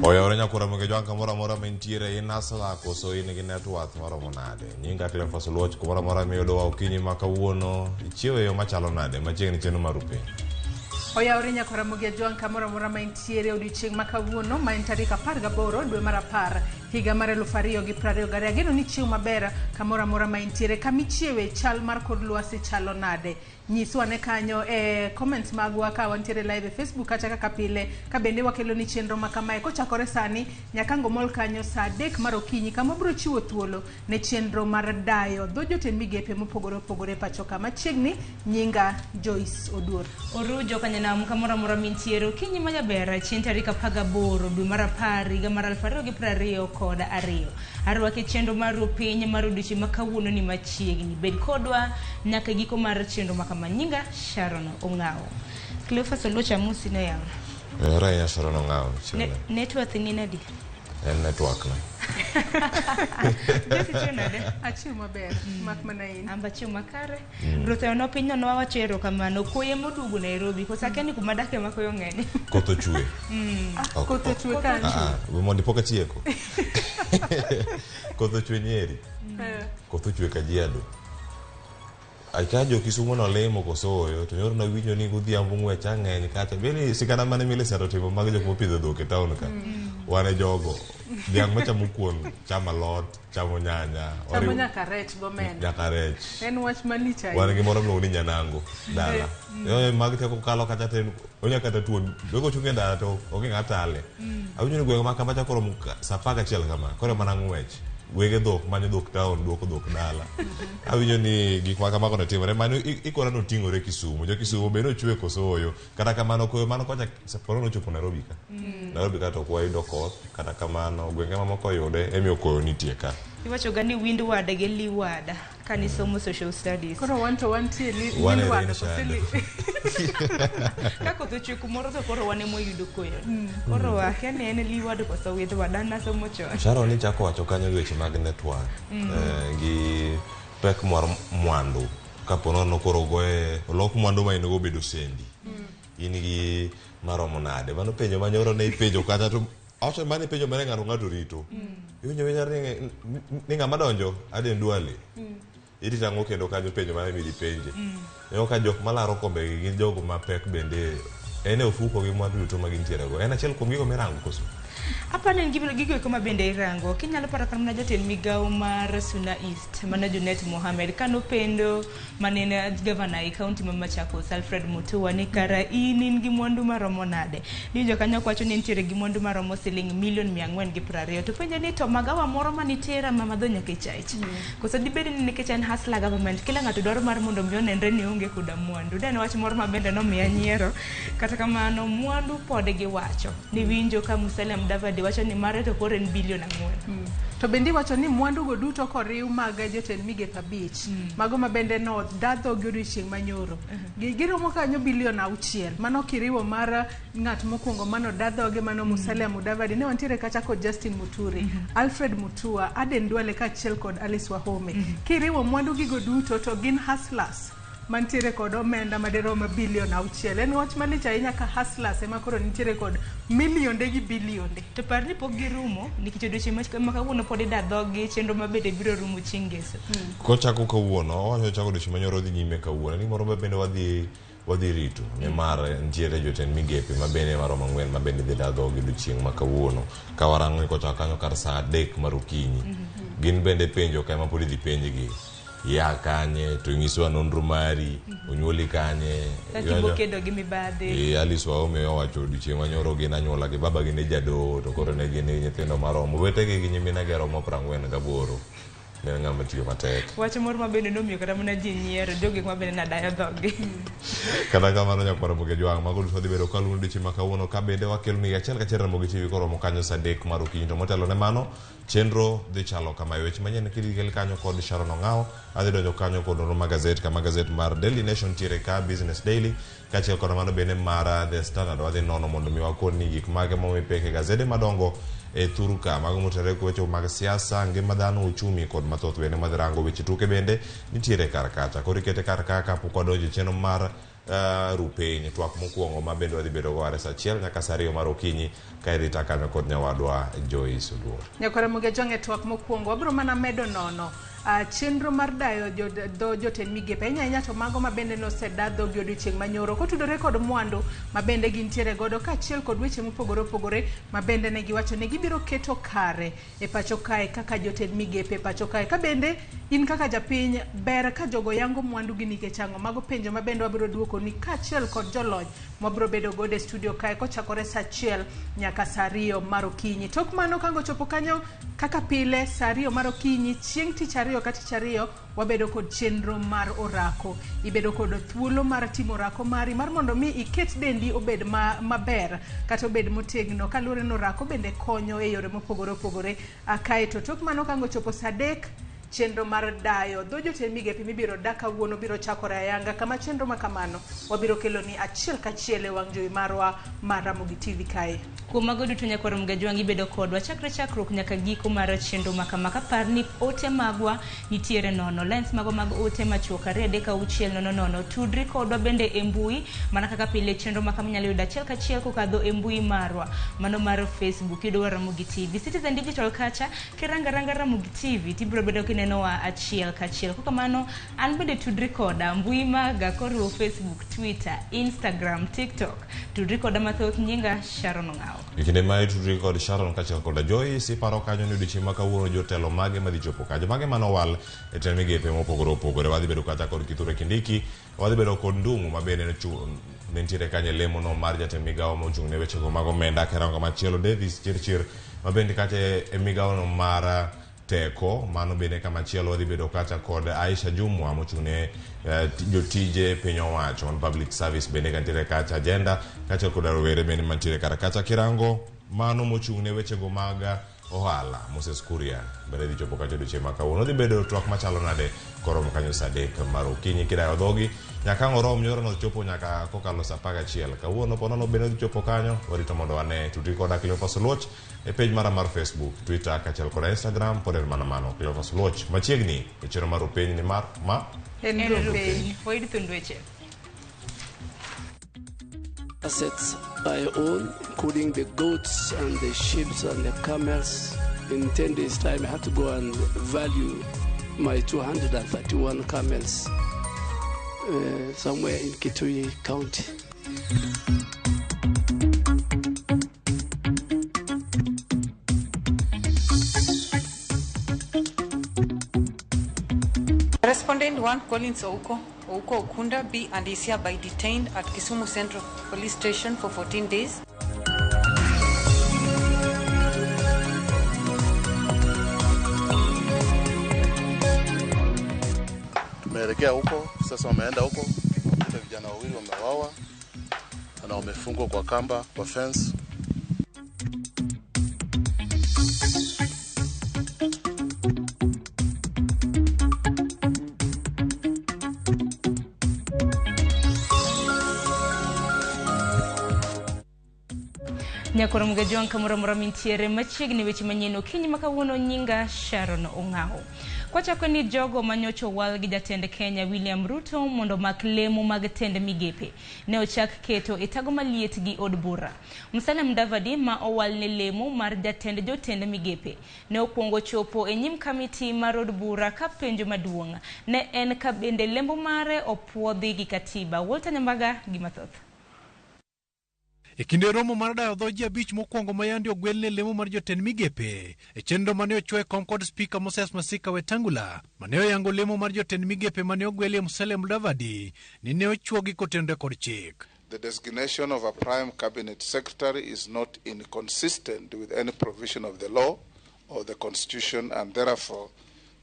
Oya orenya kura Ramogi jwanka mora mentiere inasla koso in gi network moro monade. Nyinga kile fasuluoch kumora mora miyodo wa ukinyi makawuono. Ichiewe yo machalo nade machiegni cheno marupe. Oya orenya kura Ramogi jwanka mora mentiere odiochieng' makawuono ma en tarik 18 dwe mar 10 higa mar 2022. Ageno ni chieng' maber kamora ma entiere kamichiewe chal mar kod lwasi chalo nade. Nyiswa ne kanyo comments magwa ka wantiere live e Facebook kata kaka pile ka bende wakelo ni chenro makamae kochakore sani nyaka ngomol kanyo saa 3 mar okinyi kama bro chiwo thuolo ne chenro mar dayo dho jotend migepe mopogore pacho kama chiegni nyinga Joyce Oduor. Orujo kanyanam kamora mintiere okinyi majaber chieng' tarik 18 dwe mar 10 higa mar 2022. Arwake chenro mar piny mar odiochieng' makawuono ni machiegni bed kodwa nyaka giko mar chenro Nyinga Sharon Ongao. Cleophas Olocha musi no yawo. Raya Sharon Ongao. Network ni nadi? En network na. Jesi chena de. Achiu maber. Mak mana in. Amba chiu makare. Ruthe ono pinyo no wawachero kamano. Koye modugu Nairobi. Kosakeni kumadake makoyo ngeni. Koto chue. Koto chue kanchu. Mondi poka chieko. Koto chue Nyeri. Koto chue Kajiado. Aikajo Kisumu no lemo kosoyo to yor na winyo ni godhiambo ng'wecha ng'eny kata beni sikana mane mile sero timo mag jok mopidho dhok e town ka wane jogo dhiang' machamo kuon chamo alot chamo nyanya chamo nyaka rech gomen nyaka rech en wach malich ahinya wane gimoro miluongo ni nyanango dala yo mag teko kalo kata ten onya kata tuon dogo chunge dala to onge ng'ata ale awinjo ni gweng' maka macha koro saa 11 kama koro mana ng'wech wege dhok manyo dhok town duoko dhok dala awinjo ni gik maka mako timore mano ikora no tingore Kisumu jo Kisumu be no chwe kosoyo kata kamano koyo mano kocha saporo no chopo Nairobi ka Nairobi ka to kwa ido koth kata kamano gwenge mamoko yude emiyo koyo nitie ka iwacho gani windward gi liwada kanisomo social studies koro wanto wantie liwada koseli kako to chwe kumoro to koro wane moyudo koyo koro wakene en liwada koso windward na somo chon Sharon ni chako wacho kanyo weche mag network gi pek mar mwandu kapono no koro goe olok mwandu ma inogo bedo sendi in gi maromo nade mano penjo manyoro ne ipenjo kata to awche mane penjo mane ng'ato rito iwinjo ni ng'ama donjo aden duale iti tango kendo kanyo penjo mane miri penje yo ka jok malaro kombe gi jogo mapek bende ene ofuko gi mwandu duto magintiere go en achiel kuom gigo mirango koso Apana gigo koma bende irango kinyalo paro kan na jatend migawo mar Suna East mana Junet Mohamed kano pendo manene governor e county ma Machakos Alfred Mutua ni kara in gi mwandu maromo nade nijo kanyo kwacho ni ntiere gi mwandu maromo siling $420,000 to penja ni to magawa moro manitera mama dho nyaka chaich koso dibedi ni nikech en hustler government kila ng'ato dwaro mar mondo mi onenre ni onge kuda mwandu den wach moro mabende no miya nyiero kata kamano mwandu pod gi wacho ni winjo ka Musalia Mudavadi wacho ni mare to koro en $4 billion. To bendi wacho ni mwandu go duto koriw mag jotend migepe 5 mago mabende no dadho gi odiochieng' manyoro giromo kanyo $6 billion mano kiriwo mar ng'at mokwongo mano dadho gi mano Musalia Mudavadi ne wantiere kacha kod Justin Muturi Alfred Mutua Aden Duale kaachiel kod Alice Wahome kiriwo mwandu gigo duto to gin hustlers mantiere kod omenda maderomo $6 billion en wach malich ahinya ka hustlers ema koro nitiere kod milionde gi bilionde to parni pok girumo nikech odiochieng' makawuono pod idadhogi chenro mabende biro rumo chieng' ngeso kochako kawuono owacho chako odiochieng' manyoro dhi nyime kawuono ni moro bende wadhi rito nimar ntiere jotend migepe mabende maromo 4 mabende dhi dadhogi odiochieng' makawuono ka warango kochako kanyo kar saa 3 mar okinyi gin bende penjo ka ema pod idhi penjgi ya kanye to ngiswa nonro mari onyuoli kanye takibo kedo gi mibadhi Alice Wahome owacho odiochieng' manyoro gin anyuola gi baba gi ne jado to koro ne gin nyithindo maromo wetegi gi nyimine gi romo 48 ne ng'ama tiyo matek wach moro mabende nomiyo kata mana ji nyiero jogi mabende nadayo dhogi kata kamano nyakwara Ramogi jwang' mago duto dhi bedo kaluno odiochieng' makawuono ka bende wakelo ni achiel kachiel Ramogitv koromo kanyo saa 3 mar okinyi to motelo ne mano chenro dhi chalo kama weche manyien kidhikel kanyo kod Sharon Ongao adhi donjo kanyo kod nonro magazet kama gazet mar Daily Nation tiere ka Business Daily kaachiel kod mano bende mar The Standard wadhi nono mondo mi wakoni gik mage momipeke gazede madongo e thuru ka mago motere ko weche mag siasa ngima dhano uchumi kod mathoth bende madrango weche tuke bende nitiere kar kacha koro ikete kar ka pok wadonjo chenro mar rupeny twak mokwongo ma bende wadhi bedo go sa achiel nyaka sa 2 mar okinyi ka irita kanyo kod nyawadwa Joyce Oluor. Nyakora muge jonge twak mokwongo wabiro mana medo nono chenro mar dayo jotend migepe ahinya to mago ma bende nosedadho gi odiochieng' manyoro kotudore kod mwandu ma bende gintiere godo kaachiel kod weche mopogore opogore ma bende ne giwacho ni gibiro keto kare e pacho kae kaka jotend migepe pacho kae ka bende in kaka japiny ber ka jogo yango mwandu gi nikech ang'o mago penjo ma bende wabiro duoko ni kaachiel kod jolony wabiro bedo godo e studio kae kochakore sa 1 nyaka sa 2 mar okinyi. Tok mano kango chopo kanyo kaka pile sa 2 mar okinyi chieng' tich ariyo ka tich ariyo wabedo kod chenro mar orako. Ibedo kod thuolo mar timo orako mari mar mondo mi iket dendi obed maber kata obed motegno kaluwore no orako bende konyo e yore mopogore opogore. Kae to tok mano kango chopo sa 3 chenro mar dayo jotend migepe mibiro daka wuono biro chakore ayanga kama chenro ma kamano wabiro kelo ni achiel kachiel e wang' jowi marwa mar Ramogitv kae. Kuom mago duto nyakoro mgajwangi bedo kodwa chakruok nyaka giko mar chenro ma kama kapar ni ote magwa nitiere nono lens mago mag ote machuok 3:600 tudri kodwa bende e mbui mana kaka pile chenro ma kama nyalo yudo achiel kachiel kokadho e mbui marwa mano mar Facebook yudo Ramogitv Citizen Digital Kacha kiranga Ramogitv tibiro bedo kinenowa achiel kachiel kokamano an bende tudri koda mbui maga koro Facebook, Twitter, Instagram, TikTok tudri koda mathoth nyinga Sharon Ong'ao. Ikinde ma tudri kod Sharon kaachiel kod Joyce iparo kanyo ni odiochieng' ma kawuono jotelo mage madhi chopo kanyo mage manowal e tend migepe mopogore opogore wadhi bedo kata kod Kithure Kindiki wadhi bedo kod Ndung'u ma bende nitiere kanyo lemo no mar jatend migawo mochung' ne wechego mag omenda kerango machielo Davis Chirchir ma bende kata e migawo no mar teko mano bende kama chielo wadhi bedo kata kod Aisha Jumwa mochung'ne jotije piny owacho on public service bende kantiere kacha agenda kacha kod rowere bende mantiere kar kacha kirango mano mochung'ne wechego mag ohala Moses Kuria bende dhi chopo kacha odiochieng' ma kawuono dhi bedo twak machalo nade koromo kanyo sa 3 mar okinyi kidayo dhogi nyaka orom nyoro no chopo nyaka kokalo sa 11 kawuono ponono bende dhi chopo kanyo warito mondo wane tudri koda Cleophas Oluoch e page mar Facebook, Twitter kaachiel kod Instagram pod en mana mano Cleophas Oluoch machiegni e chero mar rupeny ni mar ma en rupeny hoid thundweche assets I own, including the goats and the sheep and the camels. In 10 days' time, I have to go and value my 231 camels somewhere in Kitui County. Respondent 1 Collins Ouko Okunda B and is hereby detained at Kisumu Central Police Station for 14 days. Tumeelekea huko sasa, wameenda huko wale vijana wawili wamewawa na wamefungwa kwa kamba kwa fence. Nyakoro mgajwan kamura mintiere machiegni weche manyien okinyi makawuono nyinga Sharon Ong'ao. Kwachako ni jogo manyocho wal gi jatend Kenya William Ruto mondo mak lemo mag tend migepe ne ochak keto itago maliet gi od bura. Musalia Mudavadi ma owal ne lemo mar jatend jotend migepe ne okwongo chopo e nyim kamiti mar od bura ka penjo maduong' ne en ka bende lembo mare opuodhi gi katiba. Walter Nyambaga gi mathoth. E kinde romo mar dayo dhoji 5 mokwongo mayandi ogwelne lemo mar jotend migepe e chenro mane ochwe kom kod Speaker Moses Masika Wetangula mane oyango lemo mar jotend migepe mane ogwelie Musalia Mudavadi ni ne ochwogi kotende kod chik. The designation of a prime cabinet secretary is not inconsistent with any provision of the law or the constitution, and therefore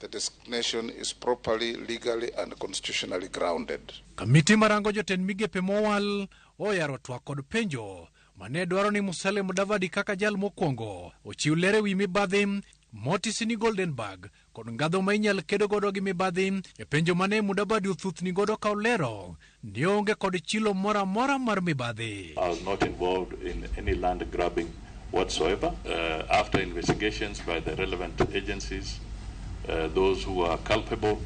the designation is properly, legally and constitutionally grounded. Kamiti marango jotend migepe mowal oyaro twak kod penjo mane dwaro ni Musalia Mudavadi kaka jal mokwongo ochiw lere wi mibadhi Motis ni Goldenberg kod ngadho ma inyal kedo godo gi mibadhi e penjo mane Mudavadi uthuthni godo ka olero ni onge kod chilo mora mar mibadhi. I was not involved in any land grabbing whatsoever. After investigations by the relevant agencies, those who are culpable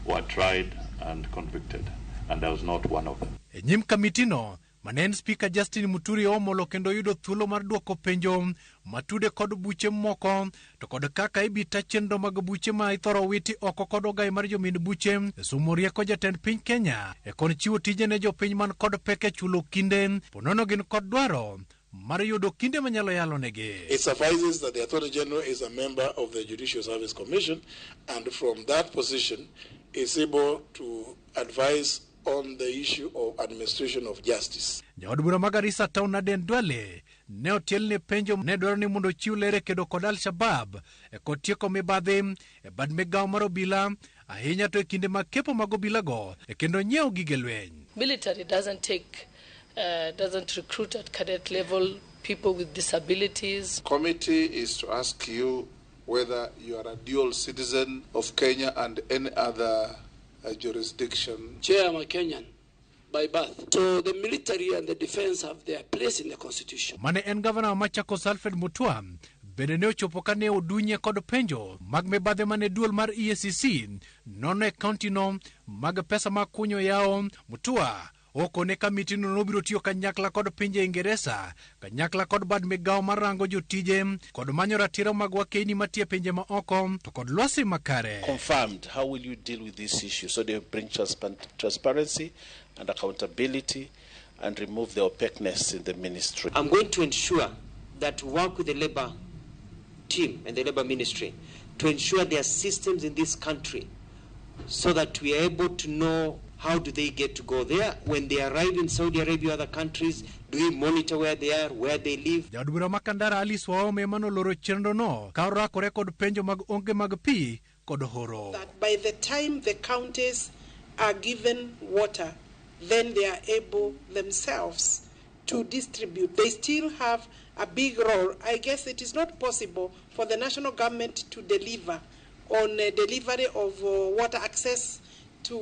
were tried and convicted, and I was not one of them. E nyim kamitino, manen Speaker Justin Muturi omolo kendo yudo thuolo mar duoko penjo matude kod buche moko to kod kaka ibita chenro mag buche ma ithoro witi oko kod ogai mar jomin buche sumorie ko jatend piny Kenya e kon chiwo tije ne jopiny man kod peke chulo kinde ponono gin kod dwaro mar yudo kinde manyalo yalo negi. It suffices that the Attorney General is a member of the Judicial Service Commission, and from that position is able to advise on the issue of administration of justice. Jaod bura magarisa Town Aden Duale ne otielne penjo ne dwaro ni mondo chiw lere kedo kod Al-Shabaab e kod tieko mibadhi e bad migawo mar obila ahinya to e kinde mag kepo mag obilago e kendo nyiewo gige lweny. Military doesn't recruit at cadet level people with disabilities. Committee is to ask you whether you are a dual citizen of Kenya and any other jurisdiction. Chair, I'm a Kenyan by birth. So the military and the defense have their place in the constitution. Mane en Governor wa Machakos Alfred Mutua bende ne ochopo kane odunye kod penjo mag mibadhi mane duol mar EACC nono e county no mag pesa mag kunyo yao. Mutua oko ne kamiti no nobiro tiyo kanyakla kod pinje Ingeresa, kanyakla kod bad migawo marango jotije kod manyo ratiro mag wakeni matie pinje ma oko to kod lwasi makare. Confirmed, how will you deal with this issue so they bring transparency and accountability and remove the opaqueness in the ministry? I'm going to ensure that work with the labor team and the labor ministry to ensure there are systems in this country so that we are able to know how do they get to go there. When they arrive in Saudi Arabia or other countries, do we monitor where they are, where they live? Jaod bura makandara Alice Waome mano loro chenro no ka orakore kod penjo mag onge mag pi kod horo. That by the time the counties are given water, then they are able themselves to distribute. They still have a big role. I guess it is not possible for the national government to deliver on delivery of water access to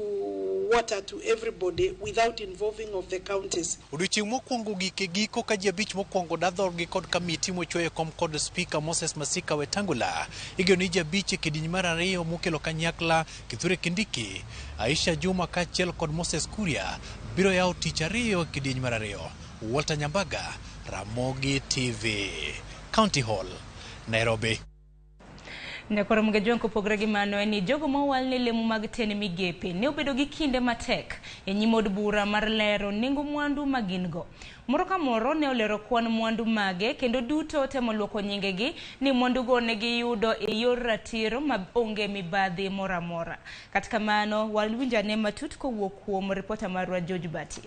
water to everybody without involving of the counties. Odiochieng' mokwongo giko ka ji abich mokwongo dadhorgi kod kamiti mochweyo kom kod Speaker Moses Masika Wetangula. Igeno ni ji abich e kidieny mar ariyo mokelo kanyakla Kithure Kindiki, Aisha Juma kaachiel kod Moses Kuria biro yawo tich ariyo e kidieny mar ariyo. Walter Nyambaga, Ramogi TV, County Hall, Nairobi. Nekoro mgejon kopogre gi mano eni jogo mowal ne lemo mag tene migepe ne obedo gi kinde matek e nyimod bura mar lero nengo mwandu magingo. Moro ka moro ne olero kwan mwandu mage kendo duto temo luoko nyingegi ni mwandu go ne giyudo e yor ratiro ma onge mibadhi mora mora. Katika mano walwinja ne matut kowuok kuom reporter marwa George Bati.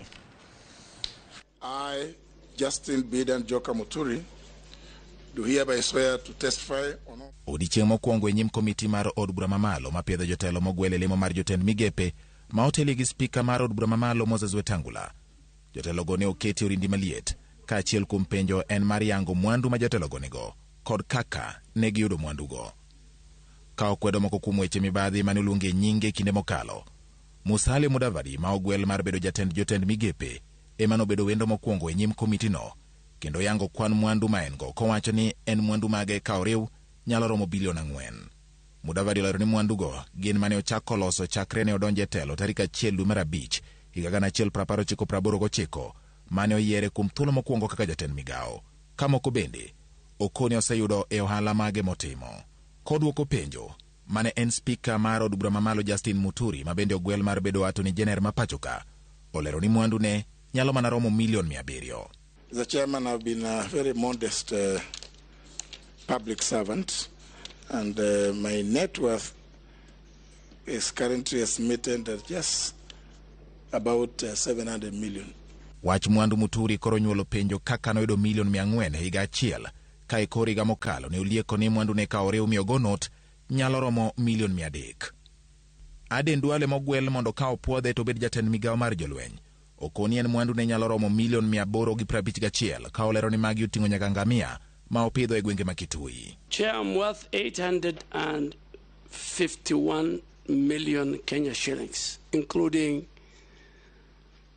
I, Justin Bidan Joka Muturi, do hereby swear to testify on Odiochieng' mokwongo e nyim komiti mar od bura mamalo ma piedho jotelo mogwel lemo mar jotend migepe ma oteli gi Speaker mar od bura mamalo Moses Wetangula. Jotelogo ne oketi orindi maliet ka achiel kuom penjo en mar yango mwandu ma jotelogo nigo kod kaka ne giyudo mwandugo. Ka okwedo moko kuom weche mibadhi mane oluonge nyinge kinde mokalo, Musalia Mudavadi ma ogwel mar bedo jotend migepe ema nobedo wendo mokwongo e nyim komiti no kendo yango kwan mwandu ma en go kowacho ni en mwandu mage ka oriw nyalo romo bilion 4. Mudavadi olero ni mwandugo gin mane ochako loso chakre ne odonje telo tarik 1 dwe mar 5 higa 1989 mane oyiere kuom thuolo mokwongo kaka jatend migawo. Kamoko bende okoni oseyudo e ohala mage motimo. Kodwoko penjo mane en Speaker mar od bura mamalo Justin Muturi ma bende ogwel mar bedo Attorney General ma pachoka olero ni mwandu ne nyalo mana romo milion 700. The chairman, I've been a very modest public servant, and my net worth is currently estimated at just about 700 million. Wach mwandu Muturi koro nyuolo penjo kaka noyudo milion 400 higa achiel ka e kor higa mokalo ne olieko ni mwandu ne ka oriw miyogo not nyalo romo milion 300. Aden Duale mogwel mondo ka opuodhe to bed jatend migawo mar jolweny okoni en mwandu ne nyalo romo milion 851 ka olero ni magi oting'o nyaka ngamia ma opidho e gwenge ma Kitui. Chair, I'm worth 851 million Kenya shillings, including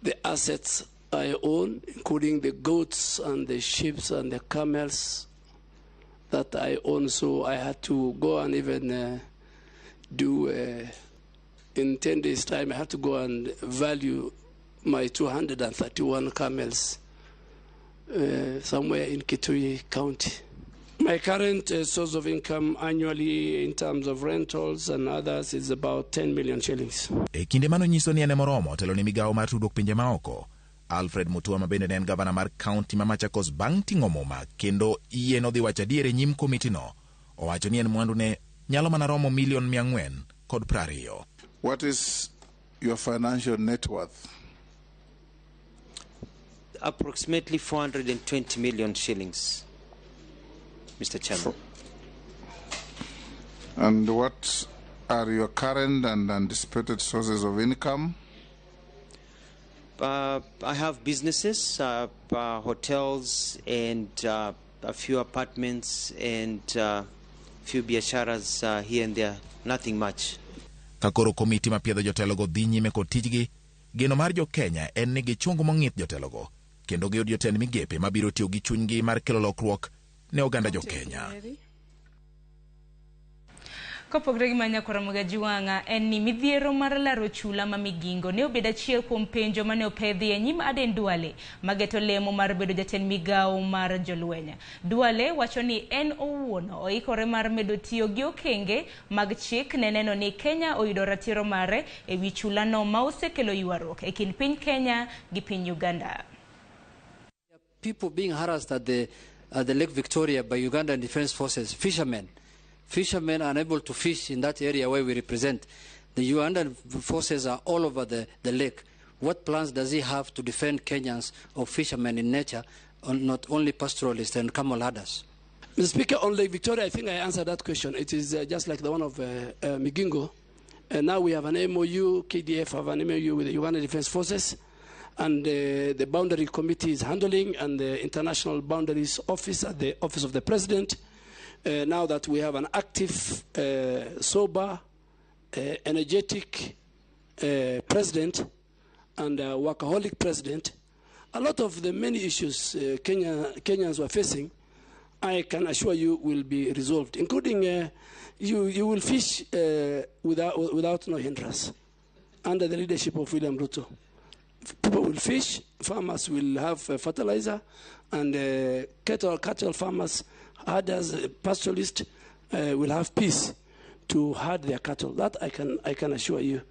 the assets I own, including the goats and the sheep and the camels that I own, so I had to go and even in 10 days' time, I had to go and value my 231 camels somewhere in Kitui County. My current source of income annually in terms of rentals and others is about 10 million shillings. E kinde mano nyiso ni ene moromo telo ni migawo mar tudruok pinje maoko. Alfred Mutua mabende ne en gavana mar kaunti ma Machakos bang' ting'o muma kendo yie nodhi wacho adiere nyim komitino. Owacho ni en mwandu ne nyalo mana romo milion 420. What is your financial net worth? Approximately 420 million shillings, Mr. Chairman. And what are your current and anticipated sources of income? I have businesses, hotels, and a few apartments, and a few biasharas here and there. Nothing much. Kakoro komiti mapiedho jotelogo dhi nyime kod tijgi, geno mar jo Kenya en ni gichung mong'ith jotelogo, kendo giyud jotend migepe mabiro tiyo gi chunygi mar kelo lokruok ne oganda jo Kenya. Kopogre gi manya kwa Ramogi Jiwanga en ni midhiero mar laro chula ma migingo ne obedo achiel kuom penjo mane opedhi e nyim Aden Duale mageto lemo mar bedo jatend migawo mar jolwenya. Duale wacho ni en owuon oikore mar medo tiyo gi okenge mag chik ne neno ni Kenya oyudo ratiro mare e wi chula no ma osekelo ywaruok e kind piny Kenya gi piny Uganda. People being harassed at the Lake Victoria by Ugandan Defense Forces, Fishermen are unable to fish in that area where we represent. The Ugandan forces are all over the lake. What plans does he have to defend Kenyans or fishermen in nature, not only pastoralists and camel herders? Mr. Speaker, on Lake Victoria, I think I answered that question. It is just like the one of Migingo. Now we have an MOU, KDF have an MOU with the Ugandan Defense Forces, and the boundary committee is handling, and the International Boundaries Office at the Office of the President. Now that we have an active, sober, energetic president and a workaholic president, a lot of the many issues Kenyans were facing, I can assure you will be resolved, including you will fish without no hindrance under the leadership of William Ruto. People will fish, farmers will have fertilizer, and cattle farmers, herders, pastoralists will have peace to herd their cattle. That I can assure you,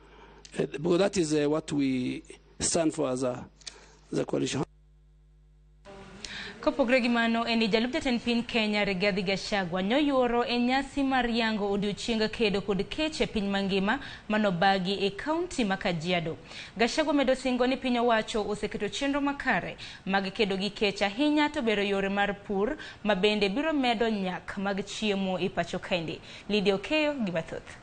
because that is what we stand for as a coalition. Kopogre gi mano eni jalup jatend piny Kenya Rigathi Gachagua nyoyuoro e nyasi mar yango odiochieng kedo kod kech e piny mangima manobagi e kaunti ma Kajiado. Gachagua medo singo ni piny owacho oseketo chenro makare mag kedo gi kech ahinya to bero yore mar pur mabende biro medo nyak mag chiemo e pacho kaendi. Lydia Okeyo gi mathoth.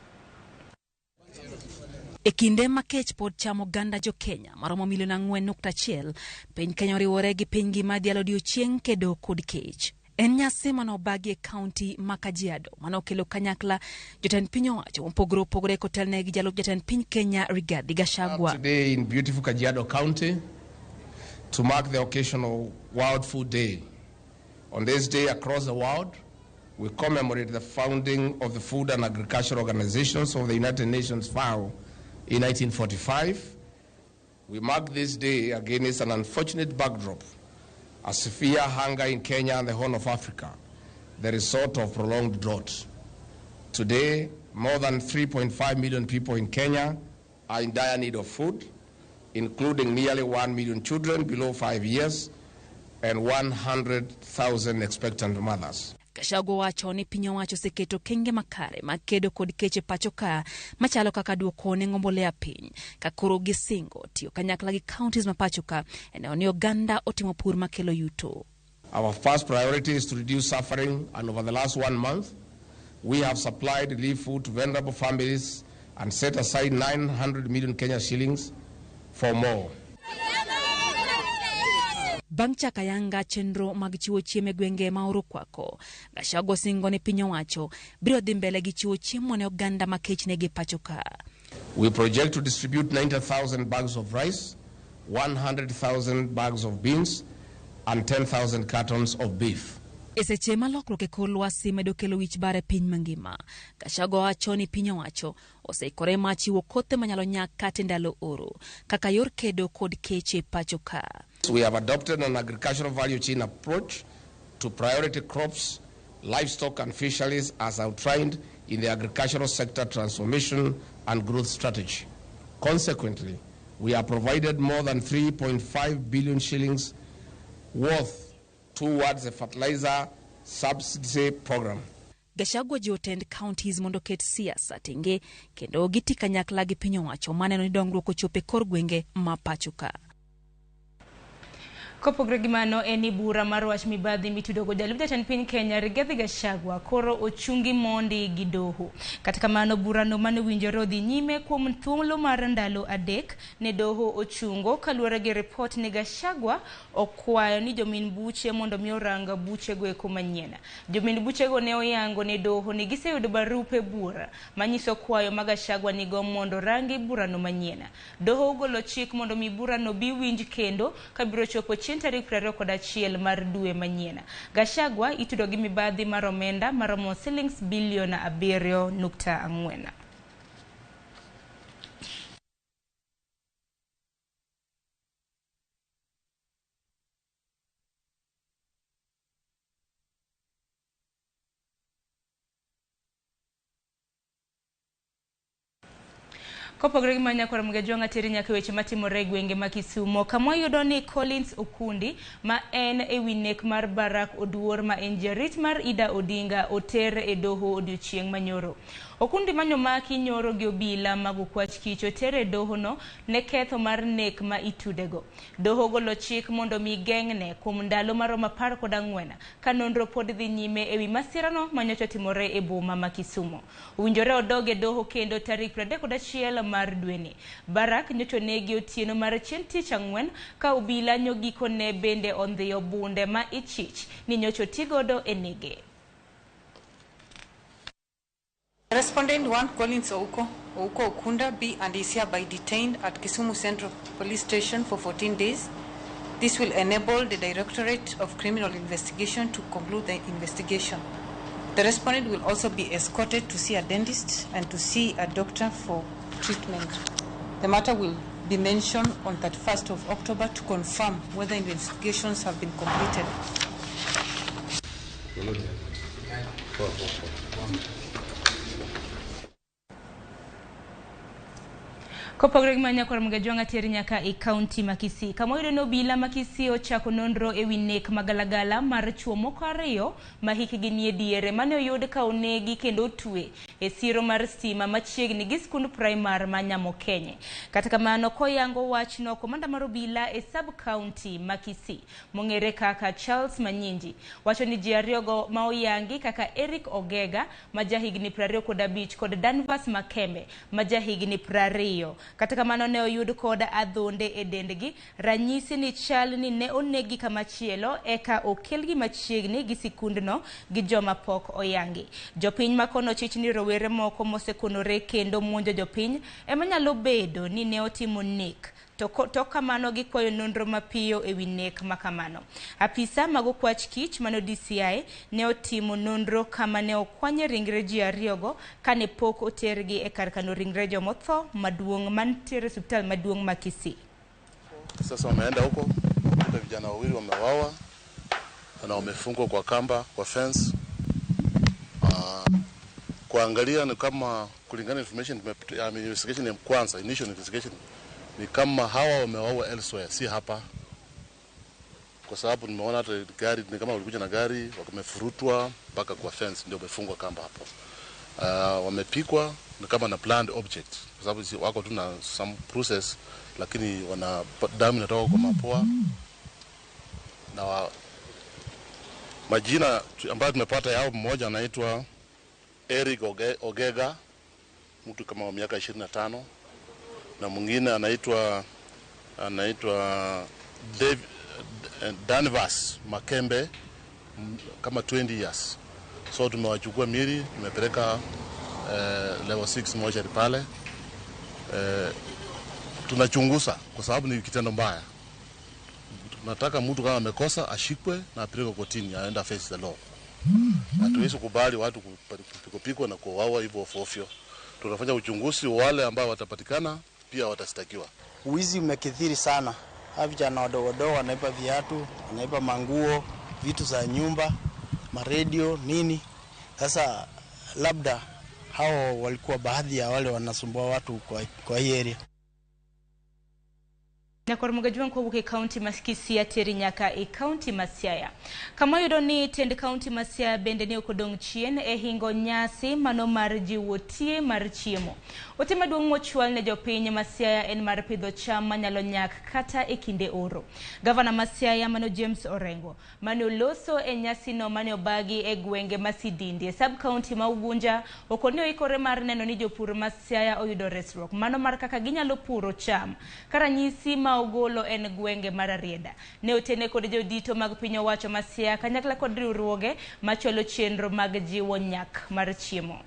E kinde ma kech pod chamo ganda jo Kenya maromo milion 4.1, piny Kenya oriwore gi piny ngima dialo odiochieng kedo kod kech. En nyasi manobagi e kaunti ma Kajiado manokelo kanyakla jotend piny owacho mopogore opogore kotelne gi jalup jatend piny Kenya Rigathi Gachagua. Today in beautiful Kajiado County to mark the occasion of World Food Day. On this day across the world, we commemorate the founding of the Food and Agricultural Organizations of the United Nations FAO in 1945. We mark this day against an unfortunate backdrop, a severe hunger in Kenya and the Horn of Africa, the result of prolonged drought. Today, more than 3.5 million people in Kenya are in dire need of food, including nearly 1 million children below 5 years and 100,000 expectant mothers. Gachagua wacho ni piny owacho oseketo kenge makare makedo kod keche pacho ka machalo kaka duoko ne ng'ombolea piny kakoro gisingo tiyo kanyakla gi counties mapacho ka eneo ni Uganda otimo pur makelo yuto. Our first priority is to reduce suffering, and over the last 1 month we have supplied relief food to vulnerable families and set aside 900 million Kenya shillings for more. Bang' chakayanga chenro mag chiwo chiemo e gwenge ma oro kwako, Gachagua singo ni piny owacho biro dhi mbele gi chiwo chiemo ne oganda ma kech negi pacho ka. We project to distribute 90,000 bags of rice, 100,000 bags of beans, and 10,000 cartons of beef. Eseche ma lokruok e kor lwasi medo kelo wich bar e piny mangima, Gachagua wacho ni piny owacho oseikore mar chiwo kothe manyalo nyak kata ndalo oro, kaka yor kedo kod kech e pacho ka. We have adopted an agricultural value chain approach to priority crops, livestock and fisheries as outlined in the agricultural sector transformation and growth strategy. Consequently, we have provided more than 3.5 billion shillings worth towards a fertilizer subsidy program. Gachagua jiwo tend counties mondo ket siasa tenge kendo giti kanyakla gi piny owacho maneno ni dongruok ochope kor gwenge ma pacho ka. Kopogre gi mano eni bura mar wach mibadhi mitudogo jalup jatend piny Kenya Rigathi Gachagua koro ochungi mondi gi doho. Kata kamano burano mane winjore odhi nyime kuom thuolo mar ndalo adek ne doho ochungo kaluwore gi report ni Gachagua okwayo ni jomin buche mondo mi oranga buche go eko manyien. Jomin buche go ne oyango ne doho ni giseyudo barupe bura manyiso kwayo ma Gachagua nigo mondo rangi burano manyien. Doho ogolo chik mondo mi burano bi winj kendo kabiro chopo tarik 21 mar dwe manyien. Gachagua itudo gi mibadhi mar omenda maromo shillings bilion 7.4. Kopogre gi manya kwa Ramogi jonga teri nyaka weche matimore gwenge ma Kisumo kama yudo ni Collins Okundi ma en ewi nek mar Barak Oduor ma en jarit mar Ida Odinga oter e doho odiochieng' manyoro. Okundi manyo maki nyoro gi obila mag okwach kich oter e doho no ne ketho mar nek ma itudego. Doho golo chik mondo mi geng'ne kuom ndalo maromo 14 ka nonro pod dhi nyime ewi masirano manyocha timore e boma ma Kisumo. Owinjore odoge doho kendo tarik 31 mar dweni. Barak nyocha negi otieno mar chieng' tich ang'wen ka obila nyogiko ne bende ondhiyo bunde ma ichich ni nyocha tigodo e nege. Respondent 1 Collins Ouko Okunda B and is hereby detained at Kisumu Central Police Station for 14 days. This will enable the Directorate of Criminal Investigation to conclude the investigation. The respondent will also be escorted to see a dentist and to see a doctor for treatment. The matter will be mentioned on 31st of October to confirm whether investigations have been completed. Kopogre gi manya kwa Ramogi jonga teri nyaka e county ma Kisii. Kama yudo no obila ma Kisii ochako nonro ewi nek magalagala mar chuo moko ariyo ma hikgi ni e diere mane oyud ka onegi kendo otwe e siro mar stima machiegni gi skund primar ma Nyamokenye. Kata kamano koyango wachno komanda mar obila e sub county ma Kisii mong'ere kaka Charles Manyinji wacho ni ji ariyogo ma oyangi kaka Eric Ogega ma jahigni 25 kod Danvas Makembe ma jahigni 20. Kata kamano ne oyud kod adhonde e dendgi, ranyisi ni chal ni ne onegi kamachielo eka okelgi machiegni gi sikundno gi joma pok oyangi. Jopiny makono chich ni rowere moko mosekonore kendo monjo jopiny ema nyalo bedo ni ne otimo nek. To kamano gikwayo nonro mapiyo ewi nek makamano. Apisa mag okwach kich mano DCI ne otimo nonro kama ne okwanye ringre ji ariyogo kane pok otergi e kar kano ringre jomotho maduong' mantiere hospital maduong' ma Kisii. Sasa wameenda huko, kuta vijana wawili wamewawa na wamefungwa kwa kamba, kwa fence. Kuangalia ni kama kulingana information investigation ya kwanza, initial investigation ni kama hawa wamewawa elsewhere, si hapa. Kwa sababu nimeona hata gari ni kama walikuja na gari wakamefurutwa mpaka kwa fence ndio wamefungwa kamba hapo. Wamepikwa ni kama na planned object kwa sababu wako tu na some process, lakini wana damu inatoka kwa mapua. Na majina ambayo tumepata yao, mmoja anaitwa Eric Ogega, mtu kama wa miaka 25, na mwingine anaitwa Danvas Makembe kama 20 years. So tumewachukua miri, tumepeleka level 6 mortuary pale. Tunachunguza kwa sababu ni kitendo mbaya. Tunataka mtu kama amekosa ashikwe na apelekwe kotini, aenda face the law. Hatuwezi kubali watu kupikwa na kuuawa hivyo ofyo. Tunafanya uchunguzi, wale ambao watapatikana pia watastakiwa. Wizi umekithiri sana. Hawa vijana wadogo wanaiba viatu, wanaiba manguo, vitu za nyumba, maredio, nini. Sasa labda hao walikuwa baadhi ya wale wanasumbua watu kwa hii area. Na kwa Ramogi kwa wuke county maskisia teri nyaka county Masiaya. Kama yudo ni tend county Masiaya bende ne okodong chien hingo nyasi mano mar jiwo tie mar chiemo. Ote maduong' mochwal ne jopiny Masiaya en mar pidho cham manyalo nyak kata kinde oro. Gavana Masiaya mano James Orengo mano loso nyasi no mane obagi gwenge Masidindi sub county ma Ugunja okoni oikore mar neno ni jopur Masiaya oyudo resruok mano mar kaka ginyalo puro cham. Karanyisi ma ogolo en gwenge mar Arieda. Ne otene kod jodito mag piny owacho Masiaya kanyakla kod riwruoge macholo chenro mag jiwo nyak mar chiemo.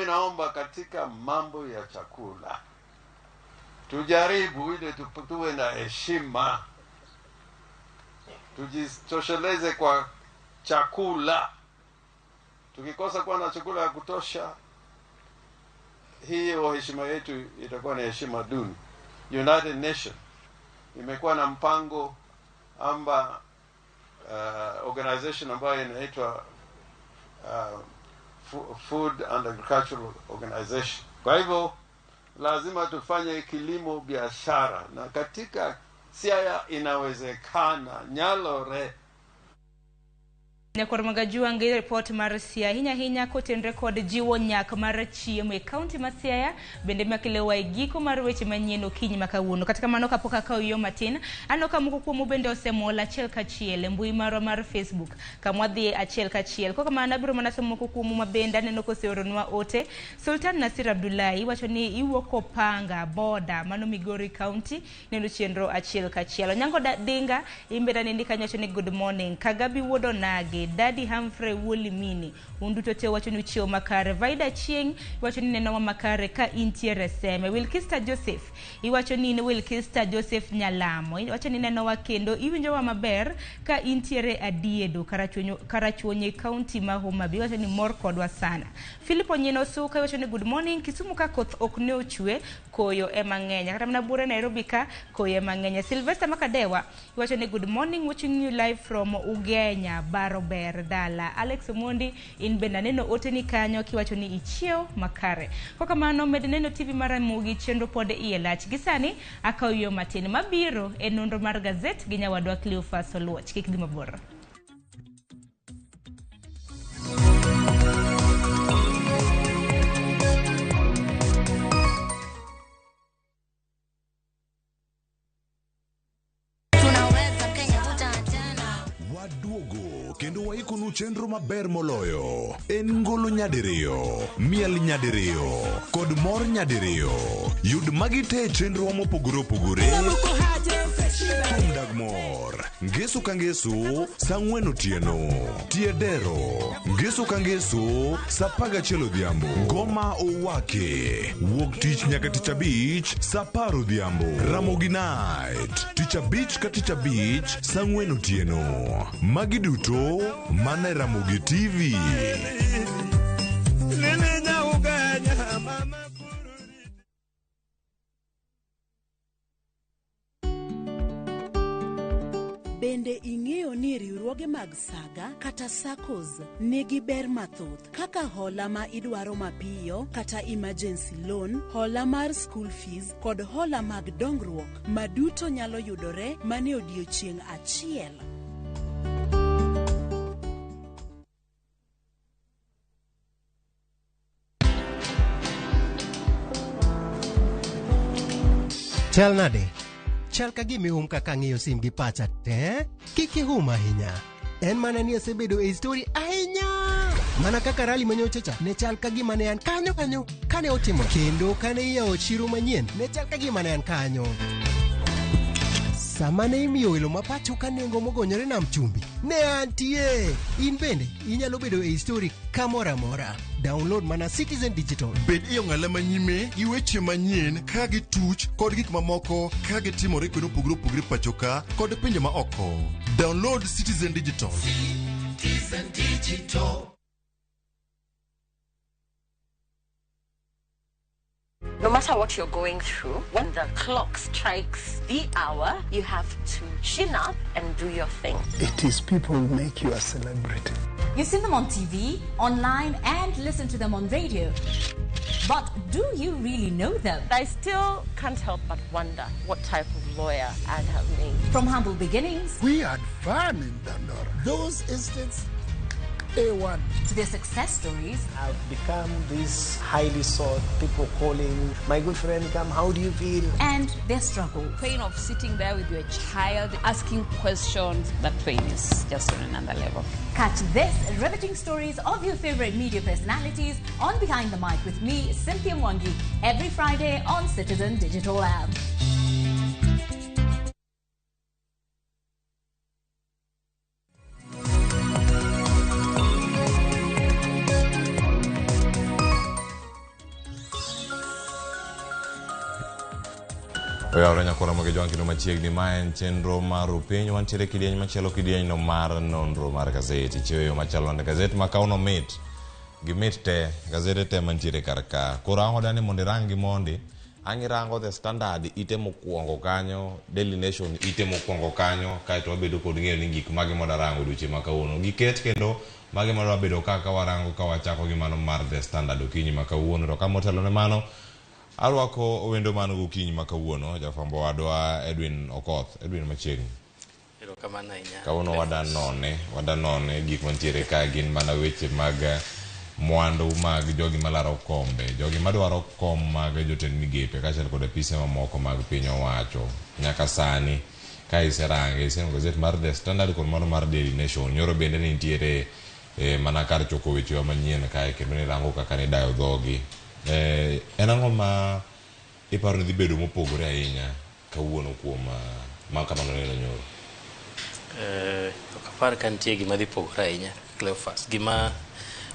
Naomba katika mambo ya chakula tujaribu ili tuwe na heshima, tujitosheleze kwa chakula. Tukikosa kuwa na chakula ya kutosha, hiyo heshima yetu itakuwa na heshima duni. United Nations imekuwa na mpango amba organization ambayo inaitwa Food and Agricultural Organization. Kwa hivyo lazima tufanye kilimo biashara, na katika Siaya inawezekana nyalore. Ne kwa Ramogi ngi report mar Siaya hinya kotenre kod jiwo nyak mar chiemo county Masiaya bende makilewa giko mar weche manyien okinyi makawuono. Katika mano kapok akaw yo matin anoka moko kuom bende osemola achiel kachiel mbui mar Facebook kamwadhi achiel kachiel koka mana biro mana somo moko kuom mabenda neno koseoronwa ote. Sultan Nasir Abdullahi wacho ni iwuoko panga boda mano Migori County neno chenro achiel kachiel. Nyango dinga imbeda nindi kanyacho ni good morning Kagabi wodo nage Daddy Humphrey Wolimini unduto te wacho ni chio makare. Vaida Chieng wacho ni neno makare ka intiere seme. Wilkista Joseph iwacho ni Wilkista Joseph Nyalamo wacho ni neno wakendo iwinjo wa maber ka intiere adiedo karachuonye county ma Homa Bay wacho ni mor kodwa sana. Philip Nyino Suka wacho ni good morning Kisumu ka koth okne ochwe koyo emangenya kata mna bure Nairobi ka koyo emangenya. Sylvester Makadewa wacho ni good morning watching you live from Ugenya Barober Dala. Alex Omondi in benaneno oteni kanyo kiwacho ni ichio makare. Kwa kamano medeneno TV mar Ramogi chenro pod ielach gisani akawiyo matin mabiro nonro mar gazet gi nyawadwa Cleophas Oluoch. Kik di mabor. Kendo waikonu chenro maber moloyo en ngolo nyadiriyo, miel nyadiriyo kod mor nyadiriyo. Yud magite chenro mopogore opogore. Thum dag mor ngeso ka ngeso sa 4 otieno. Tiedero ngeso ka ngeso sa 11 odhiambo. Ngoma owake wuok tich nyaka tich abich sa 10 odhiambo. Ramogi night tich abich ka tich abich sa 4 otieno. Magi duto mana Ramogi TV. Bende ing'eyo ni riwruoge mag saga kata SACCOs nigi ber mathoth kaka hola ma idwaro mapiyo kata emergency loan, hola mar school fees kod hola mag dongruok maduto nyalo yudore mane odiechieng' achiel. Chal nade? Chal ka gimi kaka ng'iyo sim gi pacha te? Kiki ahinya. En mana ni asebedo e story ahinya. Mana kaka rally manyochacha ne chal ka gima ne an kanyo kane otimo. Kendo kane iyawo chiro manyien ne chal ka gima ne an kanyo. sama ne imiyo welo mapacho ka nengo mogonyore nam chumbi ne antie. In bende inyalo bedo e story kamoro amora. Download mana Citizen Digital. Bed iyo ng'ala manyime gi weche manyien ka gi tuch kod gik mamoko ka gitimore kuonde opogore pachoka kod pinje ma oko. Download Citizen Digital. Citizen Digital. No matter what you're going through, when the clock strikes the hour, you have to chin up and do your thing. It is people who make you a celebrity. You see them on TV, online, and listen to them on radio. But do you really know them? I still can't help but wonder what type of lawyer I'd have made. From humble beginnings, We had fun in Dandora. Those instances, A1. to their success stories, I've become this highly sought, people calling, my good friend, come, how do you feel? and their struggle. Pain of sitting there with your child, asking questions, that pain is just on another level. Catch this riveting stories of your favorite media personalities on Behind the Mic with me, Cynthia Mwangi, every Friday on Citizen Digital app. Oyawre nyakora mage jwan kino machiegni ma en chenro mar piny wantiere kidieny machielo kidieny no mar nonro mar gazeti chiweyo machalo ne gazeti ma kauno mit gimit te gazeti te mantiere kar ka koro ango dani mondo irangi mondi angirango The Standard ite mokwongo kanyo, Daily Nation ite mokwongo kanyo, kaeto wabedo kod ng'eyo ni gik mage mondo arango duche ma kawuono giket kendo mage mondo wabedo kaka warango ka wachako gi mano mar The Standard okinyi ma kawuono. To kamotelo ne mano arwako wendo mano gokinyi ma kawuono jafambo wadwa Edwin Okoth. Edwin machiegni. Erokamano ahinya. Kawuono wadanone gik mantiere ka gin mana weche mag mwandu mag jogi malaro kombe, jogi madwaro kom mag jotend migepe kaachiel kod apise mamoko mag piny owacho. Nyaka sani ka iserange gazet mar The Standard kod mano mar Daily Nation nyoro bende ne nitiere mana kar choko wechewa manyien kae kendo nirango kaka nidayo dhogi. En ang'o ma iparo ni dhi bedo mopogore ahinya kawuono kuom maka mano neno nyoro? Ok apar ka nitie gima dhi pogore ahinya Cleophas. Gima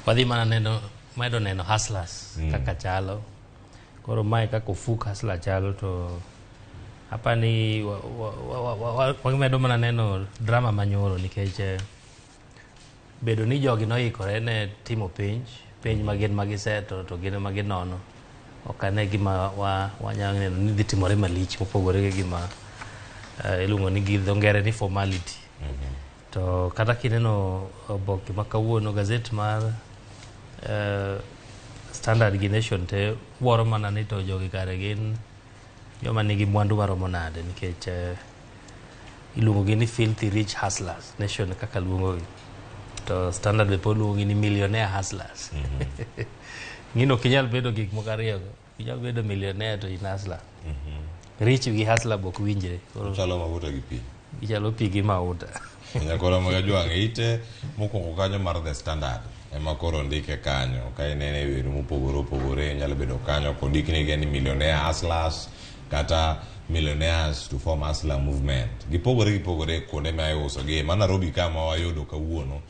wadhi mana medo neno hustlers kaka chalo. Koro mae kaka ofuk hustler chalo to apani wamedo mana neno drama manyoro nikech bedo ni jogi noikore ne timo penj magin magiseto to gin magin nono. Ok ane gima wanyalo neno ni dhi timore malich mopogore gi gima iluongo ni gi dho ngere ni formality. To kata kineno oboke ma kawuono gazet mar Standard gi Nation te wuoro mana ni to jogi kare gin joma nigi mwandu maromo nade nikech iluongo gi ni filthy rich hustlers. Nation kaka luongo gi. To Standard be pod luongo gi ni millionaire hustlers. Ngino kinyal bedo gik moko ariyo. Kinyal bedo millionaire to in hustler. Rich gi hustler bok winjre. Chalo mauta gi pi. Ichalo pi gi mauta. Nyakora mga jwang' ite mokwongo kanyo mar The Standard ema koro ndike kanyo ka inene weri mopogore nyalo bedo kanyo kondikni ni millionaire hustlers kata millionaires to form hustler movement. Gipogore kuonde ma iuso gi ma Nairobi kama wayudo kawuono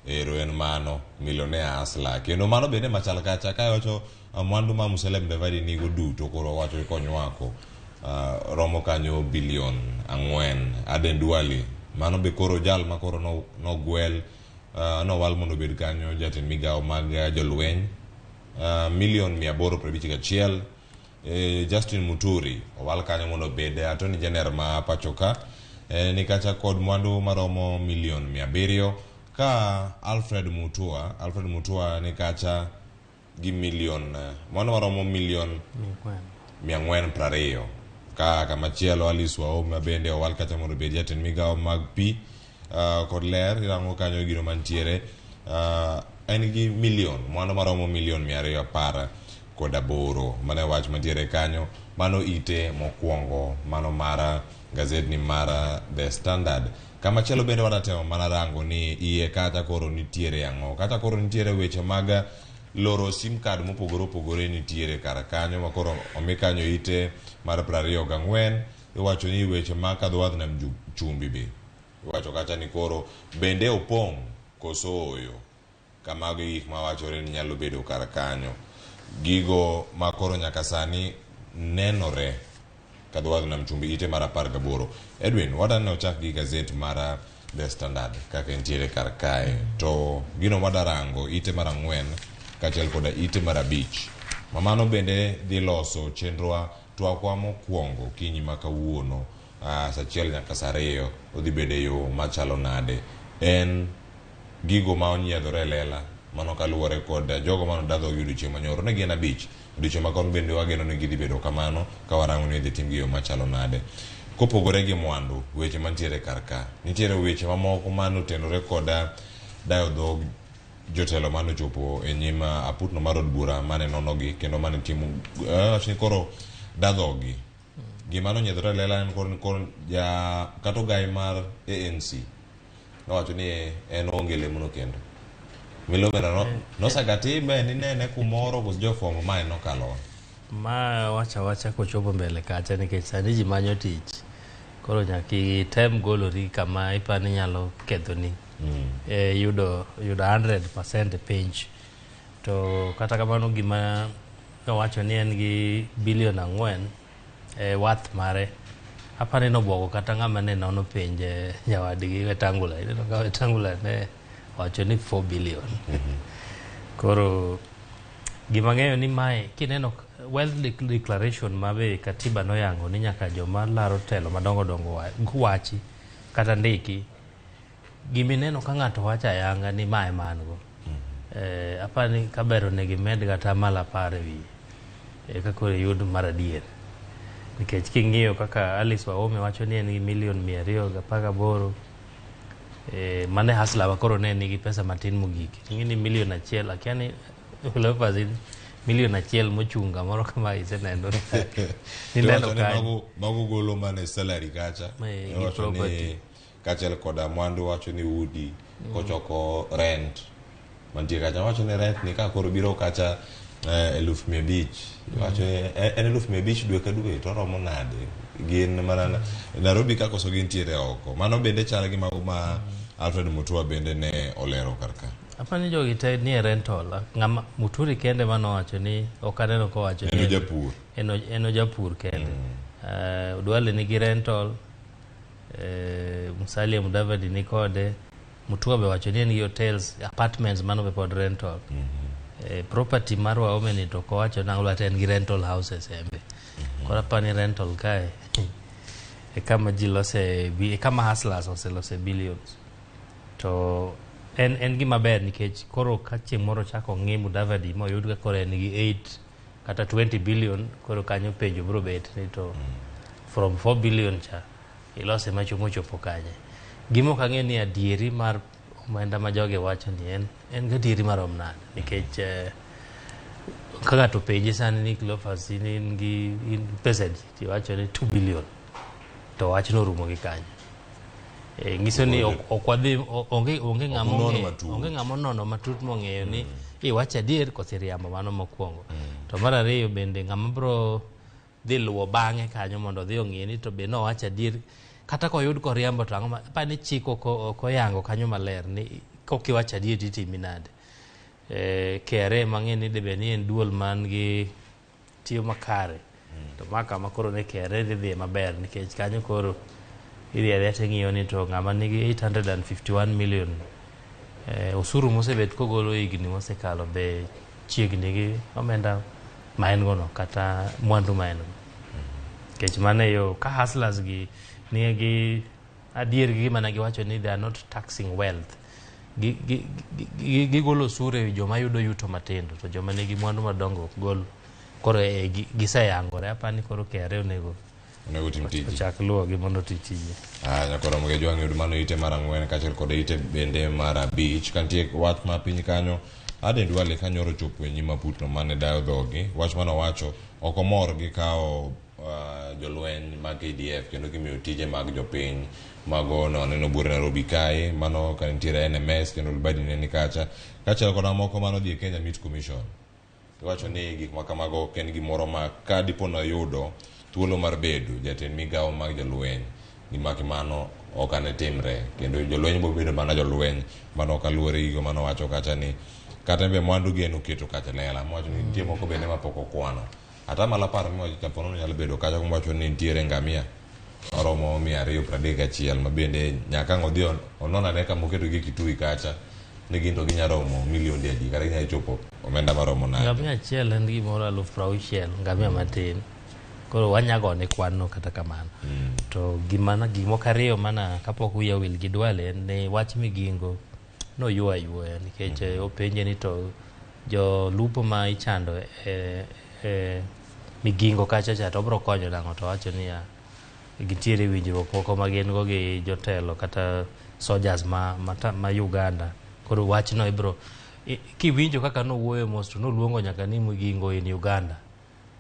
ero en mano millionaire hustler kendo mano bende machal kacha ka wacho mwandu ma Musalia Mudavadi nigo duto koro wacho ikonywako romo kanyo bilion 4. Aden Duale mano be koro jal ma koro no gwel no wal mondo bed kanyo jatend migawo mag jolweny milion 851. Justin Muturi owal kanyo mondo bed attorney general ma pachoka ni kacha kod mwandu maromo milion 700 ka Alfred Mutua ni kacha gi milion mwandu maromo milion 420 ka kamachielo Alice Waoma bende owal kacha mondo bed jatend migawo mag pi kod ler irango kanyo gino mantiere en gi milion mwandu maromo milion 210 kod 8 mane wach mantiere kanyo mano ite mokwongo mano mara gazet ni mara The Standard. Kamachielo bende wadatemo mana rango ni iye kata koro nitiere ang'o kata koro nitiere weche mag loro sim card mopogore nitiere kar kanyo ma koro omi kanyo ite mar 24 iwacho ni weche ma kadho wadh nam chumbi be iwacho kacha ni koro bende opong' koso oyo kamago gik mawachore ni nyalo bedo kar kanyo gigo ma koro nyaka sani nenore kadho wadh nam chumbi ite mar 18. Edwin, wadanne ochak gi gazet mar The Standard kaka entiere kar kae to gino madarango ite mar 4 kachiel koda ite mar 5 mamano bende dhi loso chenrowa twakwa mokwongo kinyi ma kawuono sachiel nyaka saa 2 odhi bede yo machalo nade en gigo ma onyiedhore lela mano kaluwore kod jogo mano dadho yudo chieng' manyoro ne gin 5 odiochieng' makon bende wageno ni gidhi bedo kamano ka warango ni dhi tim gi yo machalo nade kopogore gi mwandu weche mantiere kar ka nitiere weche mamoko manotenore koda dayo dhog jotelo manochopo e nyima aputno mar od bura mane nonogi kendo mane timo ni koro dadhogi gima nonyiedhore lela en koro kata ogai mar ANC nowacho ni en onge lemono kendo milomeno nosagatibe ni nene kumoro kos jofwambo mae nokalo ma wacha kochopo mbele kacha nikech sani ji manyo tich koro nyaki tem golori kama ipani nyalo kethoni yudo 100% pinch to kata kamano gima nowacho ni en gi bilion 4 worth mare apani nobwogo kata ng'ama ne nono pinje nyawadgi Wetangula ineno ka Wetangula ne wacho ni 4 billion koro gima ng'eyo ni mae kineno wealth declaration mabe katiba noyango ni nyaka joma laro telo madongo wachi kata ndiki gimineno ka ng'ato wacha yanga ni mae mango apani kabero ne gimed kata mala pare wi kako yud maradier nikech king'iyo kaka Alice Wahome wacho ni en gi milion 218 mane hasla wakoro ne nigi pesa matin mogik ingini milion 1 akiani ulopazin milion 1 mochunga moro kama isenendo ni neno kaji mago golo mane salary kacha wacho ni kachiel koda mwandu wacho ni udi kochoko rent mantie kacha wacho ni rent ni ka koro biro kacha 1,500 wacho en 1,500 dwe ka dwe to romo nade gin mana Nairobi ka koso gintiere oko mano bende chal gi mago ma Alfred Mutua bende ne olero karka apani jogi te ni rental ng'ama Muturi kende mano wacho ni okaneno ko wacho eno japur eno japur kende Duale nigi rental Musalia Mudavadi ni kode Mutua be wacho ni en gi hotels apartments mano be pod rental property mar Wahome ni to ko wacho nang'o en gi rental houses embe kora pani rental kae kama jilose kama hustlers oselose billions to en gima ber nikech koro ka chieng' moro chako ng'i Mudavadi moyud ka koro en gi 8 kata 20 billion koro kanyo penjo bro bet ni to from 4 billion cha ilose machomo chopo kanye gimo kang'e ni adieri mar omenda ma joge wacho ni en gadieri mar omnad nikech kaka to penje sani ni Cleophas in gi pesa ti wacho ni 2 billion to wach no rumo gi kanye ngiso ni okwadhi onge ng'amo nono matut mong'eyo ni iwacho adier kosi riambo mano mokwongo to mar ariyo bende ng'ama bro dhi luwo bang'e kanyo mondo dhi ong'e ni to be nowacho adier kata koyud koriambo to ang'o apani chik okoyango kanyo maler ni kokiwacho adier titimi nade KRA mang'e ni debe ni en duol man gi tiyo makare to maka makoro ne KRA dhi maber nikech kanyo koro iriadete ng'iyo ni to ng'ama nigi 851 million osuru mosebet kogolo higni mosekalo be chiegni gi omenda ma en gono kata mwandu ma en go kech mane yo ka hustlers gi nie gi adier gi mana giwacho ni they are not taxing wealth gigolo osuru e joma yudo yuto matindo to joma nigi mwandu madongo gol koro giseyangore apani koro KRA onego tim tiji chak luwo gi mondo tiji nyakoro moge jwang' yud mano ite mar 4 kachiel kod ite bende mar 5 kantie wach ma piny kanyo Aden Duale kanyoro chopo e nyima putno mane dayo dhogi wach mano wacho okomor gi kao jolweny mag KDF kendo gimiyo tije mag jopiny mago noneno bure Nairobi kae mano kanitiere NMS kendo Lubadi neni kacha kachiel kod moko mano dhi e Kenya Meat Commission wacho ni gik makamago ken gimoro ma ka dipo na yudo thuolo mar bedo jatend migawo mag jolweny gima kimano ok ane timre kendo jolweny bo bedo mana jolweny mano kaluwore gigo mano wacho kacha ni kata be mwandu geno keto kacha lela mowacho ni nitie moko bende mapok okwano ata mala par mowacho kapono nyalo bedo kacha mowacho ni nitiere ngamia oromo 231 ma bende nyaka ngodhi ononane kama oketo gi Kitui kacha ne ginto ginya romo milioni adi kata ginya chopo omenda maromo nade. Ngamia achiel en gimoro 60,000 ngamia matin koro wanyago ne kwanno kata kamano to gimo kariyo mana kapok wiya wil gi Dwale ne wach migingo no yuwa nikech openje ni to jo lupo ma ichando migingo kacha cha to bro konyo nang'o to wacho ni gitiere winjruok moko ma gin go gi jotelo kata soldiers ma Uganda koro wach no ibro kiwinjo kaka no wuoyo mos to no luongo nyaka ni migingo in Uganda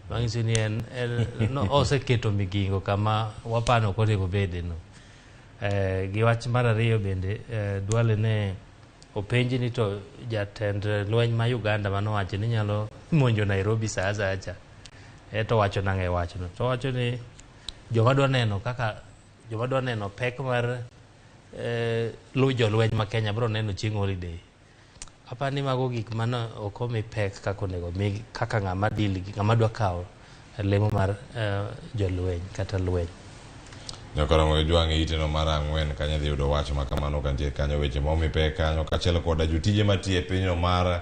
bang'isi ni no oseketo migingo kama wapano konego bede no gi wach mar ariyo bende Dwale ne openji ni to jatend lweny ma Uganda manowacho ni nyalo monjo Nairobi saa acha to wacho nang'e wach no to wacho ni joma dwa neno pek mar jolweny ma Kenya bro neno chieng' holiday apani mago gik mano okomi pek kako nego mi kaka ng'ama dwa kawo lemo mar jolweny kata lweny. Nyakoro jwange iteno mar ang'wen kanya dhi yudo wach ma kamano kantie kanyo weche momi pek kanyo kachiel koda jotije matie pinyno mar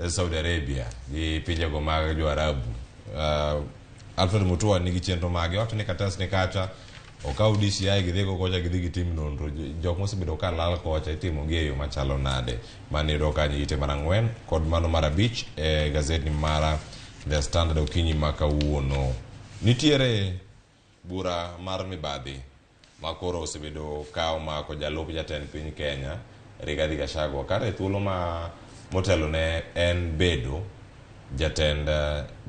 Saudi Arabia gi pinjego mag jo Arabu. Alfred Mutua nigi chenro mage wacho ni katas ni kacha okaw DCI gidhigo kocha gidhi gitim nonro jok mosebedo ka lal kocha itimo gi eyo machalo nade maniro kanyo ite mar ang'wen kod mano mar abich e gazeti mar The Standard okinyi ma kawuono. Nitiere bura mar mibadhi makoro osebedo kawo mako jalup jatend piny Kenya Rigathi Gachagua kare thuolo ma motelo ne en bedo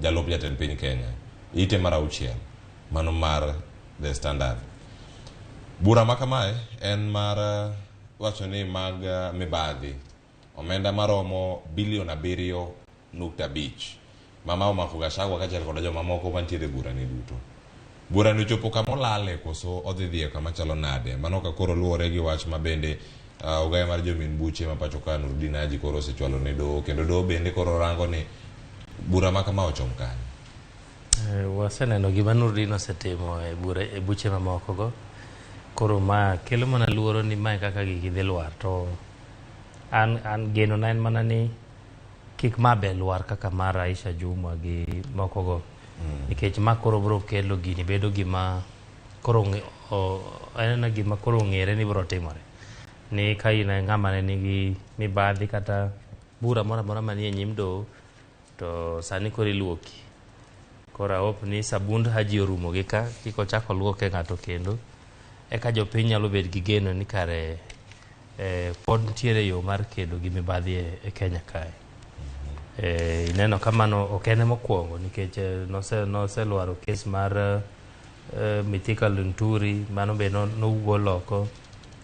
jalup jatend piny Kenya ite mar 6 mano mar The Standard. Bura makamae en mar wacho ni mag mibadhi omenda maromo bilion 7.5 mama omako Gachagua kachiel kod joma moko mantiere bura ni duto. Bura no chopo kama olale koso odhi dhiye kama chalo nade mano ka koro luwore gi wach ma bende ogaya mar jomin buche ma pacho ka Nurdin Haji koro osechwalo ne doho kendo doho bende koro rango ni bura ma kama ochom kanyo. Waseneno gima Nurdin osetimo e buche mamoko go koro ma kelo mana luoro ni mae kaka gigi dhi lwar to an geno na en mana ni kik ma be lwar kaka mar Aisha Jumwa gi moko go nikech ma koro bro kelo gini bedo gima koro en gima koro ng'ere ni bro timore ni ka in ng'ama ne nigi mibadhi kata bura moro amora manie nyim doho to sani koro iluoki koro hope ni sabund Haji orumo gi ka kiko chako luoke ng'ato kendo eka jopiny nyalo bet gi geno ni kare pod nitiere yo mar kedo gi mibadhi e Kenya kae. Ineno kamano ok en mokwongo nikech noselwaro kes mar Mithika Lunturi mano be nowuo loko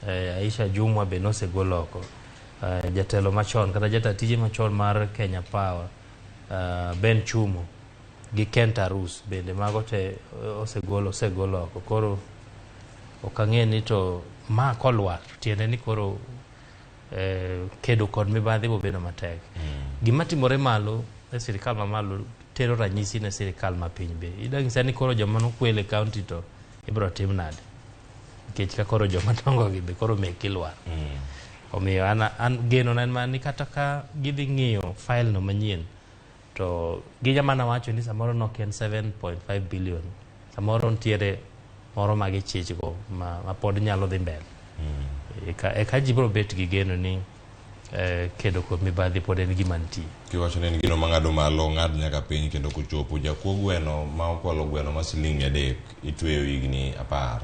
Aisha Jumwa be nosegol oko jatelo machon kata jatatije machon mar Kenya Power Ben Chumo gi Kent Arus bende mago te osegol oko koro ok ang'e ni to ma kolwar tiende ni koro kedo kod mibadhi bo bedo matek. Gima timore malo e sirikal mamalo tero ranyisi ne sirikal mapiny be idang'isa ni koro joma nokwele county to ibro tim nade nikech ka koro joma dongo gi be koro meki lwar. Omiyo an geno na en mana ni kata ka gidhi ng'iyo file no manyien to gijamana wacho ni samoro nok en 7.5 billion samoro ntiere moro ma gichichgo ma pod nyalo dhi mbele. Eka ji bro bet gi geno ni kedo kod mibadhi pod en gima nitie. Kiwacho ni en gino mang'ado malo ng'ad nyaka piny kendo kochopo jakuo gweno ma okwalo gweno ma siling 3 itweyo higni 10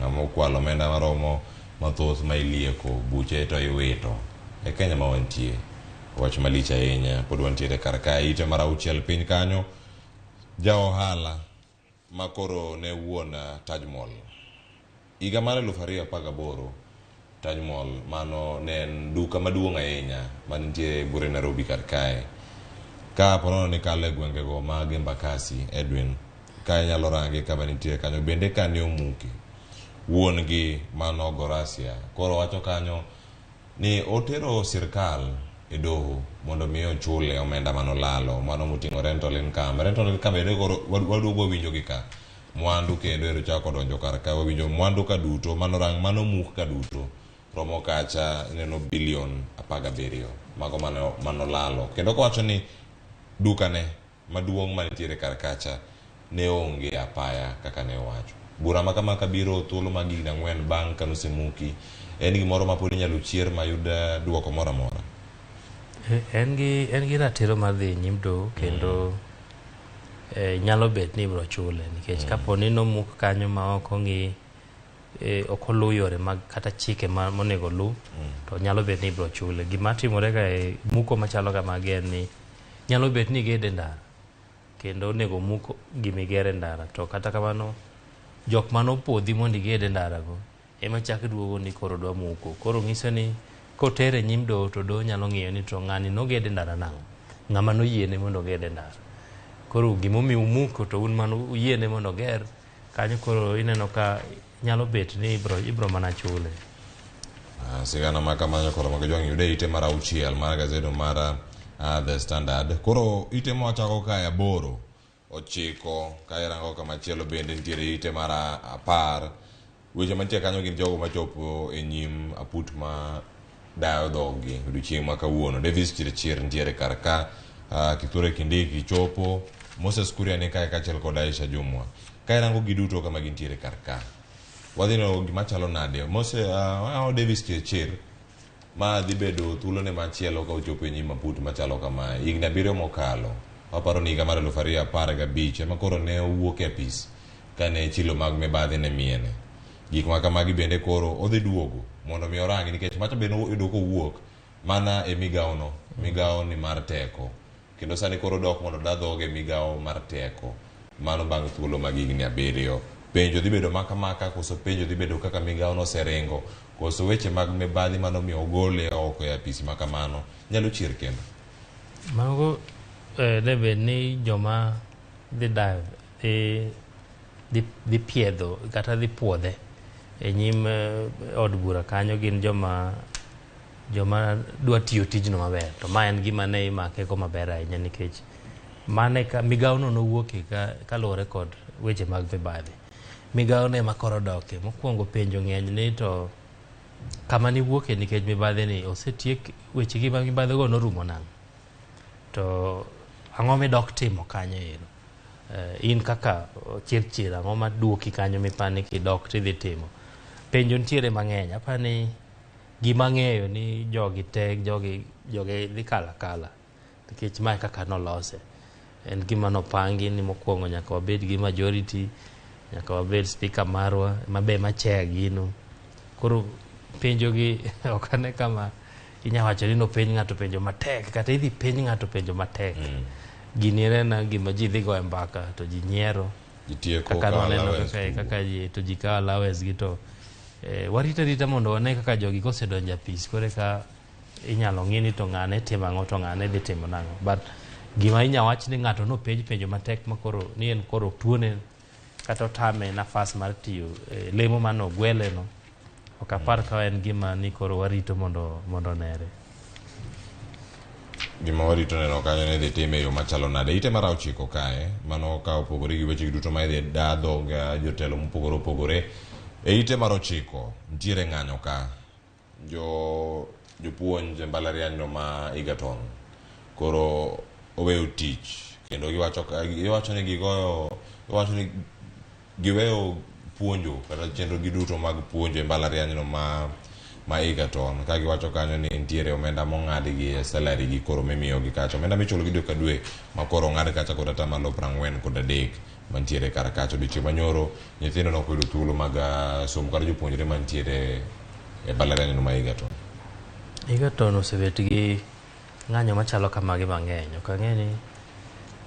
ng'ama okwalo omenda maromo mathoth ma ilieko buche to iwito e Kenya ma wantie wach malich ahinya pod wantiere kar kae ite mar 6 piny kanyo ja ohala makoro ne wuon Taj Mahal higa mar 2018 Taj Mahal mano ne en duka maduong' ahinya mantie bure Nairobi kar kae ka porono ni kale gwengego mag Embakasi Edwin ka inyalo rangi kama nitie kanyo bende ka ne omuki wuon gi mano Gorasia koro wacho kanyo ni otero sirkal e doho mondo mi ochule omenda manolalo mano moting'o rental income ere koro waduogo winjo gi ka mwandu kendo ero chako donjo kar ka winjo mwandu ka duto manorang manomuk ka duto romo kacha neno bilion 17 mago manolalo kendo kowacho ni dukane maduong' manitiere kar kacha ne onge apaya kaka ne owacho bura makama kabiro thuolo mag higni 4 bang' kanosemuki en gimoro ma pod inyalo chier mayud duoko moro amora en gi ratiro mar dhi nyim doho kendo nyalo bet ni ibro chule nikech kapo ni nomuk kanyo ma ok ong'i ok oluw yore mag kata chike monego luw to nyalo bet ni ibro chule gima timore ga e muko machalo kamagi en ni nyalo bet ni gede ndara kendo onego muko gimigere ndara to kata kamano jok manopodhi mondo igede ndara go ema chak duogo ni koro dwa muko koro ng'iso ni kotere nyim doho to doho nyalo ng'iyo ni to ng'ani nogede ndara nang'o ng'ama noyiene mondo ogede ndara koro gimomiyo umuko to un mano uyiene mondo ger kanyo koro ineno ka nyalo bet ni ibro mana chule sigana makamanyo koro magijwang' yude ite mar 6 mar gazedo mar The Standard koro ite mwachako ka 8 9 ka irango kamachielo bende nitiere ite mar 10 weche mantie kanyo gin jogo machopo e nyim aput ma dayo dhogi odiochieng' ma kawuono Davis Chirchir nitiere kar ka Kithure Kindiki chopo Moses Kuria ni kae kachiel kod Aisha Jumwa ka irango giduto kama gintiere kar ka wadhi no gimachalo nade Davis Chirchir ma dhi bedo thuolo ne machielo ka ochopo e nyim aput machalo kama higni 7 mokalo waparo ni higa mar 2015 ema koro ne owuok e apis kane chilo mag mibadhi ne miene gik ma kamagi bende koro odhi duogo mondo mi orangi nikech macha bende oyudo kowuok mana e migawo ni mar teko kendo sani koro dok mondo dadhoge migawo mar teko mano bang' thuolo mag higni 7 penjo dhi bedo maka koso penjo dhi bedo kaka migawo noseringo koso weche mag mibadhi mano mi ogole oko e apisi makamano nyalo chier kendo mago debe ni joma dhi dayo dhi piedho kata dhi puodhe e nyim od bura kanyo gin joma dwa tiyo tijno maber to ma en gima ne imake ko maber ahinya nikech mane migawo no nowuoke kaluwore kod weche mag mibadhi migawo ne makoro doke mokwongo penjo ng'eny ni to kama ni wuoke nikech mibadhi ni osetiek weche gi mag mibadhi go norumo nang' to ang'o midok timo kanyo ero in kaka Chirchir ang'o maduoki kanyo mipani kidok tidhi timo penjo nitiere mang'eny apani gima ng'eyo ni jogi dhi kala nikech mae kaka nolose en gima nopangi ni mokwongo nyaka wabed gi majority nyaka wabed speaker marwa mabe machea gino koro penjo gi okane kama inyawacho ni nopenj ng'ato penjo matek kata idhi penj ng'ato penjo matek gini na gima ji dhi go e mbaka to ji nyiero kaka noneno kaka ji kawo allowance gi to warita mondo wane kaka jogi kosedonjo apis kore ka inyalo ng'i ni to ng'ane timo ang'o to ng'ane dhi timo nang'o but gima inyawach ni ng'ato nopenj penjo matek makoro ni en koro tuone kata otame nafas mar tiyo lemo mano gwele no ok apar ka en gima ni koro warito mondo nere gima warito neno kanyo ne dhi time yo machalo nade ite mar 9 kae mano ka opogore gi weche duto ma idhi dadho ga jotelo mopogore opogore e ite mar 9 ntiere ng'anyo ka jopuonj mbalariany no ma Egerton koro oweyo tich kendo giwacho ni giweyo puonjo kata chenro giduto mag puonjo e mbalariany no ma Egerton ka giwacho kanyo ni ntiere omenda mong'ad gi e salary gi koro mimiyo gi kacha omenda michulo gi dwe ka dwe ma koro ong'ad kacha kod atamalo 43 mantiere kar kacha odiochieng' manyoro nyithindo nokoyudo thuolo mag somo kata jopuonjre mantiere e mbalariany no ma Egerton osebet gi ng'anyo machalo kamagi mang'eny ok ang'e ni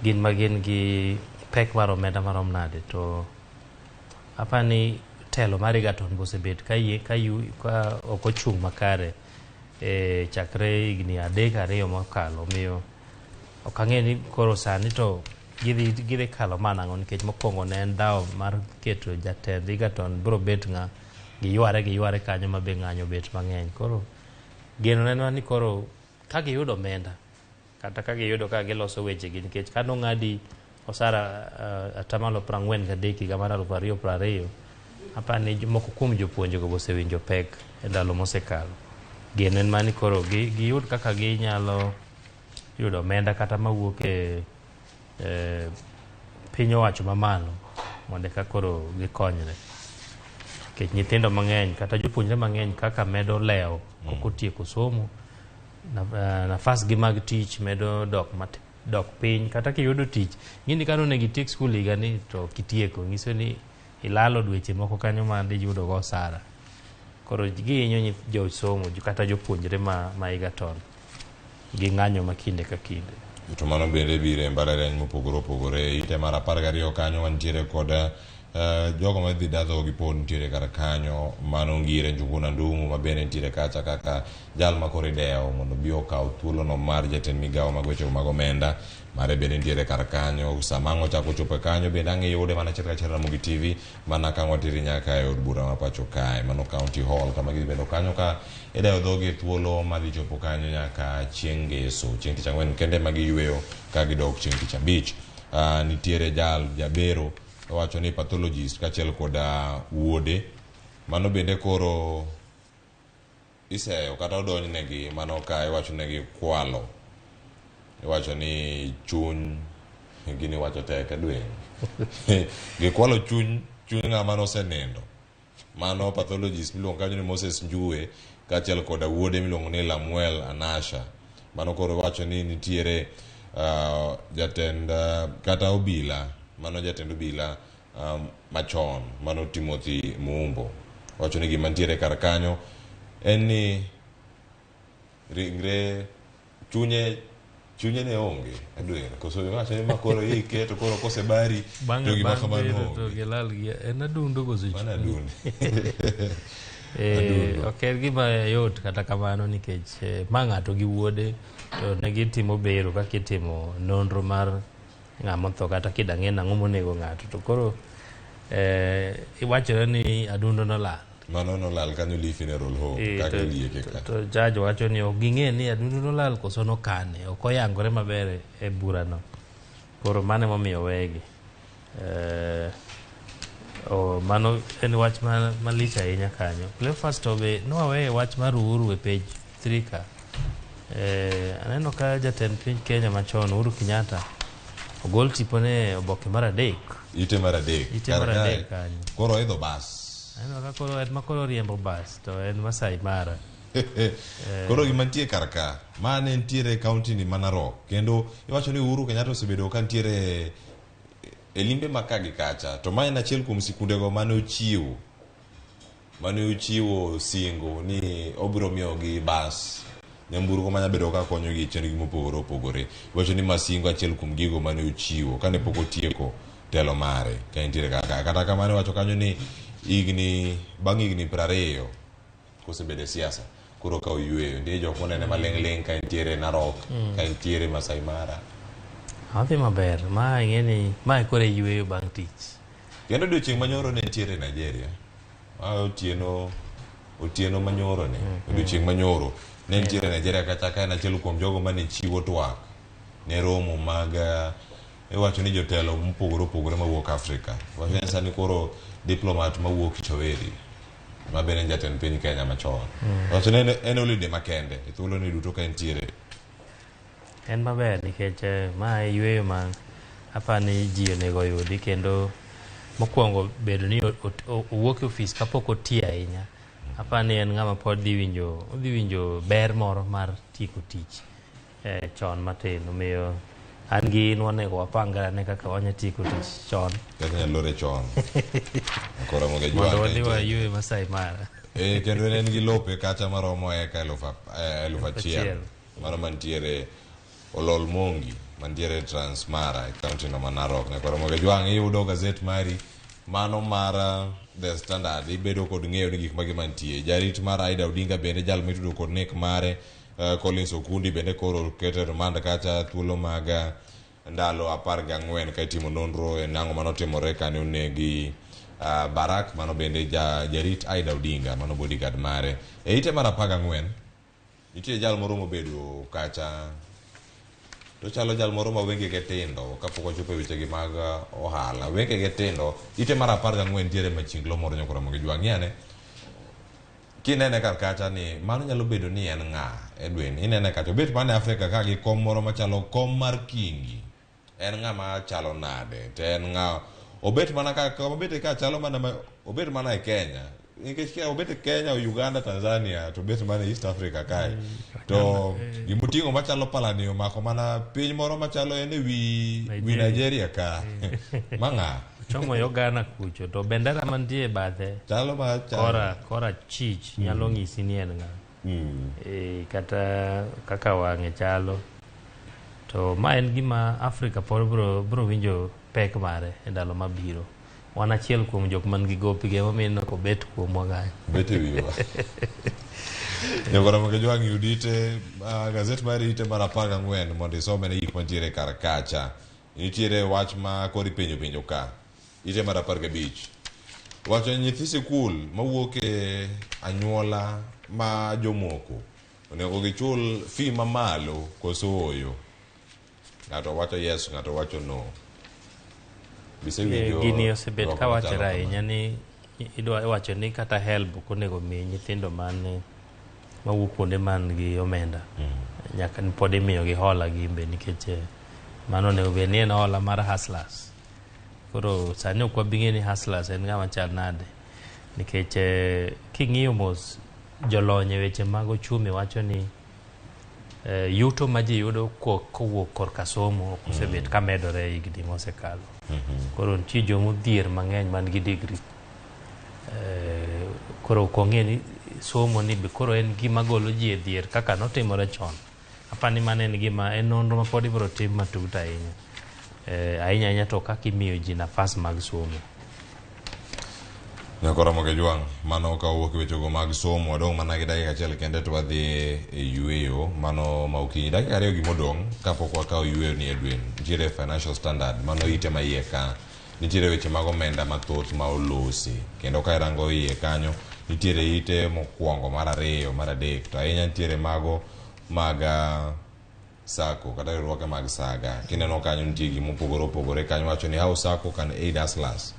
gin gi pek mar omenda marom nade to apani telo mar Egerton bosebet ka ok ochung' makare chakre higni 3-2 mokalo miyo ok ang'e ni koro sani to gidhi kalo mana ang'o nikech mokwongo ne en dhaw mar keto jatend Egerton biro bet ng'a giyware kanyo ma be ng'anyo bet mang'eny. Koro geno nenwa ni koro ka giyudo omenda kata ka giyudo ka giloso wechegi nikech ka nong'adi osara atamalo 43 higa mar 2020 apani moko kuom jopuonjego osewinjo pek e ndalo mosekalo. Geno en mani koro giyud kaka ginyalo yudo omenda kata mawuok e piny owacho mamalo mondo ka koro gikonyre. Nikech nyithindo mang'eny kata jopuonjre mang'eny kaka medo leo kokotieko somo, nafas gi mag tich medo dok piny. Kata kiyudo tich ng'ini ka none gitiek skul higa ni to kitieko ng'iso ni ilalo dweche moko kanyo ma diyudo go osara. Koro gihinyo josomo kata jopuonjre ma Egerton gi ng'anyo ma kinde ka kinde. To mano bende biro e mbalariany mopogore opogore. Ite mar 12 kanyo wantiere kod jogo ma dhi dadho gi pod nitiere kar kanyo. Mano Ngire Njuguna Ndung'u ma bende nitiere kacha kaka jal ma koro idewo mondo bi okaw thuolono mar jatend migawo mag weche mag omenda. Mare bende nitiere kar kanyo. Samang'o chako chopo kanyo bende ang'e yude mana achiel kachiel Ramogitv mana ka watiri nyaka e od bura ma pacho kae. Mano County Hall kama gibedo kanyo ka idewo dhoge thuolo ma dhi chopo kanyo nyaka chieng' Ngeso. Chieng' Tich Ang'wen kende ma giyweyo ka gidok chieng' Tich Abich. Nitiere jabero wacho ni pathologist kachiel kod wuode. Mano bende koro iseyo kata odonjnegi mano ka iwacho negi kwalo. Iwacho ni chuny gini wacho tek adwe gikwalo chuny ng'ama nosenindo. Mano pathologist miluongo kanyo ni Moses Njue kachiel kod wuode miluongo ni Lamuel Anasha. Mano koro wacho ni nitiere jatend kata obila, mano jatend obila machon, mano Timothy Mumbo. Wacho ni gima nitiere kar kanyo en ni ringre chunye ne onge adwe koso wacho ni makoro ike to koro kose bari to gima kamano to gilal gi en adundo gozo mana adundo. Ok gima yot kata kamano nikech ma ng'ato gi wuode to ne gitimo bero ka kitimo nonro mar ng'ama tho kata kidang'e nang'o monego ng'ato to koro iwachore ni adundo nolal. Mano nolal kanyo Lee Funeral Home kaka lieke ka. To judge wacho ni ok ging'e ni adundo nolal koso nokane, ok oyangore maber e burano. Koro mano momiyo wegi. Mano en wach malich ahinya kanyo. Cleophas to be nowaweye wach mar Uhuru e page 3 ka. Aneno ka jatend piny Kenya machon Uhuru Kenyatta ogol tipone oboke mar 3. Ite mar 3. Ite mar 3 kanyo. Koro idho bas. Ano ka koro en makoro riembo bas to en Masai Mara. Koro gima nitie kar ka mane nitiere kaunti ni Narok kendo iwacho ni Uhuru Kenyatta osebedo ka nitiere e limbe makagi kacha to ma en achiel kuom sikundego mane ochiwo singo ni obiro miyogi bas nyamburko manya bedo ka konyogi e chenrogi mopogore opogore. Iwacho ni masingo achiel kuom gigo mane ochiwo kane pok otieko telo mare ka nitiere kata kamano wacho kanyo ni bang' higni 20 kosebedo e siasa koro ka oyueyo ndiye jok monene maling' ka nitiere Narok ka nitiere Masai Mara. Adhi maber ma ing'eni ma koro yueyo bang' tich. Kendo odiochieng' manyoro ne nitiere Nigeria. Otieno manyoro ne odiochieng' manyoro ne nitiere Nigeria kata ka en achiel kuom jogo mane chiwo twak ne romo mag iwacho ni jotelo mopogore opogore mawuok Afrika. Wacho sani koro diplomat mawuok Choweri ma bende jatend piny Kenya machon. Wacho ni en holiday makende e thuolo ni duto ka nitiere. En maber nikech ma yueyo ma apani ji onego yudi kendo mokwongo bedo ni owuok e ofis kapok otii ahinya. Apani en ng'ama pod dhi winjo ber moro mar tieko tich chon matin. Omiyo an gi in wanego wapangane kaka wanya tieko tich chon. Kaka nyalore chon. Koro moge jwa. Mondo wadhi wayue Masai Mara. Kendo en gi lope kacha maromo eka 1,000. Mano mantiere Olol Mongi mantiere Transmara e kaunti no Narok. Ne koro moge jwa iyudo gazet mari mano mar The Standard ibedo kod ng'eyo ni gik magi mantie. Jarit mar Aida Odinga bende jal mitudo kod nek mare Collins Okundi bende koro keto remand kacha thuolo mag ndalo 14 ka itimo nonro e nango manotimore kane onegi Barak mano bende jarit Aida Odinga mano bodyguard mare e ite mar 14 nitie jal moro mobedo kacha to chalo jal moro ma wengege tindo kapok ochopo e wechegi mag ohala wengege tindo ite mar 14 tiere machinglo moro nyakora Ramogi jwang'iane kinene kar kacha ni mano nyalo bedo ni en ng'a Edwin inene kacha obet mane Afrika ka gi kom moro machalo kom mar kingi en ng'a ma chalo nade te en ng'a obet mana ka obet ka chalo mana obet mana e Kenya nikech obet e Kenya Uganda Tanzania to obet mana East Africa kae to gimutingo machalo palani omako mana piny moro machalo en e wi Nigeria ka manga chomo Uganda kucho to bendera mantie bathe chalo ma kora chich nyalo ng'isi ni en ng'a kata kaka wang'e chalo to ma en gima Afrika pod bro winjo pek mare e ndalo mabiro wan achiel kuom jok man gi gopige momiyo ko bet kuom wang'ayo bet e wiwa nyakora Ramogi jwang' yudite gazet mar ite mar 14 mondo isome ne gik mantiere kar kacha nitiere wach ma kori penjo ka ite mar 15 wacho nyithi sikul mawuok e anyuola ma jomoko onego gichul fee mamalo koso oyo ng'ato wacho yes ng'ato wacho no gini osebet ka wachore ahinya ni idwa wacho ni kata help konego mi nyithindo man mawuok kuonde man gi omenda nyaka pod imiyo gi hola gimbe nikech mano onego bed ni en hola mar hustlers koro sani ok wabing'e ni hustlers en ng'ama chal nade nikech king'iyo mos jolony e weche mag ochumi wacho ni yuto ma ji yudo kowuok korka somo osebet ka medore higni mosekalo koro nitie jomodhier mang'eny man gi degree koro ok ong'e ni somo ni be koro en gima golo ji e dhier kaka notimore chon apani mano en gima en nonro ma pod ibiro tim matut ahinya ahinya to kaka imiyo ji nafas mag somo nyakora Ramogi jwang' mano ka owuok e wechego mag somo wadong' mana gi dakika achiel kende to wadhi e yueyo mano ma okinyi dakika 2 gimodong' kapok wakawo yueyo ni Edwin nitiere financial standard mano ite ma iye ka nitiere weche mag omenda mathoth ma olosi kendo ka irango iye kanyo nitiere ite mokwongo mar 2 mar 3 to ahinya nitiere mago mag sako kata riwruoge mag saga kineno kanyo nitie gimopogore opogore kanyo wacho ni how sako can aid hustlers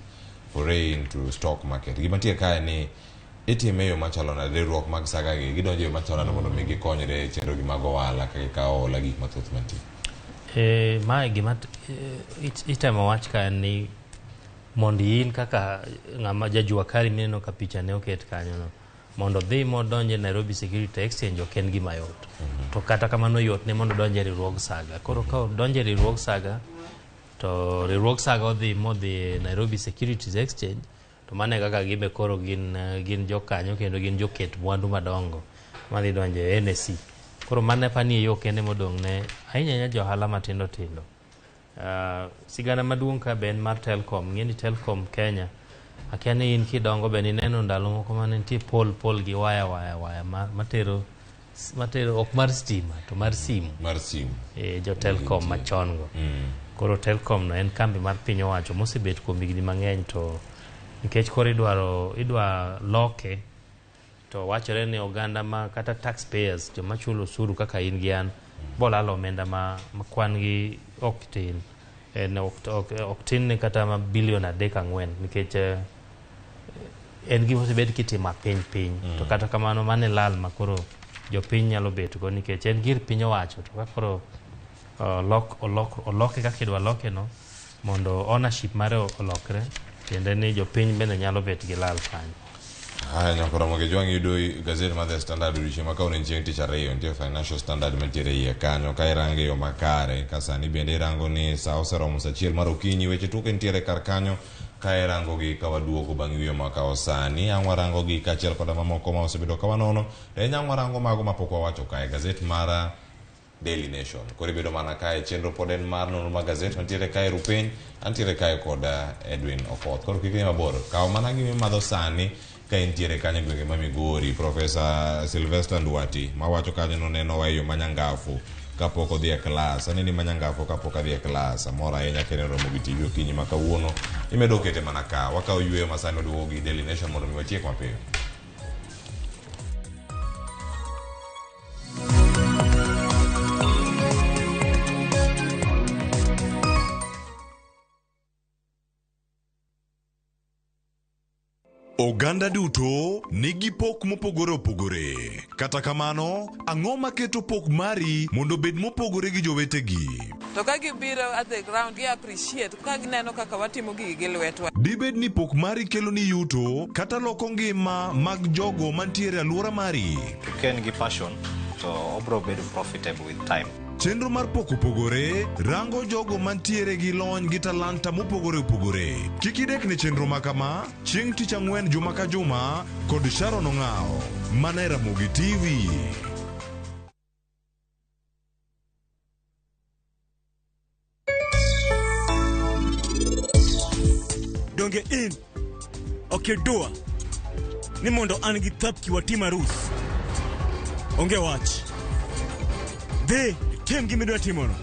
foray into stock market gima tie kae ni itime yo machalo na riwruok mag saga gi gidonjo yo machalo na mondo mi gikonyre e chenro gi mag ohala ka gikawo hola gik mathoth mantie mae gima itemo wach ka ni mondo in kaka ng'ama jajua kari mineno ka picha ne oket kanyo no mondo dhi modonje Nairobi Security Exchange ok en gima yot to kata kamano yot ne mondo donje riwruog saga koro ka donje riwruog saga to riwruog saga odhi Nairobi Securities Exchange to mane kaka gibe koro gin jokanyo kendo gin joket mwandu madongo madhi donje NSE koro mane pani yo kende modong' ne ahinya johala matindo tindo sigana maduong' ka ben mar Telcom ng'eni Telcom Kenya akia ni in kidongo be nineno ndalo moko mane nitie pol gi waya matero ok mar stima to mar simu jo Telcom machon go koro Telcom no en kambi mar piny owacho mosebet kuom higni mang'eny to nikech koro idwa loke to wachore ni oganda ma kata taxpayers joma chulo osuru kaka in gi an bolalo omenda ma kwan gi ok tin ok tin ne kata ma bilion 3-4 nikech en gima osebed kitimo piny to kata kamano mane lal makoro jopiny nyalo bet go nikech en gir piny owacho to koro oloke kaka idwa loke no mondo ownership mare olokre kendo ni jopiny bende nyalo bet gi lal kanyo haya nyakora Ramogi jwang' yudo gazet mar The Standard odiochieng' ma kaune chieng' tich ariyo nitie financial standard mantiere iye kanyo ka irango yo makare ka sani bende irango ni sa oseromo sa achiel mar okinyi weche tuke nitiere kar kanyo ka irango gi ka waduogo bang' wiyo makawo sani ang' warango gi kaachiel koda mamoko ma osebedo ka wanono to inyang' warango mago mapok wawacho kae gazet mar Daily Nation koro ibedo mana kae chenro pod en mar nonro mag gazet mantiere kae Rupiny antiere kae koda Edwin Okoth koro kik mabor kawo mana gimimadho sani ka intiere kanyo gwenge ma Migori Profesa Sylvester Nduati mawacho kanyo no neno wayo manyangafu kapok odhi e klas. Aneni manyangafo kapok adhi e klas. Amora ahinya kene Ramogitv okinyi ma kawuono. Imedo kete mana ka. Wakao yweyo masani oduogo gi Daily Nation mondo mi watiek mapiyo. Oganda duto nigi pok mopogore opogore. Kata kamano, ang'o maketo pok mari mondo bed mopogore gi jowetegi? To ka gibiro at the ground, gi appreciate ka gineno kaka watimo gigi gi lwetwa. Dibed ni pok mari kelo ni yuto kata loko ngima mag jogo mantiere alwora mari. Ken gi passion to obro bedo profitable with time. Chenro mar pok opogore rango jogo mantiere gi lony gi talanta mopogore opogore. Kik idek ne chenro makama chieng' tich ang'wen juma ka juma kod Sharon Ong'ao. Mana e Ramogitv. Donge in okedua ni mondo an gi thapki watim arus. Onge wach. Dhi tim gimidwa timono.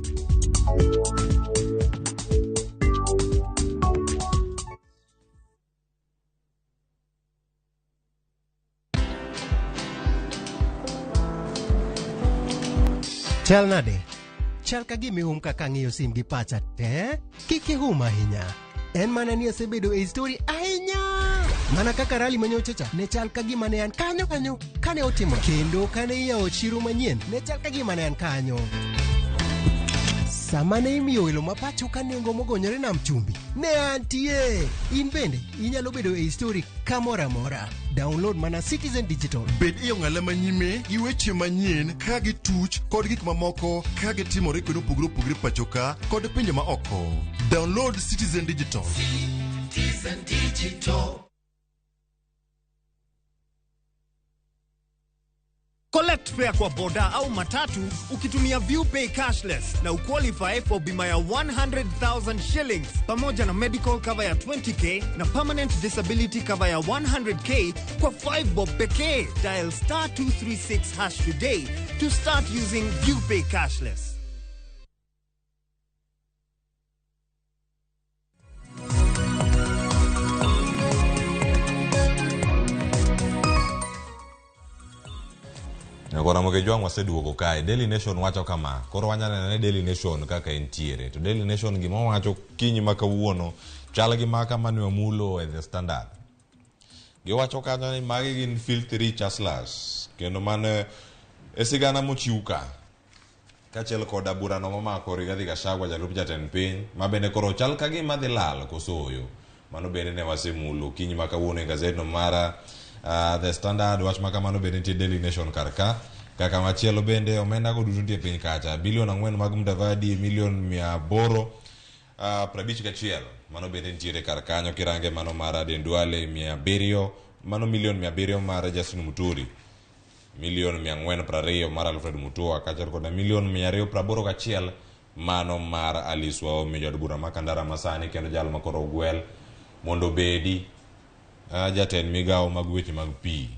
Chal nade? Chal ka gimihum kaka ng'iyo sim gi pacha te? Kik ihum ahinya. En mana ni asebedo e story ahinya. Mana kaka rali manyochacha ne chal ka gima ne an kanyo kane otimo. Kendo kane iyawo chiro manyien ne chal ka gima ne an kanyo. Sama ne imiyo welo mapacho ka nengo mogonyore nam chumbi ne antie. In bende inyalo bedo e story kamora mora. Download mana Citizen Digital. Bed iyo ng'ala manyime gi weche manyien ka gi tuch kod gik mamoko ka gi timore kendo opogore opogore pachoka kod pinje ma oko. Download Citizen Digital. Citizen Digital. Collect fare kwa boda au matatu ukitumia ViewPay cashless na uqualify for bima ya 100,000 shillings pamoja na medical cover ya 20k na permanent disability cover ya 100k kwa 5 bob pekee. Dial *236# today to start using ViewPay cashless. Ramogi jwang waseduogo kae. Daily Nation wacho kama. Koro wanyana ne Daily Nation kaka entiere. To Daily Nation gima wacho kinyi ma kawuono chal gi maka mane wamulo e The Standard. Giwacho kanyo ni magi gin filthy rich hustlers. Kendo mane esigana mochiuka. Kachel koda burano mamako Rigathi Gachagua jalup jatend piny. Mabende koro chal ka gima dhi lal kosoyo. Mano bende ne wasemulo kinyi ma kawuono e gazet no mara The Standard. Wach makamano bende nitie Daily Nation karka. Kaka machielo bende omenda go duto nitie piny kacha. Bilion 4 mag Mudavadi, milion 851. Mano bende nitiere karkanyo kirange mano mara Denduale 700. Mano milion 700 mara Justin Muturi. Milion 420 mara Alfred Mutua. Kachal koda milion 281 mano mara Alice Wahome jod bura makandara masani kendo jal makoro ogwel mondo bedi jatend migawo mag weche mag pi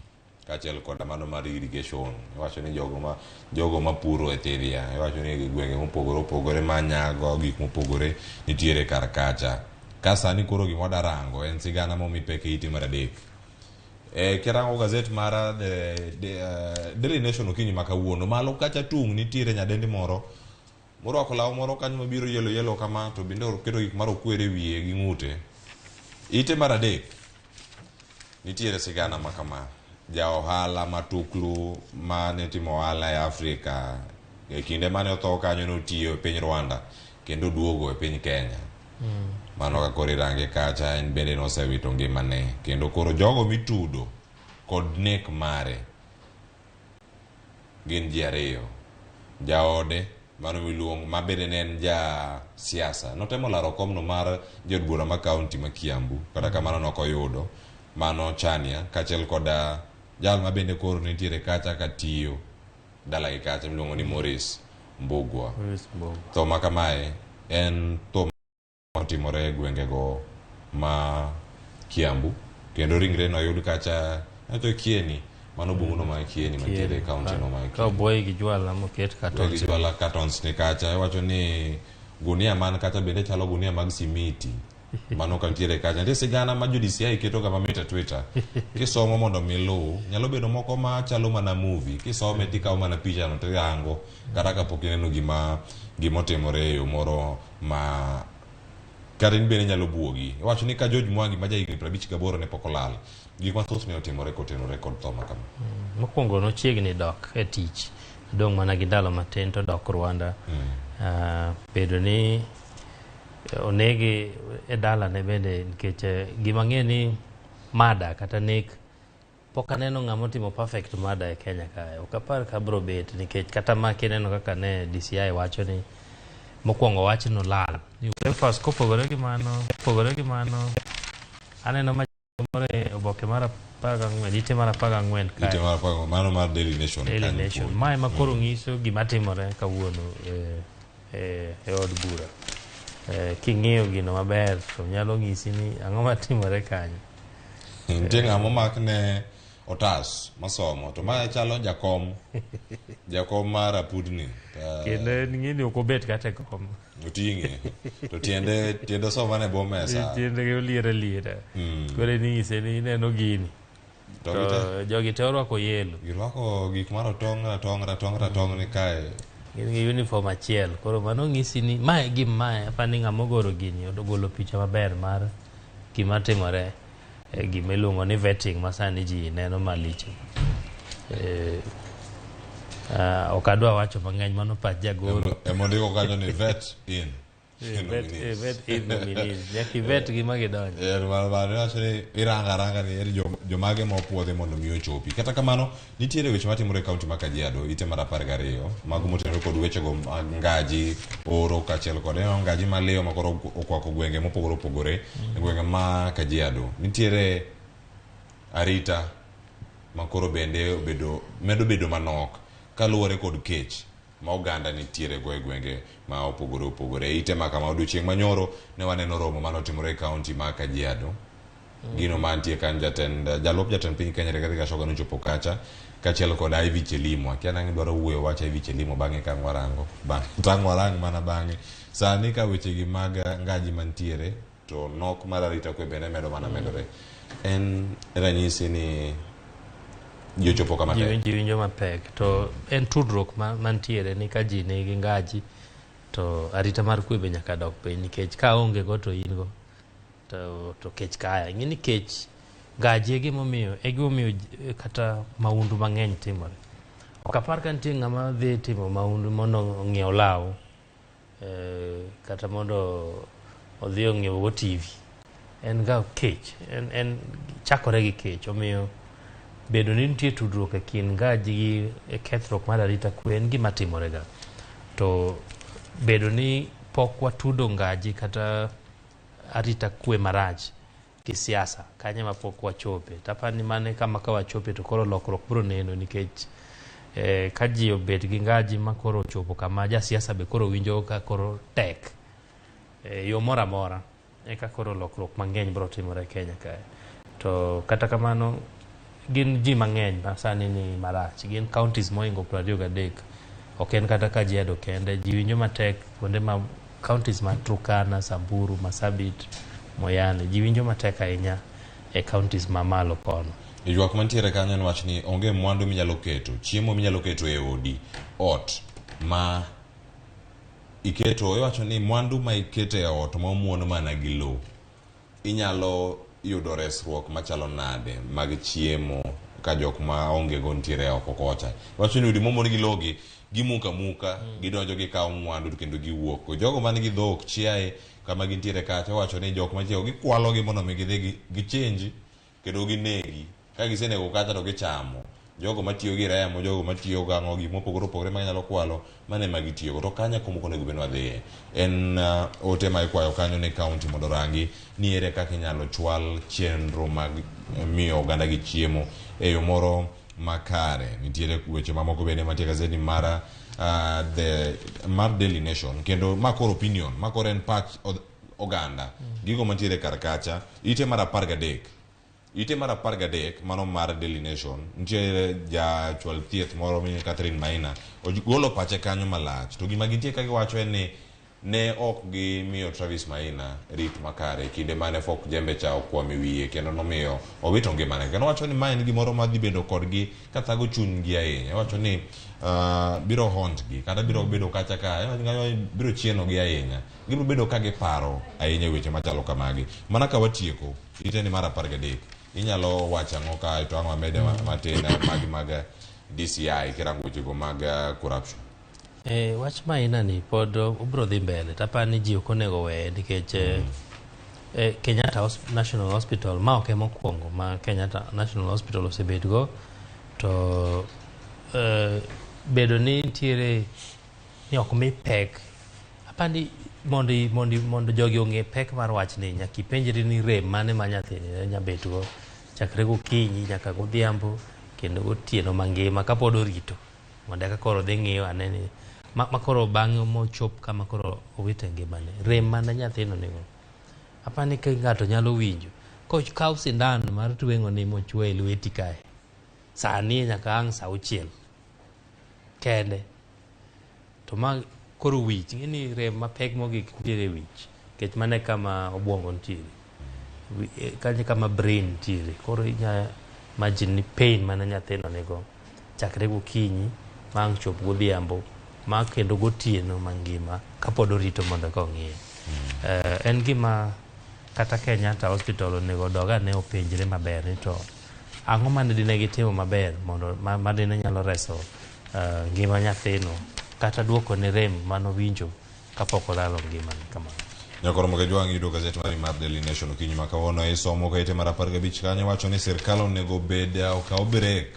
kachel koda mano mar irrigation. Iwacho ni jogo mapuro e Thiria, iwacho ni gwenge mopogore opogore manyago gik mopogore nitiere kar kacha. Kasani koro gimoda rango en sigana momi peke iti mar adek. Kirango gazet mara Daily Nation okinyi ma kawuono malo kacha tung nitiere nyadendi moro morwako law moro kanyo mabiro yelo kama to bende oketo gik mar okwere wiye gi ng'ute. Ite mar adek nitiere sigana makama. Ja ohala matuklu mane timo ohala e Afrika e kinde mane otho kanyo notiyo e piny Rwanda kendo duogo e piny Kenya. Mano ka koro irange kacha en bende nosewito ngimane kendo koro jogo mitudo kod nek mare gin ji ariyo. Jaode mano miluongo mabende ne en ja siasa notemo laro komno mar jod bura ma kaunti ma Kiambu kata kamano nokoyudo. Mano Chania kachel koda jal mabende koro nitiere kacha katiyo dala gi kacha miluongo ni Morris Mbugwa. Tho makamae en tho otimore gwengego ma Kiambu kendo ringre no yud kacha to Kieni mano bunguno ma Kieni mantiere county no ma ka boy gi jwala moket cartons gi jwala cartons ni kacha iwacho ni gunia man kacha bende chalo gunia mag simiti mano kantiere kacha ntie sigana ma judiciary keto ga mamita Twitter kisomo mondo milu nyalo bedo moko ma chalo mana movie kisome tikawo mana picha no tirango kata kapok ineno gimotimore yo moro ma karin bende nyalo buogi iwacho ni ka George Mwangi ma jahigni 58 ne pok olal gik mathoth ne otimore kotenore kod tho makama mokwongo nochiegni dok e tich dong mana gi ndalo matin to dok Rwanda bedo ni onegi e dala ne bende nikech gima ng'e ni mada kata nek pok aneno ng'ama timo perfect mada e Kenya kae ok apar ka bro bet nikech kata ma kineno kaka ne DCI wacho ni mokwongo wachno lal first kopogore gi mano aneno ma oboke mara paga ng'wen ite mara paga ng'wen kae ite mara paga mano mar Daily Nation mae ma koro ng'iso gima timore kawuono e od bura king'iyo gino maber to nyalo ng'isi ni ang'o matimore kanyo nitie ng'ama makne otas masomo to ma chalo jakom mar apudni kendo ng'ini ok obet kata kom oting'e to tiende somane bo mesa tiende oliera koro ng'ise ni ineno gini to jogi te orwako yelo girwako gik mar ratong' ni kae gin gi uniform achiel koro mano ng'isi ni mae gimae apani ng'ama ogoro gini ogolo picha maber mar gima timore gima iluongo ni vetting ma sani ji neno malich ok adwa wacho mang'eny mano pach jagoro emondiko kanyo ni vet in nyaki vet gima gidonjo wacho ni iranga ni jomage mopuodhi mondo mi ochopi kata kamano nitiere weche matimore e kaunti ma Kajiado ite mar 12 mago motenore kod wechego mag ngaji oro kaachiel kod ngaji maliyo makoro okwako gwenge mopogore opogore e gwenge ma Kajiado nitiere arita makoro bende medo bedo manok kaluwore kod kech ma oganda nitiere go e gwenge ma opogore ite ma kama odiochieng' manyoro ne waneno romo manotimore e kaunti ma Kajiado gino mantie kan jalup jatend piny Kenya Rigathi Gachagua nochopo kacha kaachiel kod Ivy Chelimo akiana ni dwaro wuoyo wach Ivy Chelimo bang'e ka warang mana bang'e sani ka wechegi mag ngaji mantiere to nok mar arita kwe bende medo mana medore en ranyisi ni jochopo kama tek ji winjo mapek to en tudruok mantiere ni ka ji nigi ngaji to arita mar kwe be nyaka dok piny nikech ka onge go to in go to kech kaya ng'ini kech ngaji e gimomiyo kata maundu mang'eny timore ok apar ka nitie ng'ama dhi timo maundu mondo ong'iew law kata mondo odhi ong'iew go TV en ga kech en chakore gi kech omiyo bedo ni nitie tudruok e kind ngaji gi kethruok mar arita kwe en gima timore ga to bedo ni pok watudo ngaji kata arita kwe marach kisiasa kanye ma pok wachope tapani mane kama ka wachope to koro lokruok bro neno nikech ka ji obet gi ngaji ma koro chopo kama ja siasa be koro winjo ka koro tek yo mora mora ka koro lokruok mang'eny bro timore Kenya kae to kata kamano gin ji mang'eny ma sani ni marach gin counties moingo 23 ok en kata Kajiado kende ji winjo matek kuonde ma counties ma Turkana, Samburu, Marsabit, Moyale ji winjo matek ahinya e counties ma malo kono ywak mantiere kanyo en wach ni onge mwandu minyalo keto chiemo minyalo keto e ot ma iketo iwacho ni mwandu ma iketo e ot ma omuono mana gi lo inyalo yudo resruok machalo nade mag chiemo ka jok ma onge go ntiere oko kocha iwacho ni udi momoni gi logi gimuka gidonjo gikawo mwandu kendo giwuok jogo man gi dhok chiaye kama gintiere kacha wacho ni jok machielo gikwalo gi mondo mi gidhi gichenji kendo ginegi ka gisenego kacha to gichamo jogo matiyo gi remo jogo matiyo ga ng'o gik mopogore opogore ma nyalo kwalo mane ma gitiyo to kanya komo konego beno adhiye en ote ma ikwayo kanyo ne county mondo rangi ni ere kaka inyalo chwal chenro mag miyo oganda gi chiemo e yo moro makare nitiere weche mamoko bende mantie gazeti mar Daily Nation kendo makoro opinion makoro en pach oganda gigo mantiere kar kacha ite mar 13 ite mar 13 mano mar Daily Nation nitie jachual thieth moro mi Catherine Maina ogolo pache kanyo malach to gima gintie ka giwacho en ni ne ok gimiyo Travis Maina rit makare kinde mane fok jembe cha okwami wiye kendo nomiyo owito ngimane kendo wacho ni ma en gimoro madhi bedo kodgi kathago chunygi ahinya wacho ni biro hontgi kata biro bedo kacha ka biro chieno gi ahinya gibiro bedo ka giparo ahinya weche machalo kamagi mana ka watieko ite ni mar 13 inyalo wacha ang'o ka to ang'o amede matin mag DCI kirango wechego mag corruption. Wach Maina ni pod obro dhi mbele tapani ji ok onego weye nikech Kenyatta National Hospital ma ok mokwongo ma Kenyatta National Hospital osebedgo to bedo ni ntiere ni ok mi pek apani mondo jogi ong'e pek mar wach ni nyaka ipenjri ni rem mane ma nyathini nyabetgo chakre gokinyi nyaka godhiambo kendo gotieno mangima kapod orito mondo ka koro dhi ng'iyo aneni makoro bang'e mochop kama koro owite ngimane rem mana nyathino nigo apani ka ng'ato nyalo winjo kokaw sindan mar tweng'o ni mochwe lweti kae sani nyaka ang' sa 6 kende to ma koro wich ng'eni rem mapek mogik ntiere wich kech mane kama obwongo ntiere kanye kama brain ntiere koro inya imagine ni pain mana nyathino nigo chakre gokinyi mang' chop godhiambo ma kendo gotieno mangima kapod orito mondo kong'iye en gima kata Kenyatta Hospital onego doga ne openjre maber ni to ang'o mane dine gitimo maber mondo madine nyalo reso ngima nyathino kata duoko ne rem manowinjo kapok olalo ngimane kamano. Nyakoro moke jwang' yudo gazet mar Daily Nation okinyi ma kawuono isomo ka ite mar 15 kanyo wacho ni sirkal onego bed okaw break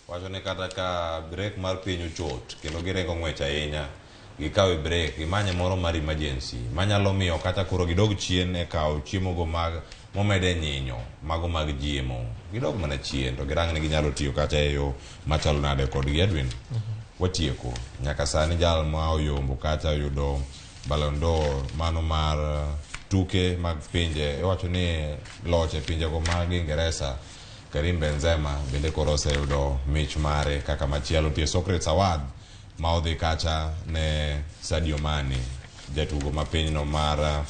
wacho ni kata ka break mar piny ochot kendo girengo ng'wech ahinya gikawe break gimanye moro mar emergency manyalo miyo kata koro gidog chien e kawo chiemogo mag momede nyinyo mago mag jiemo gidog mana chien to girang ni ginyalo tiyo kata e yo machalo nade kodgi Edwin watieko nyaka sani jal ma oyombo kata yudo Ballon d'Or mano mar tuke mag pinje wacho ni loche pinjego mag Ingeresa Karim Benzema bende koro oseyudo mich mare kaka machielo tie Socrates Award ma odhi kacha ne Sadio Mane jatugo ma pinyno mar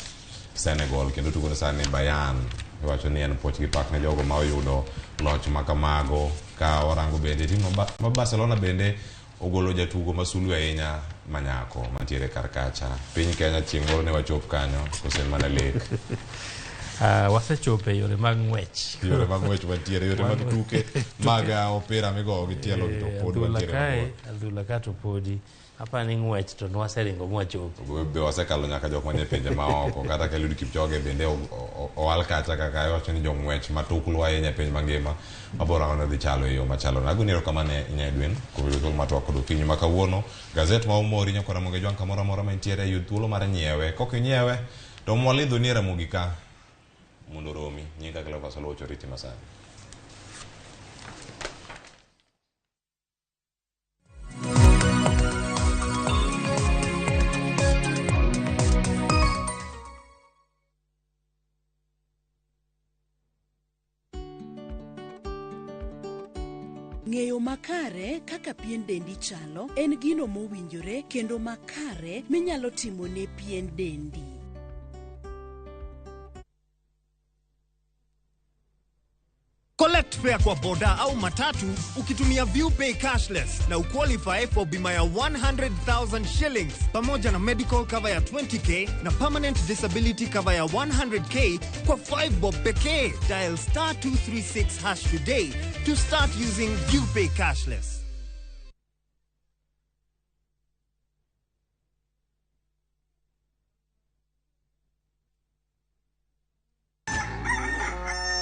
Senegal kendo tugo sani Bayern wacho ni en poch gi pak ne jogo ma oyudo loch makamago ka orango bende timo ma Barcelona bende ogolo jatugo masulu ahinya manyako mantiere karkacha piny Kenya chieng' moro ne wachop kanyo kosen mana lek wasechope yore mag ng'wech mantiere yore mag tuke mag opira migowo gi tielo to pod wantiere adhula ka to podi apani ng'wech to nwaseringo mwachopo be wasekalo nyaka jok manie pinje maoko kata ka Eliud Kipchoge bende owal kacha kaka wacho ni jong'wech matuklu ahinya e piny mangima maboro ang'o dhi chalo e yo machalo nagoniero kamane Edwin kuwil matwak kod okinyi ma kawuono gazet ma umori nyakora monge jwang' kamoro amora ma intiere yud thuolo mar nyiewe kok inyiewe to mwalidho ni Ramogi ka mondo romi nyinga Cleophas Olocho riti masani. Ng'eyo makare kaka pien dendi chalo en gino mowinjore kendo makare minyalo timo ne pien dendi. Collect fare kwa boda au matatu ukitumia ViewPay cashless na uqualify for bima ya 100,000 shillings pamoja na medical cover ya 20k na permanent disability cover ya 100k kwa 5 bob pekee. Dial *236# today to start using ViewPay cashless.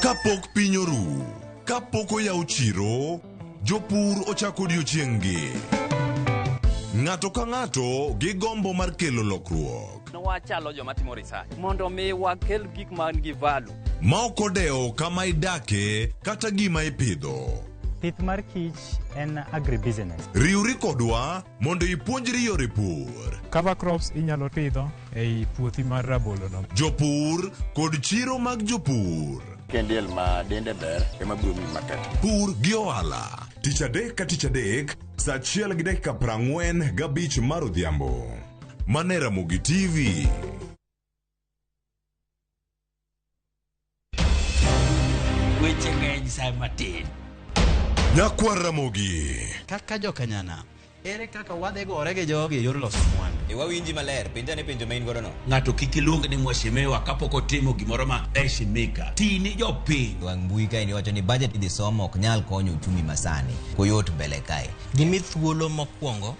Kapok piny oru, kapok oyaw chiro, jopur ochako odiochieng'gi. Ng'ato ka ng'ato gi gombo mar kelo lokruok. Wachalo joma timo research mondo mi wakel gik man gi value. Ma ok odewo kama idake kata gima ipidho. Pith mar kich en agribusiness. Riwri kodwa mondo ipuonjri yore pur. Cover crops inyalo pidho ei puothi mar rabolo no. Jopur kod chiro mag jopur. kendiel ma dende ber ema biro mi matek. Pur gi ohala. Tich adek ka tich adek, saa 1:45 mar odhiambo. Mane Ramogitv. Weche ng'eny sa matin. Nyakwa Ramogi. Kaka jokanyana, ere kaka wadhi gore gi jogi e yor loso mwandu? Wawinji maler, penja ne penjo main godo no. Ng'ato kik iluong ni mwashemewa kapok otimo gimoro ma heshimika. Tini jopiny. Wang mbui kae ni wacho ni budget idhi somo ok nyal konyo uchumi masani. Koyot mbele kae. Gimi thuolo mokwongo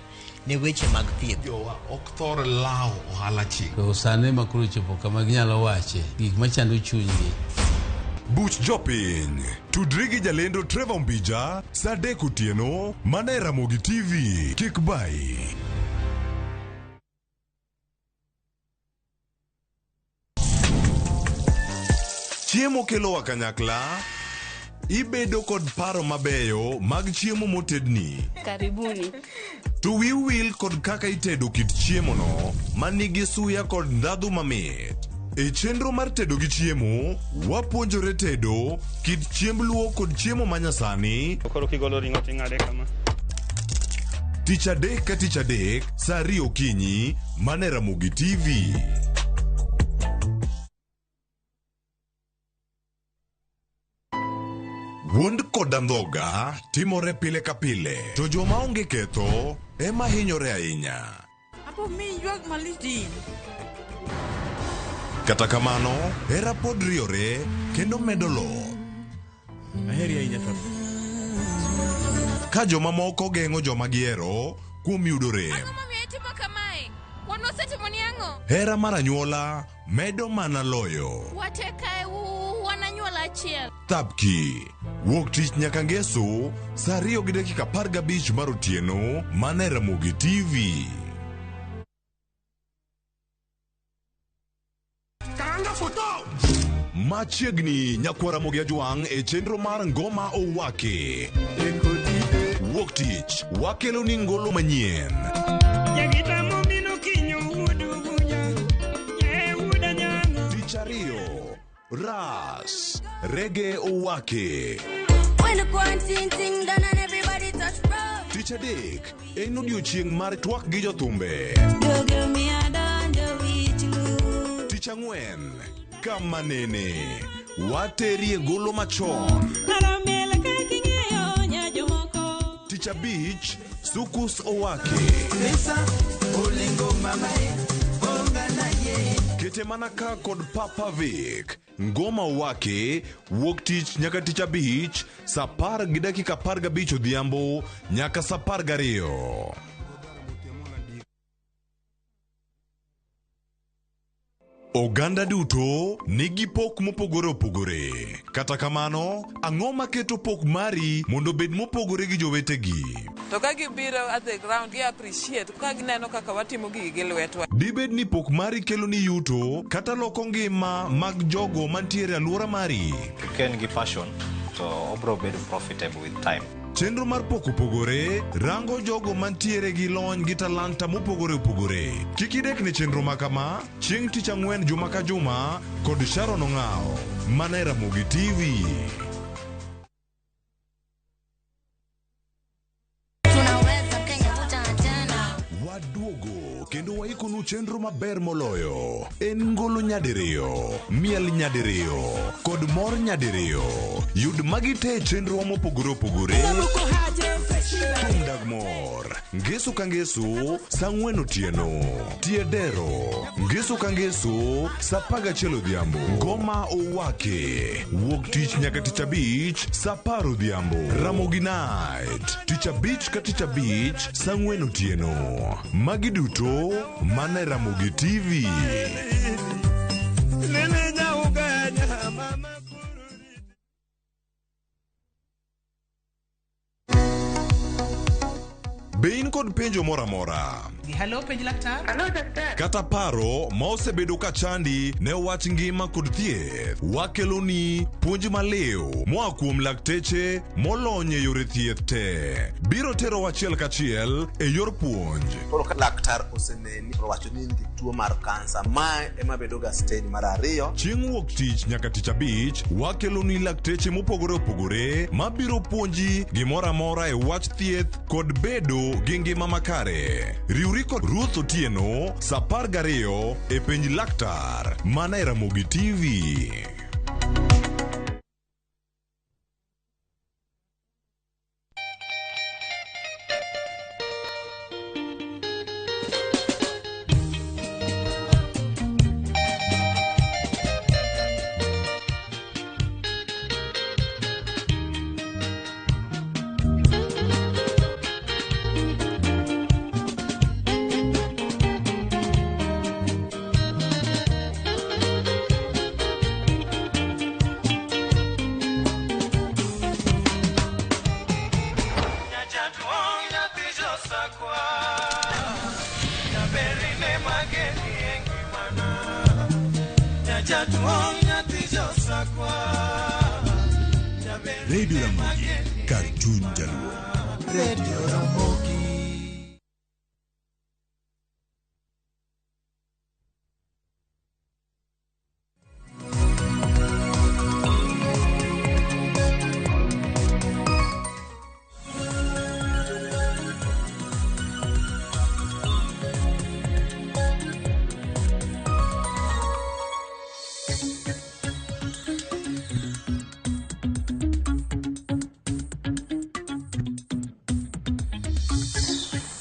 ni weche mag thieth. Jowa ok thor lao ohala chik. To sane makuru chopo kama ginyalo wache gik machando chunygi. Buch jopiny. Tudri gi jalendo Trevor Mbija, saa 3 otieno, mane Ramogitv. Kik bai. Chiemo kelowa kanyakla. Ibedo kod paro mabeyo mag chiemo motedni. Karibuni. To will kod kaka itedo kit chiemo no manigi suya kod ndhadhu mamit. E chenro mar tedo gi chiemo, wapuonjore tedo kit chiemb luo kod chiemo manyasani. Koro kigolo ring'o ting'ade kama. Tich adek ka tich adek, saa 2 okinyi, mane Ramogitv. Wuond kod andhoga timore pile ka pile, to joma onge ketho ema hinyore ahinya. Apo mi ywag malitin. Kata kamano, hera pod riore kendo medo lo. Aheri ahinya to. Ka joma moko geng'o joma gihero kuom yudo rem. Ang'o momiyo itimo kamae? Wan wasetimo ni ang'o? Hera mar anyuola medo mana loyo. Watekae wan anyuola achiel. Tapki, wuok tich nyaka ngeso, saa 2:15 mar otieno, mane Ramogitv. Machiegni nyakwa Ramogi ajwang' e chenro mar ngoma owake. Wuok tich, wakelo ni ngolo manyien. Tich ariyo, ras, rege owake. Tich adek, en odiochieng' mar twak gi jothumbe. Tich ang'wen, kama nene, wateri e golo machon. Tich abich, sukus owake. Kete manaka kod Papa Vic, ngoma owake, wuok tich nyaka tich abich, saa 10:15 odhiambo, nyaka saa 12. Oganda duto nigi pok mopogore opogore. Kata kamano, ang'o maketo pok mari mondo bed mopogore gi jowetegi? To ka gibiro at the ground, gi appreciate ka gineno kaka watimo gigi gi lwetwa. Dibed ni pok mari kelo ni yuto kata loko ngima mag jogo mantiere alwora mari. Ken gi passion, to obro bedo profitable with time. Chenro mar pok opogore rango jogo mantiere gi lony gi talanta mopogore opogore. Kik idek ne chenro makama, chieng' tich ang'wen juma ka juma kod Sharon Ong'ao, mane Ramogitv. Waduogo kendo waikonu chenro maber moloyo. En ngolo nyadiriyo, miel nyadiriyo kod mor nyadiriyo. Yud magi te chenro mopogore opogore. Tum dag mor, ngeso ka ngeso, saa 4 otieno. Tiedero, ngeso ka ngeso, saa 11 odhiambo. Ngoma owake, wuok tich nyaka tich abich, saa 10 odhiambo. Ramogi Night, tich abich ka tich abich, saa 4 otieno. Magi duto mane Ramogitv. Be in kod penjo mora mora? Ramogi. Hello, penj laktar. Hello, daktar. Kata paro ma osebedo ka chandi ne wach ngima kod thieth. Wakeloni puonj maliw moa kuom lakteche molony e yore thieth te. Biro tero wachiel kachiel e yor puonj. Koro ka laktar oseneni owacho ni in gi tuo mar kansa, ma ema bedo ga stage mar 2. Chieng' wuok tich nyaka tich abich, wakeloni lakteche mopogore opogore mabiro puonji gimoro amora e wach thieth kod bedo gi ngima makare. Riwri kod Ruth Otieno, sa 12 e penj laktar, mana e Ramogi TV. Radio Ramogi, kar chuny jaluo. Radio Ramogi.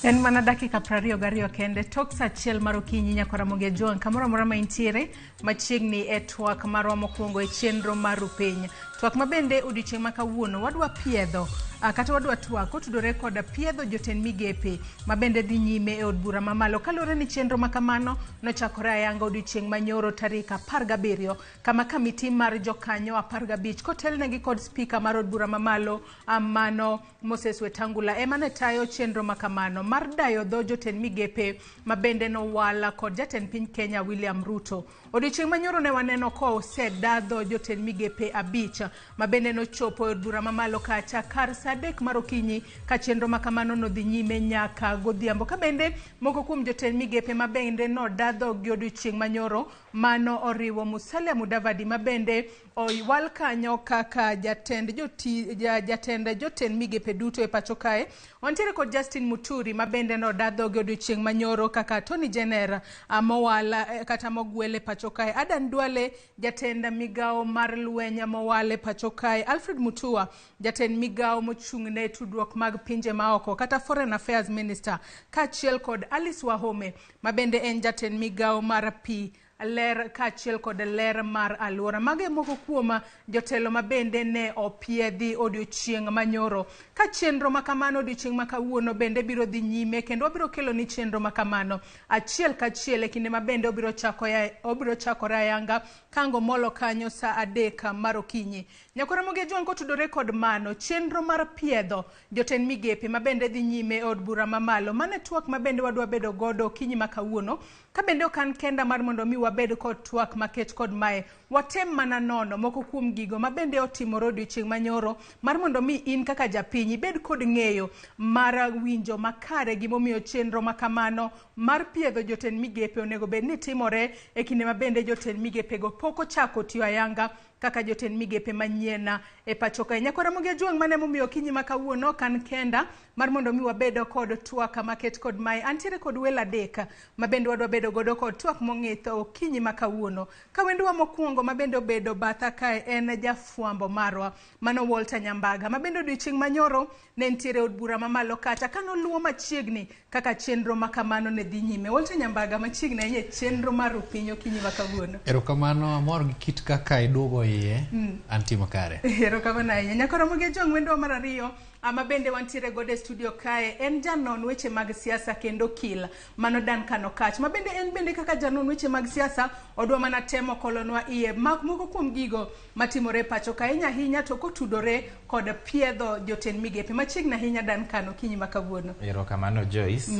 En mana dakika 22 kende tok sa achiel mar okinyi nyaka Ramogi Juang kamoro amora ma intiere machiegni e twak marwa mokwongo e chenro mar piny. Twak mabende odiochieng' ma kawuono wadwa piedho kata wadwa twak otudore kod piedho jotend migepe mabende dhi nyime e od bura mamalo kalore ni chenro makamano nochakore ayanga odiochieng' manyoro tarik 17 kama kamiti mar jokanyo 15 kotelnegi kod spika mar od bura mamalo Mano Moses Wetangula ema ne tayo chenro makamano mar dayo dho jotend migepe mabende nowala kod jatend piny Kenya William Ruto. Odiochieng' manyoro ne waneno ko osedadho jotend migepe 5 mabende nochopo e od bura mamalo kacha kar sa 3 mar okinyi ka chenro makamano no dhi nyime nyaka godhiambo. Ka bende moko kuom jotend migepe mabende nodadho gi odiochieng' manyoro mano oriwo Musalia Mudavadi mabende oywal kanyo kaka jatend jotend migepe duto e pacho kae. Wantiere kod Justin Muturi mabende nodadho gi odiochieng' manyoro kaka Tony Jenner mowala kata mogwele pacho kae. Adan Duale jatend migao mar lweny mowale pacho kae. Alfred Mutua jatend migao mochung'ne tudruok mag pinje maoko kata Foreign Affairs Minister kachiel kod Alice Wahome mabende en jatend migao mar pi ler kachiel kod ler mar alwora. Mage moko kuom jotelo mabende ne opiedhi odiochieng' manyoro. Ka chenro makamano odiochieng' makawuono bende biro dhi nyime kendo wabiro kelo ni chenro makamano achiel kachiel e kinde mabende obiro chakore ayanga kango molo kanyo sa 3 mar okinyi. Nyaka Ramogi Juang kotudore kod mano chenro mar piedho jotend migepe mabende dhi nyime e od bura mamalo mane twak mabende wadwa bedo godo okinyi makawuono. Ka bende okan kenda mar mondo mi wabed kod twak maket kod mae watem mana nono moko kuom gigo mabende otimore odiochieng' manyoro mar mondo mi in kaka japiny ibed kod ng'eyo mar winjo makare gimomiyo chenro makamano mar piedho jotend migepe onego bed ni timore e kinde mabende jotend migepe go pok ochako tiyo ayanga kaka jotend migepe manyiena e pacho kae. Nyaka Ramogi Juang mane momiyo okinyi makawuono kan kenda mar mondo mi wabedo kod twak maket kod mae. Antiere kod welo 3 mabende wadwa bedo godo kod twak mong'itho okinyi makawuono. Ka wendwa mokwongo mabende obedo batha kae en jafwambo marwa mano Walter Nyambaga mabende odiochieng' manyoro ne ntiere od bura mamalo kacha kanoluwo machiegni kaka chenro makamano ne dhi nyime. Walter Nyambaga machiegni ahinya chenro mar piny okinyi makawuono. Erokamano amor gi kit kaka iduogo iye antimo kare. Erokamano ahinya. Nyako Ramogi Jong wendo mar ariyo ama bende wantiere gode studio kae en janon weche mag siasa kendo kila mano Dan Kano Kach ma bende en bende kaka janon weche mag siasa odwa mana temo kolonwa iye moko kuom gigo matimore pacho ka hinya to kotudore kod piedho jotend migepe machiegna hinya Dan Kano kinyi makawuono. Erokamano Joyce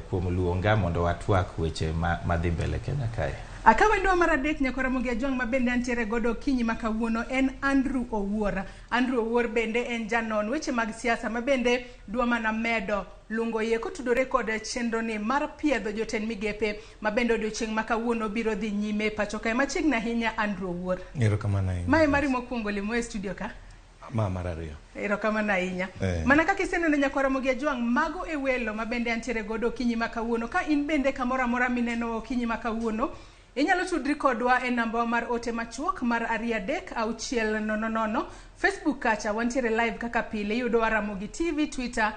kuom luonga mondo watwak weche madhi mbele Kenya kae. Akawendo mar adek Nyako Ramogi Jong ma bende antiere godo kinyi makawuono en Andrew Owuor. Andrew Owuor bende en janon weche mag siasa ma bende dwa mana medo lungo ye kotudore kod chenro ni mar piedho jotend migepe ma bende odiochieng' makawuono biro dhi nyime pacho kae machiegna hinya Andrew Owuor. Erokamano ahinya. Mae mari mokwongo limo e studio ka. Mar ariyo. Erokamano ahinya. Mana kaka iseneno Nyako Ramogi Jong mago e welo ma bende antiere godo kinyi makawuono ka in bende kamoro amora mineno kinyi makawuono inyalo tudri kodwa e namba mar ote machuok mar 33600. Facebook kacha wantiere live kaka pile yudo Ramogitv, Twitter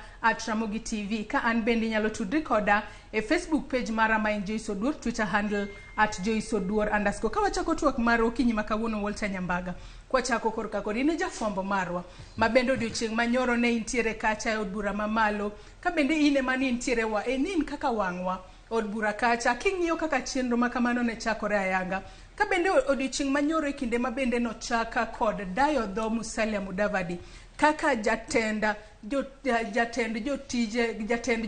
@Ramogitv. Ka an bende inyalo tudri koda e Facebook page mara ma Joyce Oduor, Twitter handle @JoyceOduor_. Ka wachako twak mar okinyi makawuono Walter Nyambaga. Kwachako korka kod ine jafwambo marwa ma bende odiochieng' manyoro ne intiere kacha e od bura mamalo ka bende ine mani intiere wa enin kaka wang'wa od bura kacha king'iyo kaka chenro makamano ne chakore ayanga ka bende odiochieng' manyoro e kinde ma bende no chaka kod dayo dho Musalia Mudavadi kaka jatend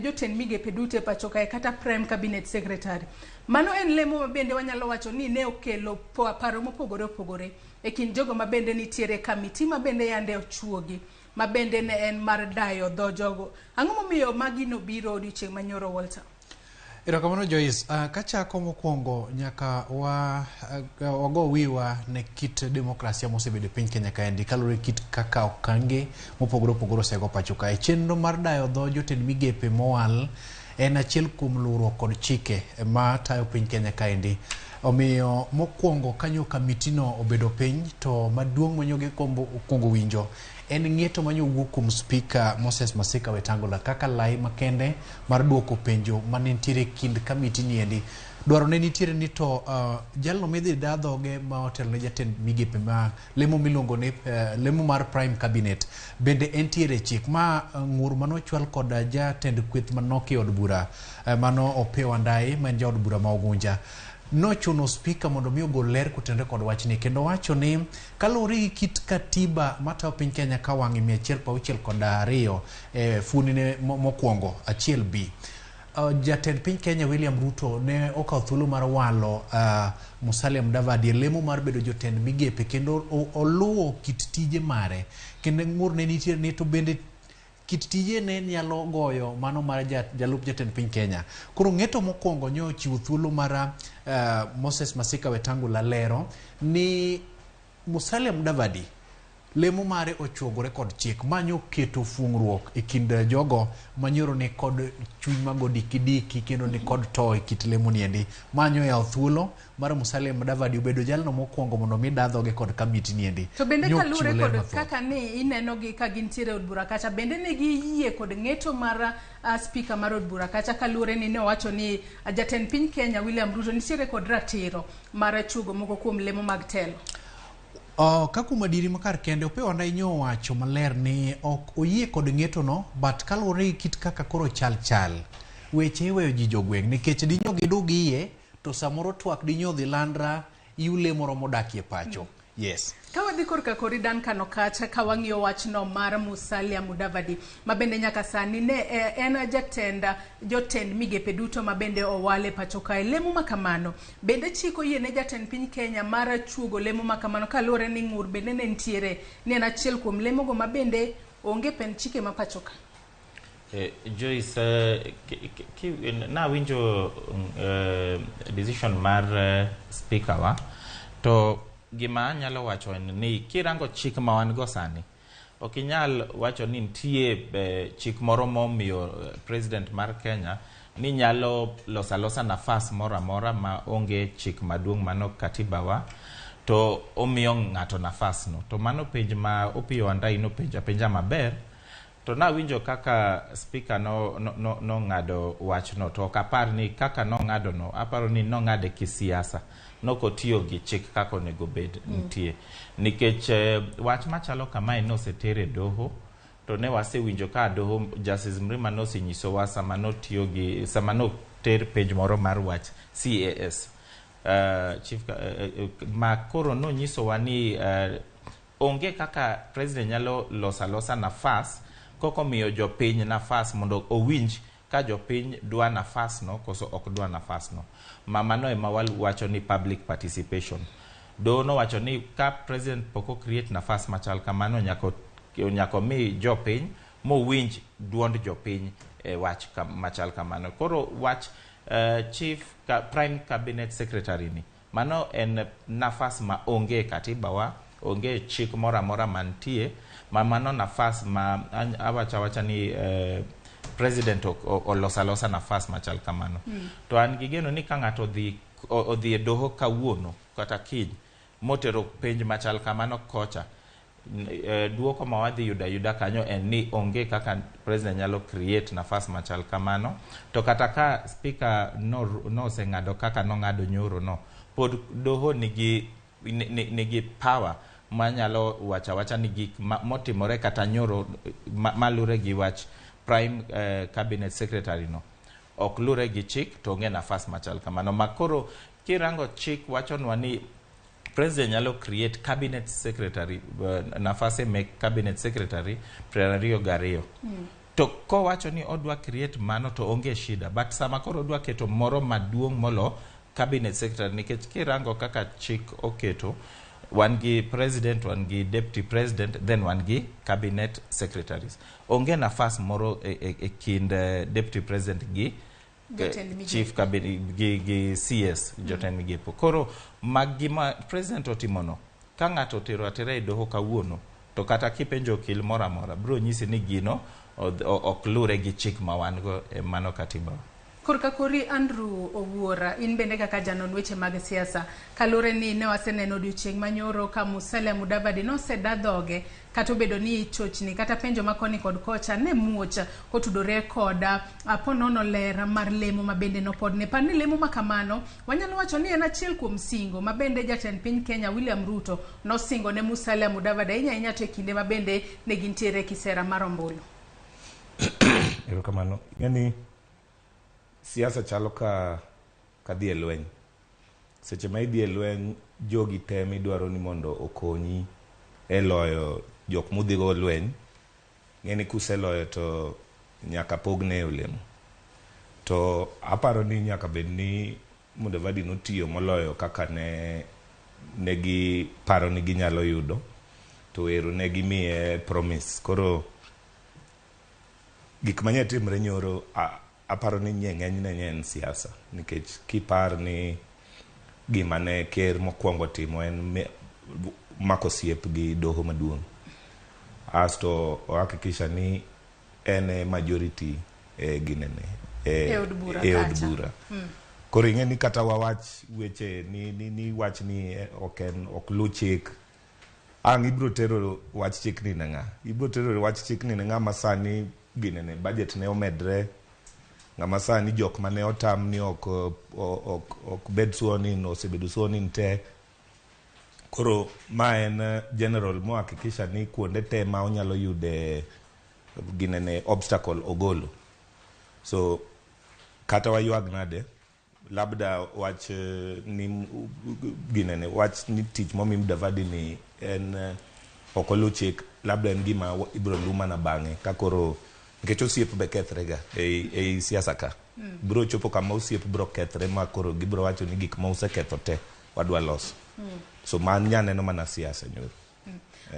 jotend migepe duto e pacho kae kata Prime Cabinet Secretary. Mano en lemo ma bende wanyalo wacho ni ne okelo paro mopogore opogore e kind jogo ma bende nitiere kamiti ma bende yande ochuogi ma bende ne en mar dayo dho jogo. Ang'o momiyo magino biro odiochieng' manyoro Walter? Erokamano Joyce, kachako mokwongo nyaka wago wiwa ne kit demokrasia mosebedo piny Kenya kaendi kalure kit kaka okange mopogore opogore osego pacho kae. Chenro mar dayo dho jotend migepe mowal en achiel kuom luwruok kod chike ma tayo piny Kenya kaendi. Omiyo mokwongo kanyo kamitino obedo piny to maduong' manyoge kwongo winjo en ng'eto manyowuok kuom Speaker Moses Masika Wetangula kaka lai makende mar duoko penjo manentiere kind kamiti niendi. Dwaro ne nitiere ni to jalno midhi dadhoge ma hotel ne jatend migepe ma lemo milongo ne lemo mar Prime Cabinet bende entiere chik ma ng'ur manochwal kod jatend kweth manoki od bura mano Opewa Ndai ma en jaod bura ma Ogunja. No chuno Speaker mondo mi ogol ler kutende kod wachni kendo wacho ni kalure gi kit katiba matayo piny Kenya ka wang'i 162 funine mokwongo 1B. Jatend piny Kenya William Ruto ne okawo thuolo mar walo Musalia Mudavadi lemo mar bedo jotend migepe kendo oluwo kit tije mare kendo ng'ur ne nitiere ni to bende kit tije ne nyalo goyo mano mar jalup jatend piny Kenya. Koro ng'eto mokwongo nyo chiwo thuolo mar Moses Masika Wetangula lero ni Musalia Mudavadi lemo mare ochuogore kod chik manyo keto fungruok e kind jogo manyoro ne kod chuny mago dikidiki kendo ni kod to e kit lemo niendi manyo ya thuolo mar Musalia Mudavadi obedo jalno mokwongo mondo mi dadhoge kod kamiti niendi. To bende kalure kod kaka ni ineno gi ka gintiere od bura kacha bende ne giyie kod ng'eto mar Speaker mar od bura kacha kalure ni ne owacho ni jatend piny Kenya William Ruto nitiere kod ratiro mar chugo moko kuom lemo mag telo. Kakuma diri makar kende Opewa Ndai nyo wacho maler ni ok oyie kod ng'eto no but kalure kit kaka koro chal weche iweyo ji jogweng' nikech dinyo gidugi iye to samoro twak dinyo dhi landra iule moro modakie pacho. Yes. Kawadhi korka kori Dan Kano Kacha kawang'iyo wachno mar Musalia Mudavadi ma bende nyaka sani ne en jotend migepe duto ma bende owale pacho kae lemo makamano bende chiko yie ne jatend piny Kenya mar chuogo lemo makamano kalure ni ng'ur bende ne ntiere ni en achiel kuom lemogo ma bende onge pen chike ma pacho ka. Joyce, na winjo decision mar Speaker wa to gima nyalo wacho ni kirango chik ma wan go sani ok inyal wacho ni nitie chik moro momiyo president mar Kenya ni nyalo losa nafas moro amora ma onge chik maduong' mano katiba wa to omiyo ng'ato nafas no to mano penj ma Opewa Ndai no penja maber to nawinjo kaka speaker no ng'ado wachno, to ok apar ni kaka nong'ado no, aparo ni nong'ade kisiasa, nokotiyo gi chik kaka onego bed nitie, nikech wach machalo kamae nosetere doho, to ne wasewinjo ka doho Justice Mrima nosenyisowa sama noter page moro mar wach CAS ma koro nonyisowa ni onge kaka president nyalo losa nafas koko miyo jopiny nafas mondo owinj ka jopiny dwa nafas no koso ok dwa nafas no. Mano ema wacho ni public participation. Do no wacho ni ka president poko create nafas machal kamano nyako mi jopiny mowinj duond jopiny wach machal kamano. Koro wach prime cabinet secretary ni mano en nafas ma onge katiba wa, onge chik mora mantie, mano nafas ma awacha ni president olosa nafas machal kamano. To an gigeno ni ka ng'ato odhi e doho kawuono kata kiny motero penj machal kamano kocha, duoko ma wadhi yuda kanyo en ni onge kaka president nyalo create nafas machal kamano. To kata ka speaker no seng'ado kaka nong'ado nyoro no, pod doho nigi power manyalo wacha ni gik motimore kata nyoro malure gi wach prime cabinet secretary no ok lure gi chik, to onge nafas machal kamano. Makoro kirango chik wachonwa ni president nyalo create cabinet secretary, nafase mek cabinet secretary 22. To kowacho ni odwa create mano to onge shida, but sama koro odwa keto moro maduong' molo cabinet secretary, nikech kirango kaka chik oketo, wan gi president, wan gi deputy president, then wan gi cabinet secretaries. Onge nafas moro e kind deputy president gi chief cabinet gi CS jotend migepo. Koro magima president otimono, ka ng'ato atera e doho kawuono, to kata kipenjo okil mora bro nyisi ni gino ok lure gi chik ma wan go e mano katiba. Korka kori Andrew Owuora, in bende kaka janon weche mag siasa, kalure ni ne waseneno odiochieng' manyoro ka Musalia Mudavadi noseda dhoge kata obedo ni chochni kata penjo makoni kod kocha ne muocha kotudore koda ponono ler mar lemo mabende no pod ne pan ni lemo makamano wanyalo wacho ni en achiel kuom singo mabende jatend piny Kenya William Ruto nosingo ne Musalia Mudavadi inya to e kinde mabende ne gintiere kisera mar ombulu. Erokamano. Yani siasa chalo ka dhi e lweny. Seche ma idhi e lweny, jogi temi idwaro ni mondo okonyi e loyo jok mudhigo lweny. Ng'eni kuseloyo to nyaka pogne olemo. To aparo ni nyaka bed ni Mudavadi notiyo moloyo kaka negi paro ni ginyalo yudo. To ero negi miye promise. Koro gik manye timre nyoro aparo ni ng'eny ne en siasa, nikech kipar ni gima ne ker mokwongo timo en mako siep gi doho maduong', asto ohakikisha ni en majority e od bura. Koro ing'e ni kata wawach weche ni wach ni ok lu chik, ibro tero wach chik ni ne ng'a? Ibro tero wach chik ni ne ng'a masani ginene budget ne omedre, ng'ama sani jok mane otam ni ok bed suonin osebedo suonin te. Koro ma en general mohakikisha ni kuonde te ma onyalo yude ginene obstacle ogolo. So kata wayuag nade, labda wach ni ginene wach ni tich momi Mudavadi ni en okolu chik, labda en gima ibro luma na bang'e ka koro nikech osiep be kethrega ei siasa ka. Bro chopo kama osiep bro kethre ma koro gibro wacho ni gik ma useketho te wadwa loso. So man nyaneno mana siasa nyoro.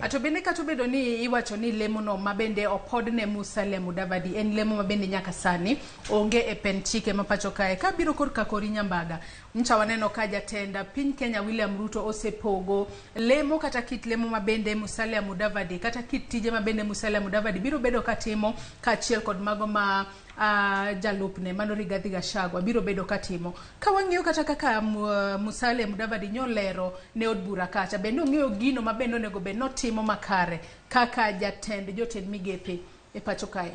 Ato bende katobedo ni iwacho ni lemo no mabende opod ne Musalia Mudavadi en lemo mabende nyaka sani onge e pen chike mapacho kae ka biro korka kori Nyambaga. Ncha waneno ka jatenda piny Kenya William Ruto osepogo lemo kata kit lemo mabende Musalia Mudavadi kata kit tije mabende Musalia Mudavadi biro bedo katimo ka achiel kod mago ma jalupne mano Rigathi Gachagua biro bedo katimo. Ka wang'iyo kata kaka Musalia Mudavadi nyolero ne od bura kacha bende ong'eyo gino mabende onego bed notimo makare kaka jotend migepe e pacho kae.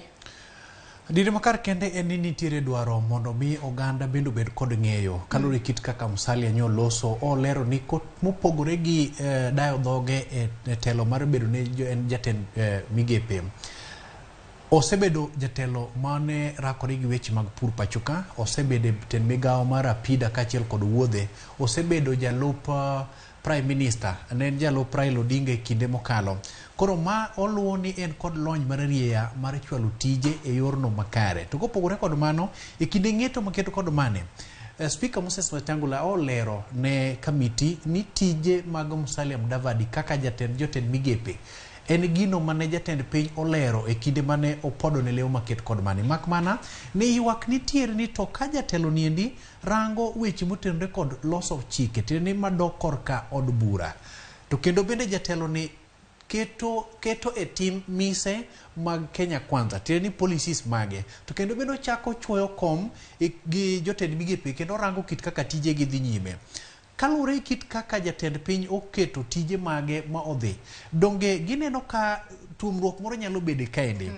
Dire makar kende en ni nitiere dwaro mondo mi oganda bendo bed kod ng'eyo kalure kit kaka Musalia nyo loso o lero ni mopogore gi dayo dhoge e telo mar bedo ne en jatend migepe. Osebedo jatelo mane rakore gi weche mag pur pachoka, osebedo jatend migawo mar apida kachiel kod wuodhe, osebedo jalup Prime Minister, ne jalup Raila Odinga e kinde mokalo. Koro ma oluwo ni en kod lony mar rieya mar chwalo tije e yorno makare. To kopogore kod mano, e kinde ng'eto maketo kod mane, Speaker Moses Wetangula olero ne kamiti ni tije mag Musalia Mudavadi kaka jotend migepe en gino mane jatend piny olero e kinde mane opodo ne leo maket kod mane. Mak mana ne ywak nitiere ni to ka jatelo niendi rango weche motenore kod loso chike tene madok korka od bura. To kendo bende jatelo ni keto e tim mise mag Kenya Kwanza, tene policies mage. To kendo bende chako chwoyo kom gi jotend migepe kendo rango kit kaka tije gi dhi nyime. Kalure kit kaka jatend piny oketo tije mage ma odhi. Donge gineno ka tuomruok moro nyalo bede kaendi.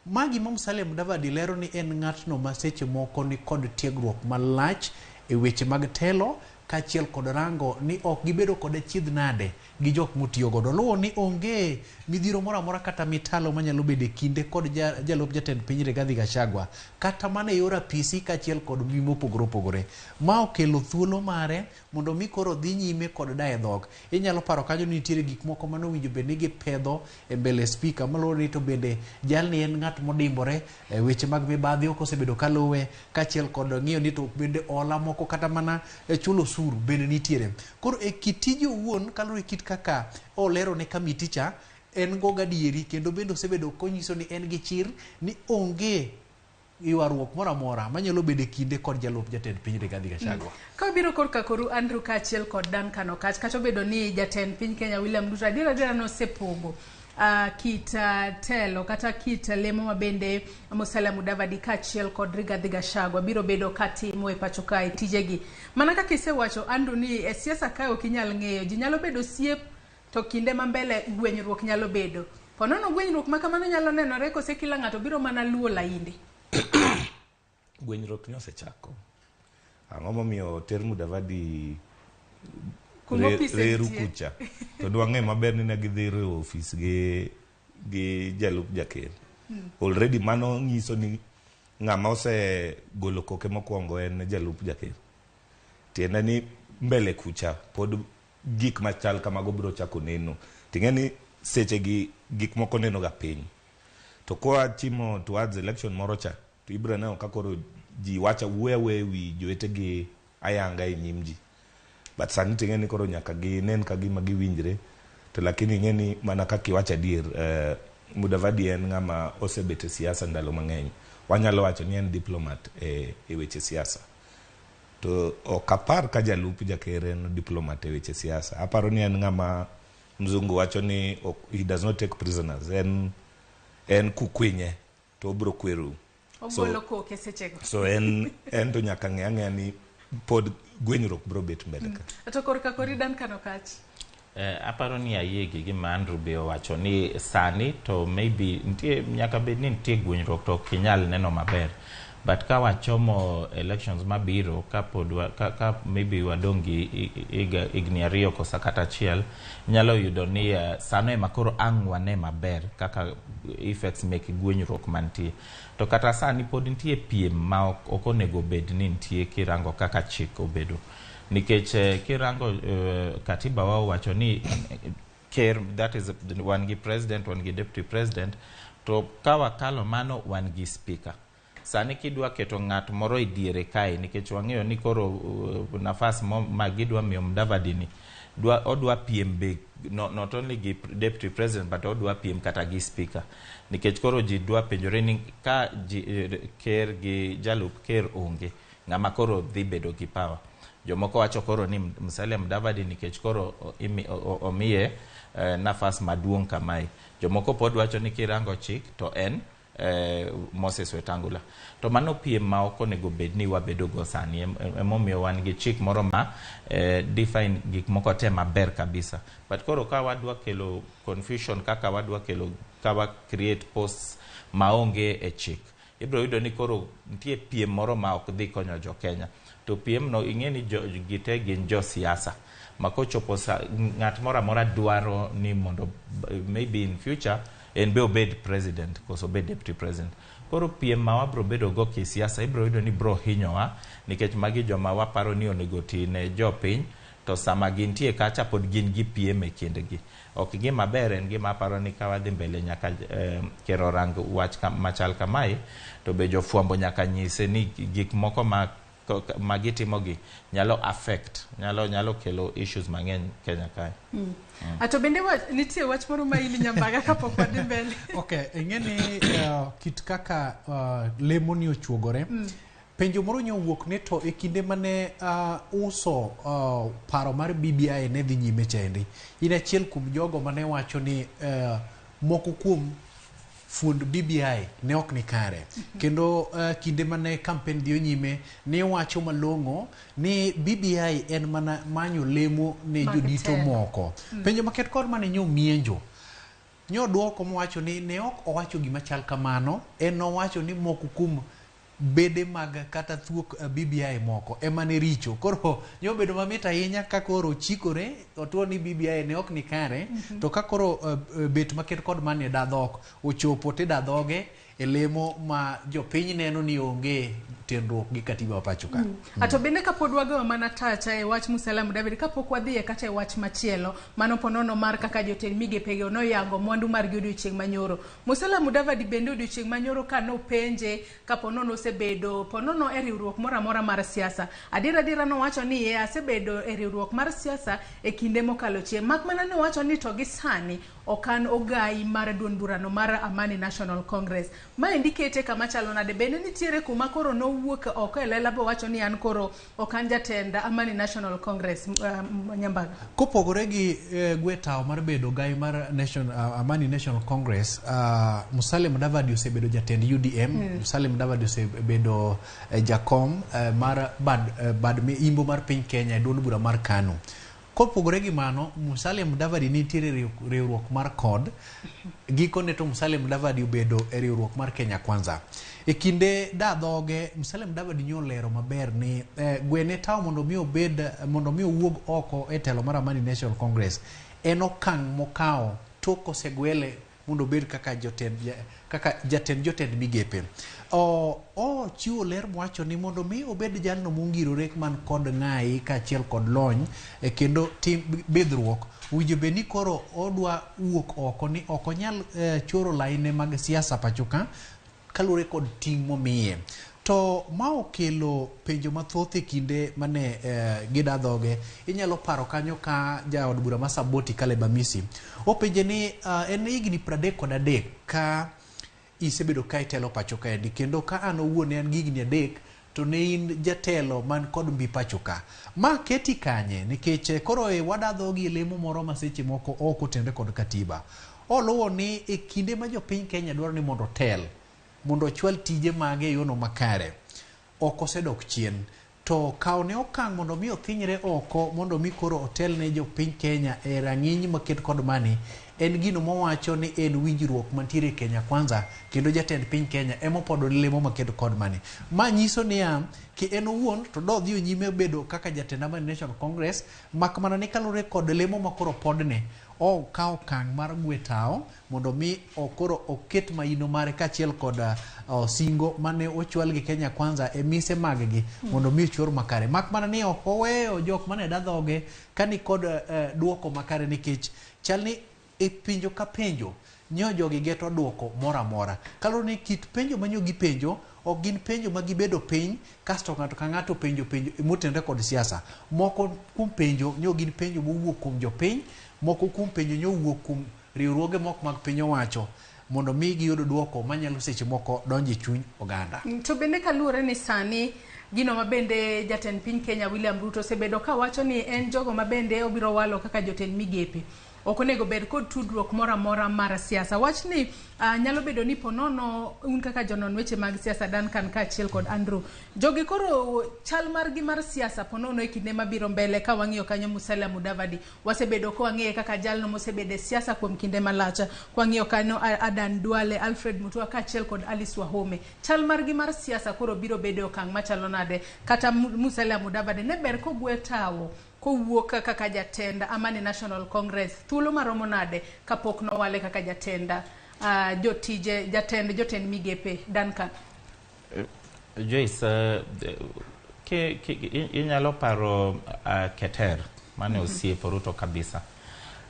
Magi ma Musalia Mudavadi lero ni en ng'atno ma seche moko ni kod tiegruok malach e weche mag telo kachiel kod rango ni ok gibedo kod achiedh nade gi jok motiyo godo. Luwo ni onge midhiro moro amora kata mitalo manyalo bedo e kinde kod jalup jatend piny Rigathi Gachagua kata mana e yor apisi kachiel kod mbi mopogore opogore. Ma okelo thuolo mare mondo mi koro dhi nyime kod daye dhok. Inyalo paro kanyo ni nitiere gik moko mano winjo bende gipedho e mbele speaker maluwo ni to bende jalni en ng'at modimbore e weche mag mibadhi ok osebedo kaluwe kachiel kod ng'iyo ni to bende ola moko kata mana chulo suru bende nitiere. Koro e kitije owuon kalure kit kaka olero ne kamiti cha en go gadieri kendo bende osebedo konyiso ni en gi chir ni onge ywaruok moro amora manyalo bedo e kinde kod jalup jatend piny Rigathi Gachagua. Ka biro korka koru Andrew kachiel kod Duncan Okatch kata obedo ni jatend piny Kenya William Ruto adiera nosepogo kit telo kata kit lemo mabende Musalia Mudavadi kachiel kod Rigathi Gachagua biro bedo katimo e pacho kae tijegi. Mana kaka isewacho Andrew ni e siasa kae ok inyal ng'eyo, ji nyalo bedo siep to kinde ma mbele gwenyruok nyalo bedo. Ponono gwenyruok ma kamano nyalo nenore kose kila ng'ato biro mana luwo lainde. Gwenyruok nyosechako. Ang'o momiyo ter Mudavadi reru kucha to dwang'e maber ni ne gidhiro e ofis gi jalup jakel. Already mano nyiso ni ng'ama osegolo koke mokwongo en jalup jakel. Tiende ni mbele kucha pod gik machal kamago biro chako neno. Ting'e ni seche gik moko neno ga piny. To kwa timo towards election moro cha to ibro neno ka koro ji wacha wuoya wi jowetegi ayanga e nyim ji. But sani ting'e ni koro nyaka ginen ka gima giwinjre. To lakini ing'e ni mana kaka iwacho adier Mudavadi en ng'ama osebet e siasa ndalo mang'eny. Wanyalo wacho ni en diplomat e weche siasa. To ok apar ka jalup jaker en diplomat e weche siasa. Aparo ni en ng'ama mzungu wacho ni he does not take prisoners. En kukwinye to obro kweru. So en to nyaka ng'e ni pod gwenyruok bro bet mbele ka. To korka kori Duncan Okatch. Aparo ni ayie gi gima Andrew be owacho ni sani to maybe nyaka bed ni nitie gwenyruok to ok inyal neno maber. But ka wachomo elections mabiro ka maybe wadongi igni ariyo kosa kata achiel nyalo yudo ni sano ema koro ang' wane maber kaka effects mek gwenyruok mantie. To kata sani pod nitie piem ma ok onego bed ni nitie kirango kaka chik obedo. Nikech kirango katiba wao wacho ni that is one gi president, one gi deputy president, to ka wakalo mano one gi speaker. Sani kidwa keto ng'at moro e diere kae nikech wang'eyo ni koro nafas ma gidwa miyo Mudavadi ni odwa piem be not only gi deputy president but odwa piem kata gi speaker. Nikech koro ji dwa penjore ni ka ker gi jalup ker onge ng'ama koro dhi bedo gi power. Jomoko wacho koro ni Musalia Mudavadi nikech koro omiye nafas maduong' kamae. Jomoko pod wacho ni kirango chik to en Moses Wetangula. To mano piem ma ok onego bed ni wabedo go sani. Emomiyo wan gi chik moro ma define gik moko te maber kabisa. But koro ka wadwa kelo confusion kaka wadwa kelo kawa create posts maonge e chik. Ibro yudo ni koro nitie piem moro ma ok dhi konyo jo Kenya. To piem no ing'e ni gite gin jo siasa. Makochopo ng'at moro amora dwaro ni mondo maybe in future en be obed president koso obed deputy president. Koro piem ma wabro bedo go kisiasa ibro yudo ni bro hinyowa nikech magi joma waparo ni onego tine jo piny to sama gintie kacha pod gin gi piem e kindgi. Ok gima ber en gima aparo ni ka wadhi mbele nyaka kero rang wach machal kamae to be jofwambo nyaka nyise ni gik moko ma gitimogi nyalo affect, nyalo kelo issues mang'eny Kenya kae. Ato bende nitie wach moro ma ili nyambaga kapok wadhi mbele. Okay, ing'eni kit kaka lemo ni ochuogore. Penjo moro nyowuok ne to e kinde mane uso paro mar BBI ne dhi nyime chendi. In achiel kuom jogo mane wacho ni moko kuom fund BBI ne ok ni kare. Kendo kinde mane kampen dhi nyime ne wacho malong'o ni BBI en mana manyo lemo ne jodito moko. Penjo maket kod mane nyo mienjo. Nyo duoko mowacho ni ne ok owacho gima chal kamano, en owacho ni moko kuom bede mag kata thuok BBI moko ema ne richo. Koro nyo bedo mamit ahinya ka koro chikore otuo ni BBI ne ok ni kare, to ka koro bet maket kod mane dadhok ochopo te dadhoge e lemo ma jopiny neno ni onge tenruok gi katiba pacho ka. Ato bende kapod wagawa mana tacha e wach Musalia Mudavadi kapok wadhi kata e wach machielo mano ponono mar kaka jotend migepege noyango mwandu mar odiochieng' manyoro. Musalia Mudavadi bende odiochieng' manyoro ka nopenje kaponono osebedo ponono e riwruok moro amora mar siasa. Adira nowacho ni asebedo e riwruok mar siasa e kinde mokalo chien. Mak mana ne owacho ni to gi sani okan ogai mar duond burano mar Amani National Congress. Ma indikete kama chalo nade bende nitiere kuma koro nowuok oko e lela bo wacho ni an koro okan jatend Amani National Congress Nyambaga. Kopogore gi gwetao mar bedo gai mar Amani National Congress, Musalia Mudavadi osebedo jatend UDM, Musalia Mudavadi osebedo jakom mar bad imbo mar piny Kenya e duond bura mar KANU. Kopogore gi mano, Musalia Mudavadi nitiere riwruok mar CORD, giko ne to Musalia Mudavadi obedo e riwruok mar Kenya Kwanza. E kinde dadhoge, Musalia Mudavadi nyolero maber ni gwene tao mondo mi owuog oko e telo mar Amani National Congress en okang' mokao tok osegwele mondo bed kaka jatend migepe. Chiwo ler mwacho ni mondo mi obed jalno mongirore man kod ng'ai kaachiel kod lony kendo tim bedruok winjo be ni koro odwa wuok oko ni ok onyal choro laine mag siasa pachoka kalure kod ting' momiye. To ma okelo penjo mathoth e kinde mane gidadhoge. Inyalo paro kanyo ka jaod bura ma Saboti Caleb Amisi openje ni en higni 33 ka isebedo ka itelo pacho ka endi, kendo ka an owuon an higni 3 to ne in jatelo man kod mbi pacho ka. Ma keti kanye nikech koro wadadhogi lemo moro ma seche moko ok otendre kod katiba. Oluwo ni e kinde ma jopiny Kenya dwaro ni mondo tel mondo chwal tije mage yono makare oko sedok chien to kaone okang' mondo mi othinyre oko mondo mi koro otel ne jopiny Kenya e rang'iny maket kod mani en gino mowacho ni en winjruok mantiere Kenya Kwanza kendo jatend piny Kenya emopodo lemo maket kod mani. Ma nyiso ni ki en owuon to do dhi nyime bedo kaka jatend Amani National Congress mak mana ni kalure kod lemo makoro podne o kao kang' mar gwetao mondo mi okoro oket maino mare kachiel kod singo mane ochwal gi Kenya Kwanza e mise maggi mondo mi chor makare. Mak mana ni ok oweyo jok mane dadhoge kani kod duoko makare nikech chalni e penjo ka penjo nyo jogi geto duoko mora mora. Kaloro ni kit penjo manyo gi penjo ok gin penjo ma gibedo piny kasto ng'ato ka ng'ato penjo motenre kod siasa. Moko kuom penjo nyo gin penjo mowuok kuom jopiny, moko kuom penjo nyo wuok kuom riwruoge moko mag piny owacho mondo mi giyudo duoko manyalo seche moko donje chuny oganda. To bende kalure ni sani gino mabende jatend piny Kenya William Ruto osebedo ka wacho ni en jogo mabende obiro walo kaka jotend migepe. ok onego bed kod tudruok moro amora mar siasa. Wachni nyalo bedo ni ponono un kaka jonon weche mag siasa Duncan kaachiel kod Andrew, jogi koro chal margi mar siasa ponono e kinde mabiro mbele ka wang'iyo kanyo Musalia Mudavadi wasebedo ko wang'iye kaka jalno mosebedo e siasa kuom kinde malach, kwang'iyo kanyo Adan Duale, Alfred Mutua kaachiel kod Alice Wahome, chal margi mar siasa koro biro bedo okang' machalo nade? Kata Musalia Mudavadi ne ber kogwe tawo kowuok kaka jatenda Amani National Congress thuolo maromo nade kapok nowale kaka jatenda jotije jotend migepe? Duncan. Joyce, inyalo paro Keter mane osiep Ruto kabisa,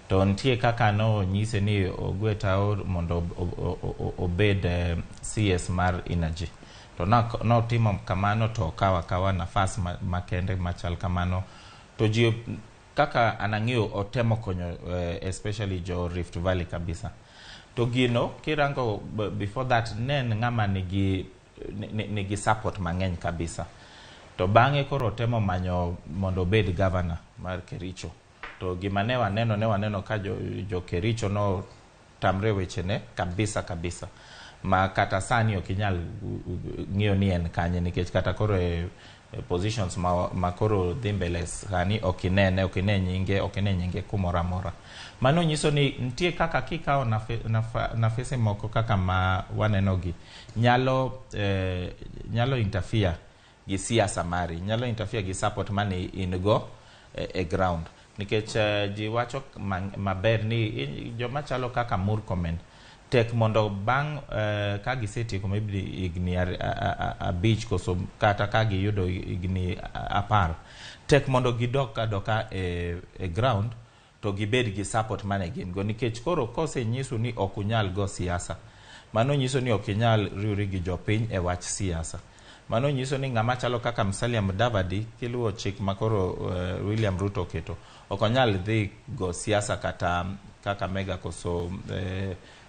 to nitie kaka no nyise ni ogwe tao mondo obed CS mar energy, to no timo kamano to kawa nafas makende machal kamano, to ji kaka anang'eyo otemo konyo especially jo Rift Valley kabisa. To gino kirango before that nen ng'ama nigi support mang'eny kabisa, to bang'e koro temo manyo mondo obed governor mar Kericho, to gima ne waneno ka jo Kericho no tamre wechene kabisa ma kata sani ok inyal ng'iyo ni en kanye, nikech kata koro positions ma koro dhi mbele sani ok ine nyinge kumoro amora. Mano nyiso ni nitie kaka kikawo nafese moko kaka ma wanenogi nyalo interfere gi siasa mari, nyalo interfere gi support mane in go e ground, nikech ji wacho maber ni joma chalo kaka Murkomen tek mondo bang ka gisetieko maybe igni abich koso kata ka giyudo igni 10 tek mondo gidoka e ground to gibed gi support mane gin go, nikech koro kose nyiso ni ok unyal go siasa, mano nyiso ni ok inyal riwri gi jopiny e wach siasa. Mano nyiso ni ng'ama chalo kaka Musalia Mudavadi kiluwo chik makoro William Ruto keto, ok onyal dhi go siasa kata kaka Mega koso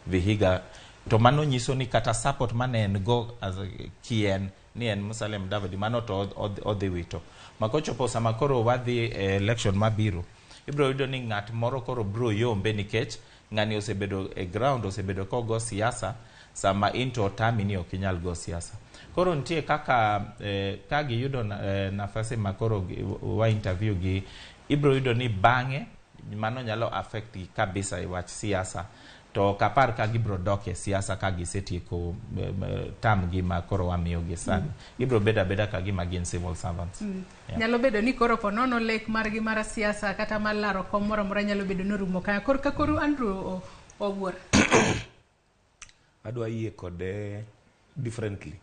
Vihiga, to mano nyiso ni kata support mane en go as kien ni en Musalia Mudavadi mano to odhi wito. Makochopo sama koro wadhi election mabiro, ibro yudo ni ng'at moro koro bro yombe nikech ng'ani osebedo e ground, osebedo ko go siasa sama into tami ni ok inyal go siasa. Koro nitie kaka ka giyudo nafasi makoro wa interview gi, ibro yudo ni bang'e mano nyalo affect kabisa e wach siasa, to kapar ka gibro dok e siasa ka gisetieko tam gi ma koro wamiyo gi sani. Ibro beda ka gima gin civil servants. Nyalo bedo ni koro ponono lek margi mar siasa kata mar laro kom moro amora nyalo bedo ni rumo kaya. Koro Andrew owuor. Adwa yie kode differently.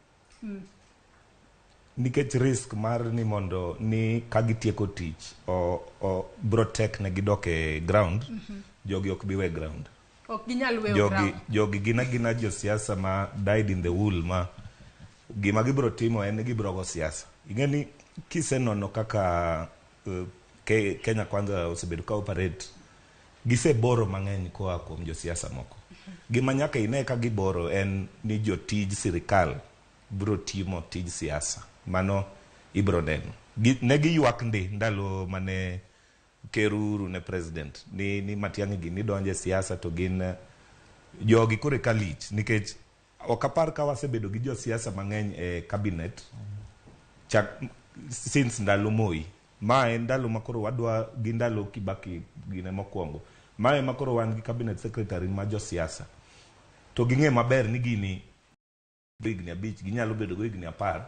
Nikech risk mar ni mondo ni kagitieko tich o bro tek ne gidok e ground, jogi ok biwe ground. Ok ginyal weyo ground. Jogi gina jo siasa ma died in the wool, ma gima gibro timo en gibro go siasa. Ingeni kisenono kaka Kenya Kwanza osebedo ka operate, giseboro mang'eny koa kuom jo siasa moko. Gima nyaka ine ka giboro en ni jo tij sirikal bro timo tij siasa, mano ibro neno. Ne giyuak ndalo mane Keruru ne president ni Matiang'i gi ni donje siasa, to gin jogi kore kalich nikech ok apar ka wasebedo gi jo siasa mang'eny e cabinet since ndalo Moi. Ma en ndalo makoro wadwa gi ndalo Kibaki gine mokwongo. Ma e makoro wan gi cabinet secretary ma jo siasa, to ging'e maber ni gini igni abich ginyalo bedo go igni 10,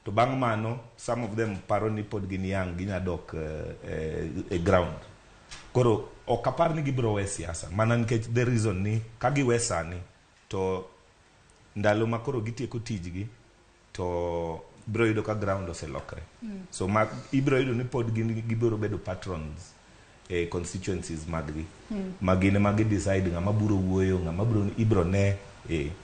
to bang' mano some of them paro ni pod gin young, ginyadok e ground. Koro ok apar ni gibro we siasa, mana nikech the reason ni kagiwe sani to ndalo makoro gitieko tijgi to bro yudo ka ground oselokre. So ibro yudo ni pod gibiro bedo patrons e constituencies maggi, magine magi decide ng'ama buro wuoyo, ng'ama ibro ne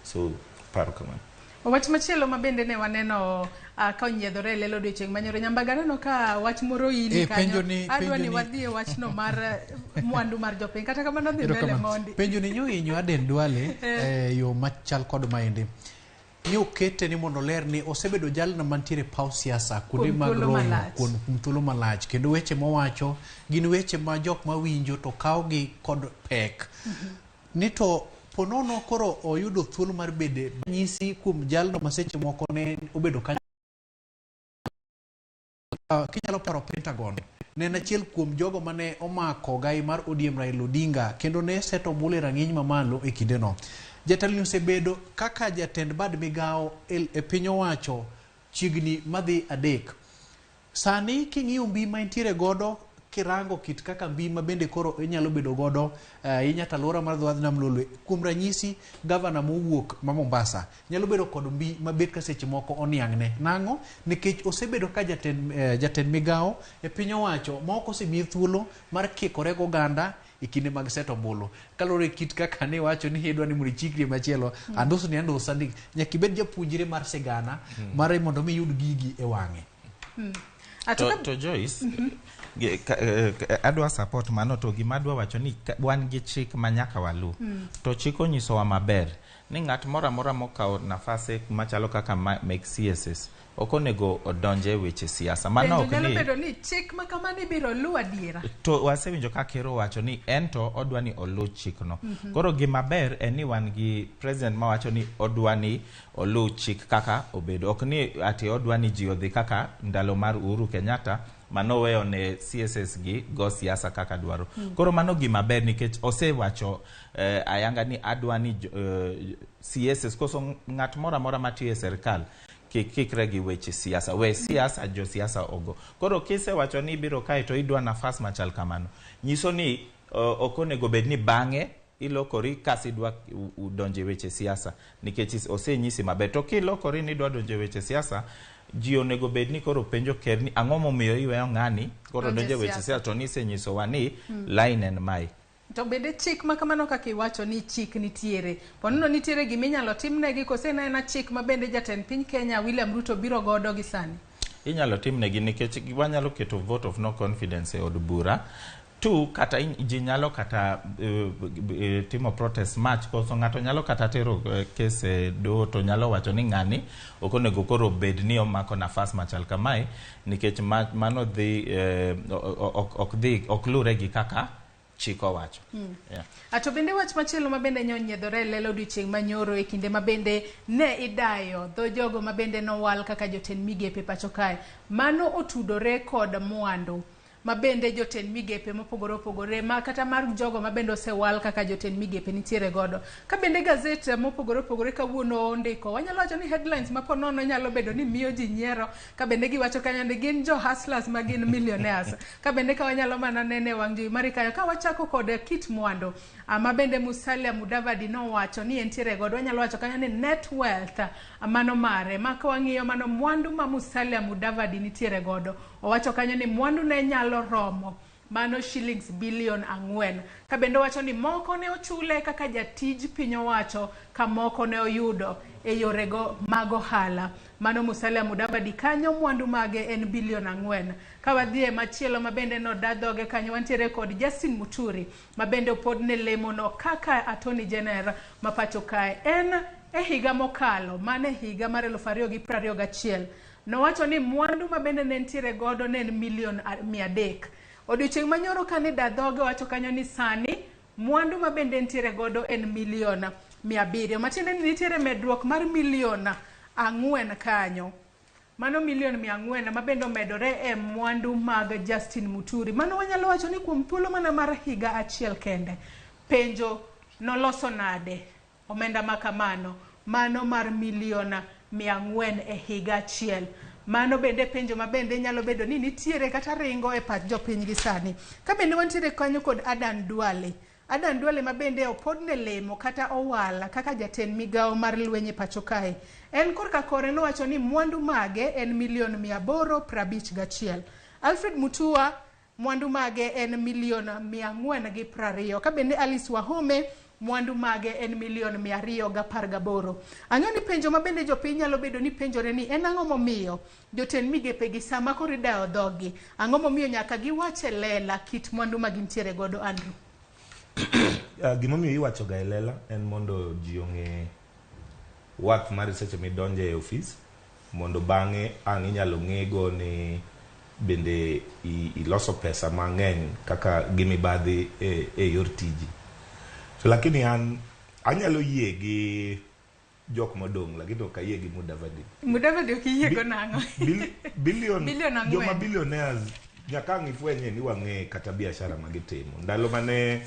so paro kamano. Wach machielo ma bende ne waneno ka onyiedhore lelo odiochieng' manyoro Nyambaga, neno ka wach moro ili kanyo adwa ni wadhi e wachno mar mwandu mar jopiny, kata kamano dhi mbele mondi. Penjo ni nyoinyo Aden Duale yo machal kod maendi. ni okete ni mondo ler ni osebedo jalno mantiere paw siasa kuonde mag romo kuom thuolo malach kendo weche mowacho gin weche ma jok mawinjo to kawgi kod pek ni to ponono koro oyudo thuolo mar bede nyisi kuom jalno ma seche moko ne obedo kanyo kinyalo paro Pentagon ne en achiel kuom jogo mane omako gai mar ODM Raila Odinga kendo ne seto bule rang'iny mamalo e kindeno. Jatelo osebedo kaka jatend bad migao e piny owacho chigni madhi adek. Sani king'iyo mbi ma intiere godo kirango kit kaka mbi ma bende koro inyalo bedo godo inyata alwora mar dho nam Lolwe kuom ranyisi gavana mowuok ma Mombasa nyalo bedo kod mbi ma bet ka seche moko oniang'ne nang'o nikech osebedo ka jatend migao e piny owacho ma ok osemiye thuolo mar kikore go ganda e kinde mag seto ombulu kalore kit kaka ne wacho ni idwa ni muri chikri machielo anduso ni andusa ni nyaka ibed japuonjre mar sigana mar mondo mi yud gigi e wang'e. To Joyce adwa support mano to gima adwa wacho ni wan gi chik ma nyaka walu to chik onyisowa maber ni ng'at moro amora mokawo nafase machalo kaka meg CSS ok onego odonje weche siasa mano ok ni bedo ni chik ma kamani biro luw adiera to wasewinjo ka kero wacho ni ento odwa ni olu chikno koro gima ber en ni wan gi president ma wacho ni odwa ni olu chik kaka obedo ok ni ati odwa ni ji odhi kaka ndalo mar Uhuru Kenyatta mano weyo ne CSS gi go siasa kaka dwaro koro mano gima ber nikech osewacho ayanga ni adwa ni CSS koso ng'at moro amora matiyo e serikal kikre gi weche siasa we siasa jo siasa ogo koro kise wacho ni biro kae to idwa nafas machal kamano nyiso ni ok onego bed ni bang'e ilokori kasi dwa donje weche siasa nikech osenyisi maber to kilokori ni dwa donje weche siasa ji onego bed ni koro penjo ker ni ang'o momiyo iweyo ng'ani koro donje weche siasa to nisenyisowa ni line and mai to bende chik ma kamano kaka iwacho ni chik nitiere ponono nitiere gima inyalo timnegi kose en chik ma bende jatend piny Kenya William Ruto biro godo gi sani inyalo timnegi nikech wanyalo keto vote of no confidence e od bura tu kata ji nyalo kata timo protest march koso ng'ato nyalo kata tero kese do to nyalo wacho ni ng'ani ok onego koro bed ni omako nafas machal kamae nikech mano dhi ok lure gi kaka chiko wacho. Ato bende wach machielo ma bende nyonyiedhore lelo odiochieng' manyoro e kinde ma bende ne idayo dho jogo ma bende nowal kaka jotend migepe pacho kae mano otudore kod mwandu ma bende jotend migepe mopogore opogore ma kata mar jogo ma bende osewal kaka jotend migepe nitiere godo ka bende gazet mopogore opogore kawuono ndiko wanyalo wacho ni headlines ma ponono nyalo bedo ni miyo ji nyiero ka bende giwacho kanyo ni gin jo hustlers ma gin millionaires ka bende ka wanyalo mana nene wang' jowi mari kayo ka wachako kod kit mwandu ma bende Musalia Mudavadi nowacho ni entiere godo wanyalo wacho kanyo ni net wealth mano mare ma ka wang'iyo mano mwandu ma Musalia Mudavadi nitiere godo owacho kanyo ni mwandu ne nyalo romo mano shillings bilion 4 ka bende wacho ni moko ne ochule kaka jatij piny owacho ka moko ne oyudo e yorego mag ohala mano Musalia Mudavadi kanyo mwandu mage en bilion 4 ka wadhie machielo ma bende no dadhoge kanyo wantiere kod Justin Muturi ma bende opod ne lemo no kaka attorney general ma pacho kae en e higa mokalo mane higa mar 2021 nowacho ni mwandu ma bende ne ntiere godo ne milion 300 odiochieng' manyoro kane dadhoge wacho kanyo ni sani mwandu ma bende ntiere godo en milion 700 matiende ni nitiere medruok mar milion 4 kanyo mano milion 400 ma bende omedore e mwandu mag Justin Muturi mano wanyalo wacho ni kuom thuolo mana mar higa achiel kende penjo noloso nade omenda makamano mano mar milion 400 e higa achiel mano bende penjo ma bende nyalo bedo ni nitiere kata ringo e pach jopiny gi sani ka bende wantiere kanyo kod Adan Duale ma bende opod ne lemo kata owala kaka jatend migao mar lwenye pacho kae en korka kore nowacho ni mwandu mage en milion 851 Alfred Mutua mwandu mage en milion 420 ka bende Alice Wahome mwandu mage en milion 218 ang'eyo ni penjo ma bende jopiny nyalo bedo ni penjore ni en ang'o momiyo jotend migepe gi sama koro idayo dhogi ang'o momiyo nyaka giwache lela kit mwandu ma gintiere godo Andrew gimomiyo iwacho ga lela en mondo ji ong'e wath mar seche midonje e ofis mondo bang'e ang' inyalo ng'ego ni bende iloso pesa mang'eny kaka gimibadhi e yor tiji. So lakini an anyalo yie gi jok modong' lakini ok ayie gi Mudavadi ok iyiego nang'o? Joma billionaires nyaka ang' ifwenye ni wang'e kata biashara magitimo. Ndalo mane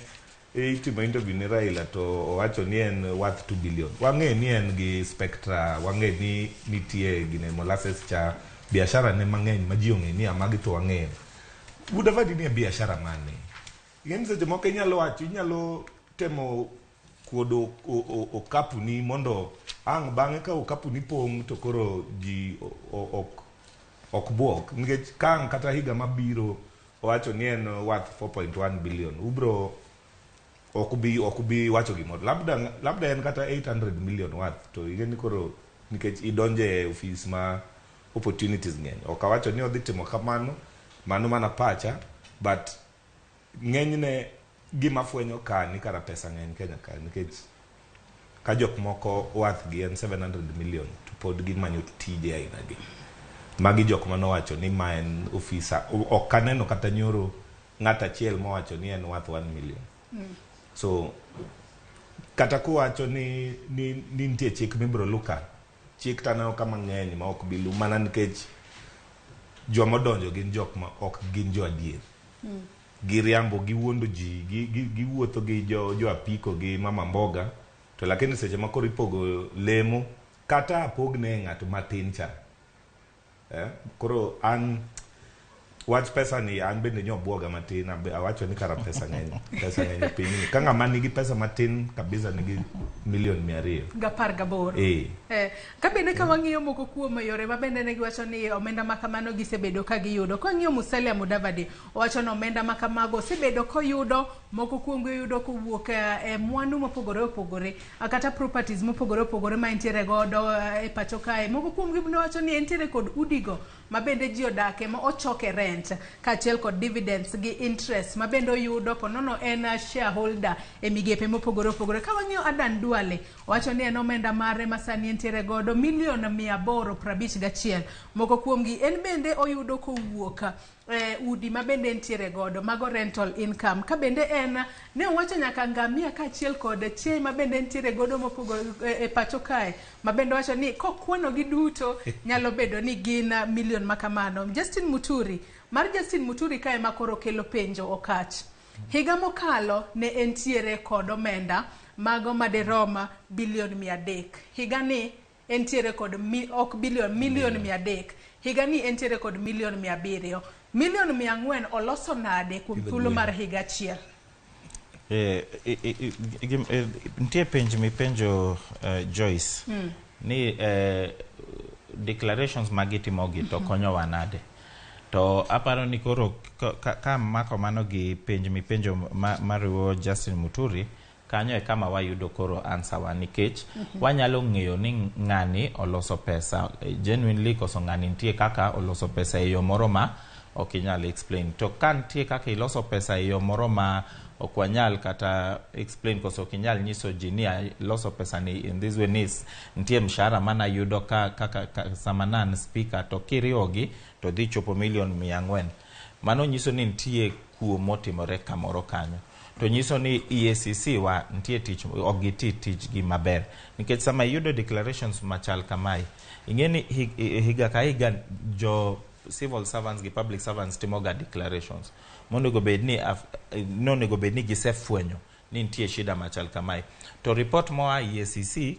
itimo interview ni Raila to owacho ni en worth 2 billion. Wang'e ni en gi Spectra, wang'e ni nitie gine molasses cha biashara ne mang'eny ma ji ong'e ni amagi to wang'e. Mudavadi ni biashara mane? Ng'eny seche moko inyalo temo kuodo okapu ni mondo ang' bang'e ka okapu ni pong' to koro ji ok buok. Nikech kang' kata higa mabiro owacho ni en worth 4.1 billion. Ubro ok bi wacho gimoro. Labda en kata 800 million worth to igeni koro nikech idonje office ma opportunities ng'eny. Ok awacho ni odhi timo kamano, mano mana pacha, but ng'enyne gima fwenyo ka ni kara pesa ng'eny Kenya ka nikech ka jok moko worth gi en 700 million to pod gimanyo tije aina gi. Magi jok manowacho ni ma en ofisa. Ok aneno kata nyoro ng'at achiel mowacho ni en worth 1 million. So kata kuwacho ni nitie chik mibro luka, chik taneno kama ng'eny ma ok bilu mana nikech joma donjo gin jok ma ok gin jo adier. Giriambo, giwuondo ji, giwuotho gi jo apiko gi mama mboga, to lakini seche ma koro ipogo lemo kata apogne ng'ato matin cha. Koro an wach pesa ni an bende nyobuoga matin, awacho ni kara pesa ng'eny piny. Ka ng'ama nigi pesa matin kabisa nigi milion 200. 18. Ka bende ka wang'iyo moko kuom yore ma bende ne giwacho ni omenda makamano gisebedo ka giyudo. Ka wang'iyo Musalia Mudavadi owacho ni omenda makamago osebedo koyudo, moko kuom giyudo kowuok e mwandu mopogore opogore, kata properties mopogore opogore ma entiere godo e pacho kae. Moko kuom gi wacho ni entiere kod udigo ma bende ji odake ma ochoke rent, kaachiel kod dividends gi interest ma bende oyudo ponono en shareholder e migepe mopogore opogore. Ka wang'iyo Adan Duale wacho ni en omenda mare masani entiere godo milion 851. Moko kuom gi en bende oyudo kowuok udi ma bende entiere godo mago rental income. Ka bende en ne owacho nyaka ngamia kaachiel kod chie ma bende entiere godo mopogore e pacho kae ma bende wacho ni kokwano gi duto nyalo bedo ni gin milion makamano. Justin Muturi kae ma koro kelo penjo okach. Higa mokalo ne entiere kod omenda mago maderoma bilion 300. Higa ni entiere kod ok bilion, milion 300. Higa ni entiere kod milion 700. Milion 400 oloso nade kuom thuolo mar higa achiel? Ntie penj mi penjo Joyce ni declarations magitimogi to konyowa nade. To aparo ni koro ka mako mano gi penj mi penjo mariwo Justin Muturi, kanyo e kama wayudo koro answer wa nikech wanyalo ng'eyo ni ng'ani oloso pesa genuinely koso ng'ani nitie kaka oloso pesa e yo moro ma ok inyal explain. To ka nitie kaka iloso pesa e yo moro ma ok wanyal kata explain koso ok inyal nyiso ji ni loso pesa ni in this way nis nitie mshahara mana yudo kaka samanan speaker to kiriwogi to dhi chopo milion 400. Mano nyiso ni nitie kuo motimore kamoro kanyo. To nyiso ni EACC wa nitie tich ogiti tich gi maber nikech sama yudo declarations machal kamai ingeni higa ka higa jo civil servants gi public servants timoga declarations mondo go bedni gisefwenyo ni nitie shida machal kamai. To report moa EACC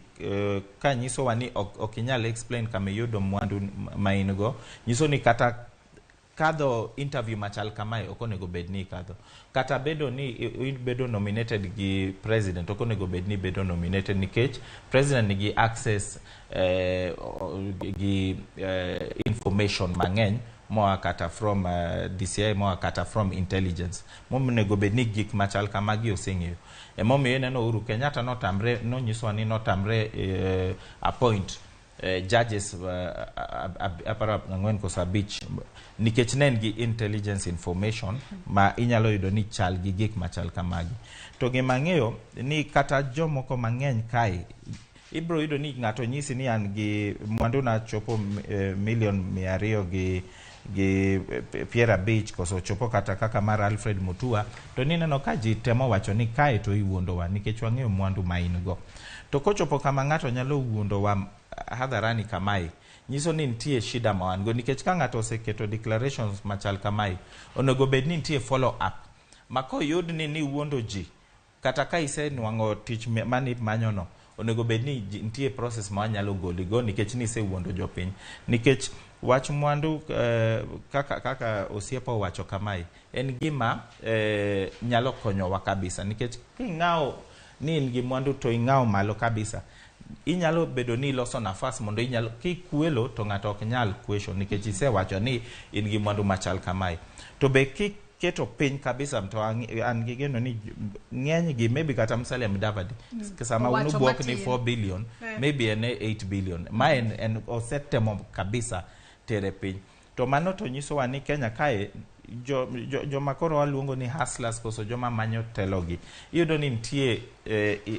ka nyiso wa ni ok inyal explain kama yudo mwandu maingo, nyiso ni kata kadho interview machal kamae okonego bedni kadho. Kata bedo ni bedo nominated gi president okonego bedni bedo nominated nikech president nigi access gi information mang'eny moa kata from DCI moa kata from intelligence. Monego bedni gik machal kamagi oseng'eyo. Emomiyo neno Uhuru Kenyatta nonyiso ni notamre appoint judges aparo 4 kosa beach nikech nen gi intelligence information ma inyalo yudo ni chal gi gik machal kamagi. To gima ng'eyo ni kata jomoko mang'eny kai ibro yudo ni ng'ato nyisi ni an gi mwandu na chopo milion 200 gi piera beach koso chopo kata kaka mar Alfred Mutua, to nineno ka ji temo wacho ni kae to iwuondowa nikech wang'eyo mwandu ma in go. To kochopo kama ng'ato nyalo wuondowa hadharani kamae, nyiso ni nitie shida ma wan go, nikech ka ng'ato oseketo declarations machal kamae, onego bed ni nitie follow up. Mako yud ni wuondo ji, kata ka isenwang'o tich mani manyono, onego bed ni nitie process ma wanyalo goligo nikech ni isewuondo jopiny. Nikech wach mwandu kaka osiepa wacho kamae, en gima nyalo konyowa kabisa, nikech king'ao ni in gi mwandu to ing'ao malo kabisa, inyalo bedo ni loso nafas mondo inyalo kikwelo to ng'ato ok nyal question nikech isewacho ni in gi mwandu machal kamae. To be keto piny kabisa, to an gi geno ni ng'eny gi maybe kata Musalia Mudavadi sama unubuok ni 4 billion maybe ene 8 billion ma en osetemo kabisa tere piny. To mano to nyisowa ni Kenya kae joma koro waluongo ni hustlers koso joma manyo telogi, iyudo ni nitie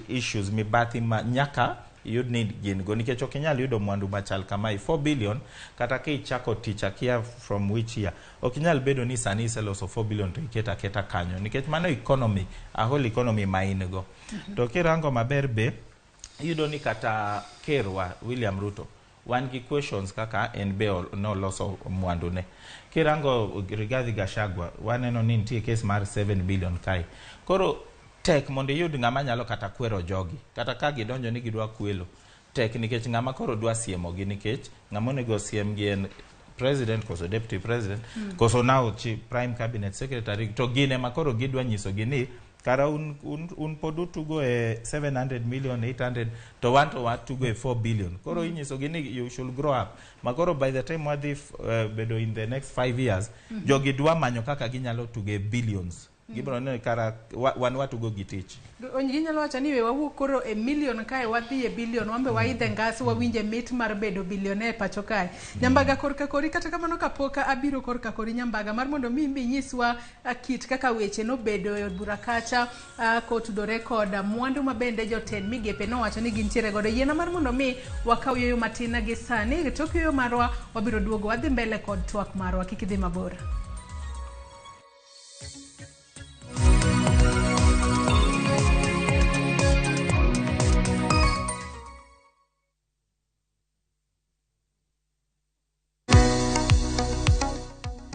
issues mibathi ma nyaka yud ni gin go, nikech ok inyal yudo mwandu machal kamae 4 billion kata ki chako tich akia from which year, ok inyal bedo ni sani iseloso 4 billion to iketa kanyo, nikech mano economy, a whole economy ma in go. To kirango maber be iyudo ni kata kerwa William Ruto wan gi questions kaka en be no loso mwandu ne. Kirango Rigathi Gachagua waneno ni nitie case mar 7 billion kai. Koro tek mondo yud ng'ama nyalo kata kwero jogi, kata ka gidonjo ni gidwa kwelo tek, nikech ng'ama koro dwa siemo gi, nikech ng'ama onego siem gi en president koso deputy president koso now chief prime cabinet secretary, to gine ma koro gidwa nyiso gi ni kara un podu tugo 700 million 800 to want to go 4 billion. Koro inyiso gi ni you should grow up. Makoro by the time wadhi bedo in the next 5 years jogi dwa manyo kaka ginyalo tuge billions. Gibro ne kara wan watugo gi tich. Ginyalo wacho ni we wawuok koro e million kae wadhi e billion, wambe waidhe ngasi wawinje mit mar bedo billionaire pacho kae. Nyambaga korka kori, kata kamano kapoka abiro korka kori Nyambaga mar mondo mi nyiswa kit kaka weche no bedo e bura kacha kotudore kod mwandu mabende jotend migepe no wacho ni gintiere godo. Yiena mar mondo mi wakaw yoyo matina gi sani, tok yoyo marwa wabiro duogo wadhi mbele kod twak marwa, kik idhi mabor.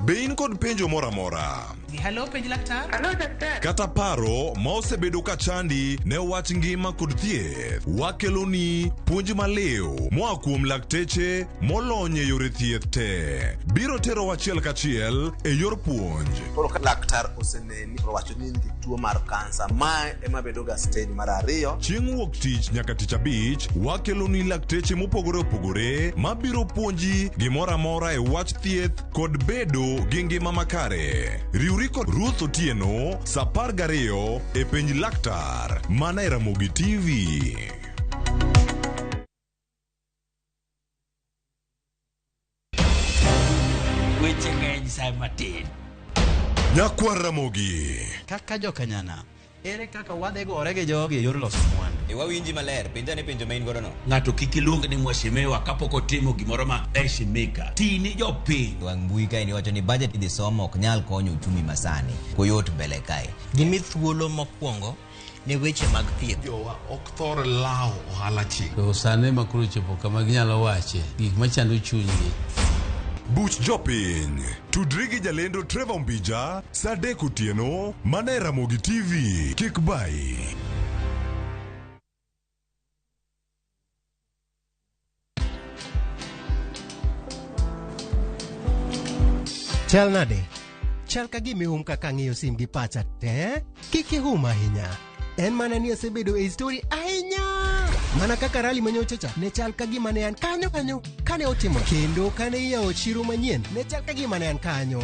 Be in kod penjo mora mora? Hello, penj laktar. Hello, daktar. Kata paro ma osebedo ka chandi ne wach ngima kod thieth, wakeloni puonj maliw moa kuom lakteche molony e yore thieth te. Biro tero wachiel kachiel e yor puonj. Koro laktar oseneni owacho ni in gi tuo mar kansa, ma ema bedo ga stage mar 2. Chieng' wuok tich nyaka tich abich, wakeloni lakteche mopogore opogore ma biro puonji gimora mora e wach thieth kod bedo gi ngima makare. Riwri kod Ruth Otieno saa 12 e penj laktar mana e Ramogi TV. Weche ng'eny sa matin. Nyakwar Ramogi. Kaka jokanyana, ere kaka wadhi gore gi jogi e yor loso mwandu? Wawinji maler, penjane penjo main godo no. Ng'ato kik iluong ni mwashemewa kapok otimo gimoro ma heshimika. Tini jopiny. Wang mbui kae ni wacho ni budget idhi somo ok nyal konyo uchumi masani. Koyot mbele kae. Gimi thuolo mokwongo ne weche mag thieth. Jowa ok thor lao ohala chik. To sane makuru chopo kama ginyalo wache gik machando chunygi. Buch jopiny tudri gi jalendo Trevor Mbija saa 3 otieno mana e Ramogi TV. Kik bai. Chal nade? Chal ka gimi kaka ng'iyo sim gi pacha te? Kik ihum ahinya. En mana ni asebedo e story ahinya. Mana kaka rali manyochacha ne chal ka gima ne an kanyo kane otimo, kendo kane iyawo chiro manyien ne chal ka gima ne an kanyo.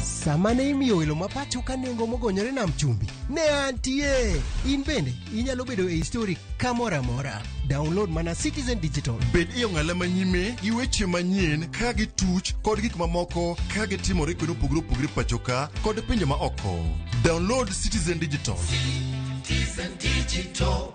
Sama ne imiyo welo mapacho ka nengo mogonyore nam chumbi ne antie. In bende inyalo bedo e story kamora mora. Download mana Citizen Digital. Bed iyo ng'ala manyime gi weche manyien ka gi tuch kod gik mamoko ka gitimore kendo opogore pacho ka kod pinje ma oko. Download Citizen Digital. Citizen Digital.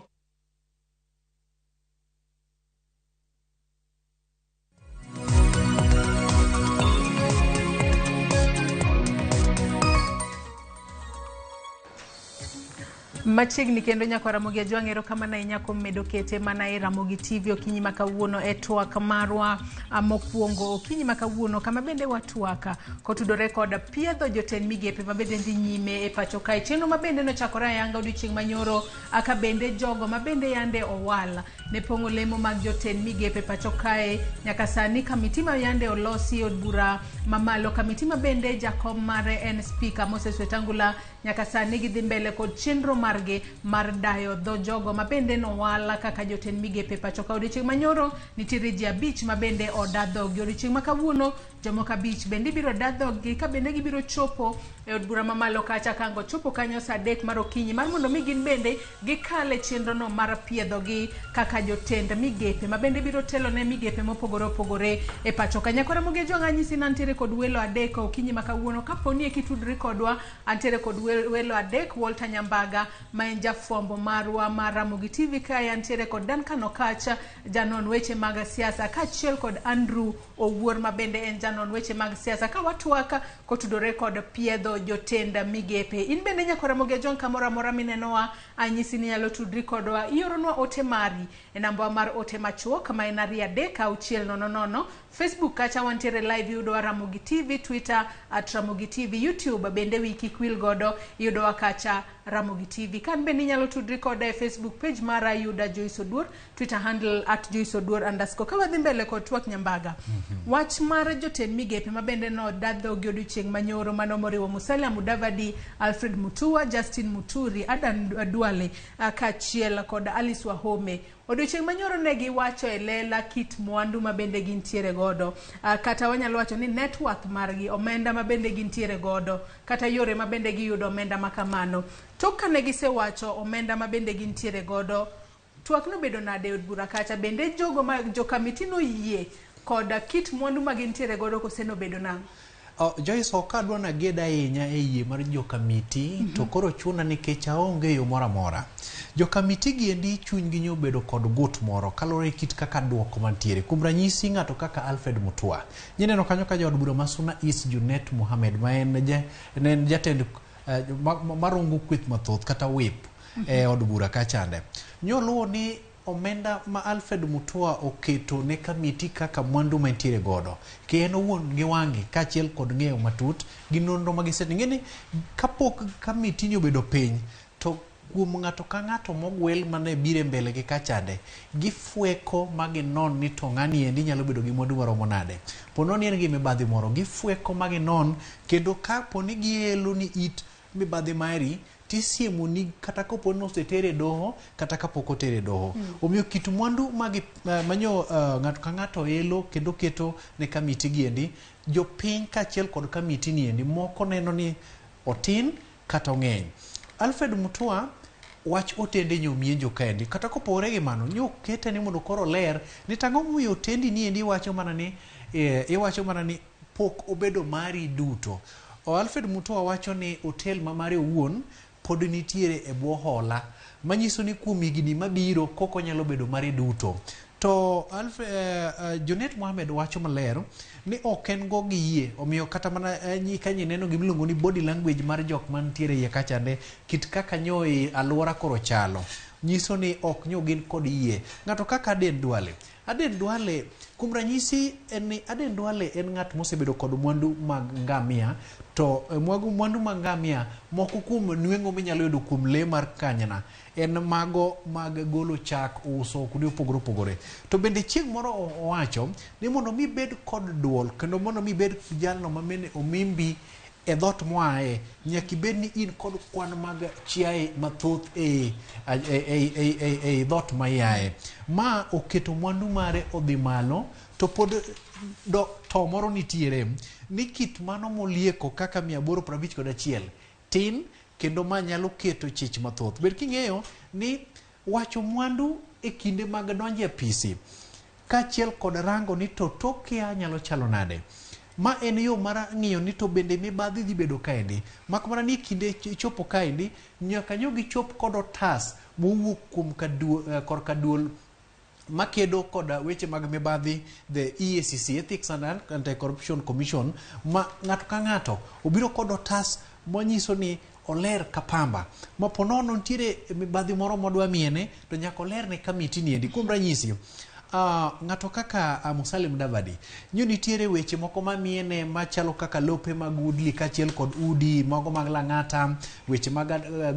Machiegni kendo nyako Ramogi Ajwang' erokamano ahinya kuom medo kete mana e Ramogitv okinyi ma kawuono e twak marwa mokwongo okinyi ma kawuono kama bende watwaka kotudore kod piedho jotend migepe ma bende dhi nyime e pacho kae. Chenro ma bende nochakore ayanga odiochieng' manyoro aka bende jogo ma bende yande owal ne pong'o lemo mag jotend migepe pacho kae nyaka sani kamiti ma yande olosi od bura mamalo kamiti ma bende jakom mare en speaker Moses Wetangula nyaka sani gidhi mbele kod chenro margi mar dayo dho jogo ma bende nowala kaka jotend migepe pacho ka. Odiochieng' manyoro nitiere ji 5 ma bende odadho gi. Odiochieng' ma kawuono jomoko 5 bende biro dadho gi ka bende gibiro chopo e od bura mamalo kacha kango chopo kanyo saa 3 mar okinyi mar mondo mi gin bende gikale chenro no mar piedho gi kaka jotend migepe ma bende biro telo ne migepe mopogore opogore e pacho ka. Nyako Ramogi Ajwang' anyisi na antiere kod welo 3 okinyi ma kawuono kaponi e kitudri kodwa antiere kod welo 3 Walter Nyambaga ma en jafwambo marwa mar Ramogitv kae antiere kod Duncan Okacha janon weche mag siasa kaachiel kod Andrew Owuor ma bende en janon weche mag siasa ka watwaka kotudore kod piedho jotend migepe. In bende nyako Ramogi Ajwang' kamoro amora minenowa anyisi ni nyalo tudri kodwa ioronwa ote mari e namba mar ote machuok ma en 33600. Facebook kacha wantiere live yudowa Ramogitv, Twitter @Ramogitv, YouTube bende wiki kwil godo yudowa kacha Ramogitv. Kan bende nyalo tudri koda e Facebook page mara Yuda Joyce Oduor, Twitter handle @JoyceOduor_. Ka wadhi mbele kod twak Nyambaga. Wach mar jotend migepe ma bende no dadho gi odiochieng' manyoro mano moriwo Musalia Mudavadi, Alfred Mutua, Justin Muturi, Adan Duale kaachiel kod Alice Wahome. Odiochieng' manyoro ne giwacho e lela kit mwandu ma bende gintiere godo kata wanyalo wacho ni net worth margi, omenda ma bende gintiere godo kata yore ma bende giyudo omenda makamano. Tok kane gisewacho omenda ma bende gintiere godo, twak no bedo nade od bura kacha bende jogo ma jokamiti no yie kod kit mwandu ma gintiere godo koseno bedo nang'o? Joyce okadwa na geda ahinya e yie mar jokamiti to koro chuna nikech aonge yo moro amora. Jokamiti gi endi chunygi nyobedo kod gut moro kalore kit kaka duoko mantiere. Kuom ranyisi ng'ato kaka Alfred Mutua. Nyineno kanyo ka jaod bura Masuna East Junet Mohamed ma en jatend marungu kweth mathoth kata whip e od bura kachande. Nyoluo ni omenda ma Alfred Mutua oketo ne kamiti kaka mwandu mantiere godo ke en owuon gi wangi kaachiel kod ng'eyo matut gi nonro magiseti. Ng'eni kapok kamiti ni obedo piny to kuom ng'ato ka ng'ato mogwel mane bire mbele gi kachande gifweko maginon ni to ng'ani endi nyalo bedo gi mwandu maromo nade. Pononi en gi mibadhi moro gifweko maginon kendo kaponi gielo ni it mibadhi mari tisiemo ni kata kapo ni osetere doho kata kapok otere doho. Omiyo kit mwandu manyo ng'ato ka ng'ato elo kendo keto ne kamiti gi endi jopiny kaachiel kod kamiti ni endi moko neno ni otin kata ng'eny. Alfred Mutua wach otende nyomienjo kaendi kata kopore gi mano nyo kete ni mondo koro ler ni tang'o muyo otendi ni endi iwacho mana ni pok obedo mari duto. Alfred Mutua wacho ni hotel ma mare owuon pod nitiere e bwo hola manyiso ni kuom higni mabiro koko nyalo bedo mare duto. To Junet Mohamed wacho maler ni ok en go gi yie omiyo kata mana kanyi neno gimiluongo ni body language mar jok mantiere iye kachande kit kaka nyo e alwora koro chalo nyiso ni ok nyo gin kod yie. Ng'ato kaka Aden Duale kuom ranyisi en ni Aden Duale en ng'at mosebedo kod mwandu mag ngamia to mwandu mag ngamia moko kuom nweng'o minyalo yudo kuom le mar kanyana en mago mag golo chak uso kundi opogore. To bende chieng' moro owacho ni mondo mi bed kod duol kendo mondo mi bed jalno mamene omimbi e dhot moae nyaki bed ni in kod kwan mag chiaye mathoth e dhot mayae ma oketo mwandu mare odhi malo to pod to moro nitiere ni kit mano molieko kaka 851 tin kendo ma nyalo keto chich mathoth. Bed king'eyo ni wacho mwandu e kinde mag donje PC kaachiel kod rango ni to tokia nyalo chalo nade. Ma en yo mara ng'iyo ni to bende mibadhi dhi bedo kaendi makmana ni kinde chopo kaendi nyaka nyogi chop kod otas mowuok kuom korka duol makedo kod weche mag mibadhi the EACC Ethics and Anti-Corruption Commission ma ng'ato ka ng'ato obiro kod otas manyiso ni oler kapamba maponono ntiere mibadhi moro modwa miene to nyaka oler ne kamiti niendi kuom ranyisi ng'ato kaka Musalia Mudavadi nyo nitiere weche moko mamiene machalo kaka lope mag Woodley kachiel kod udi mago mag Lang'ata weche mag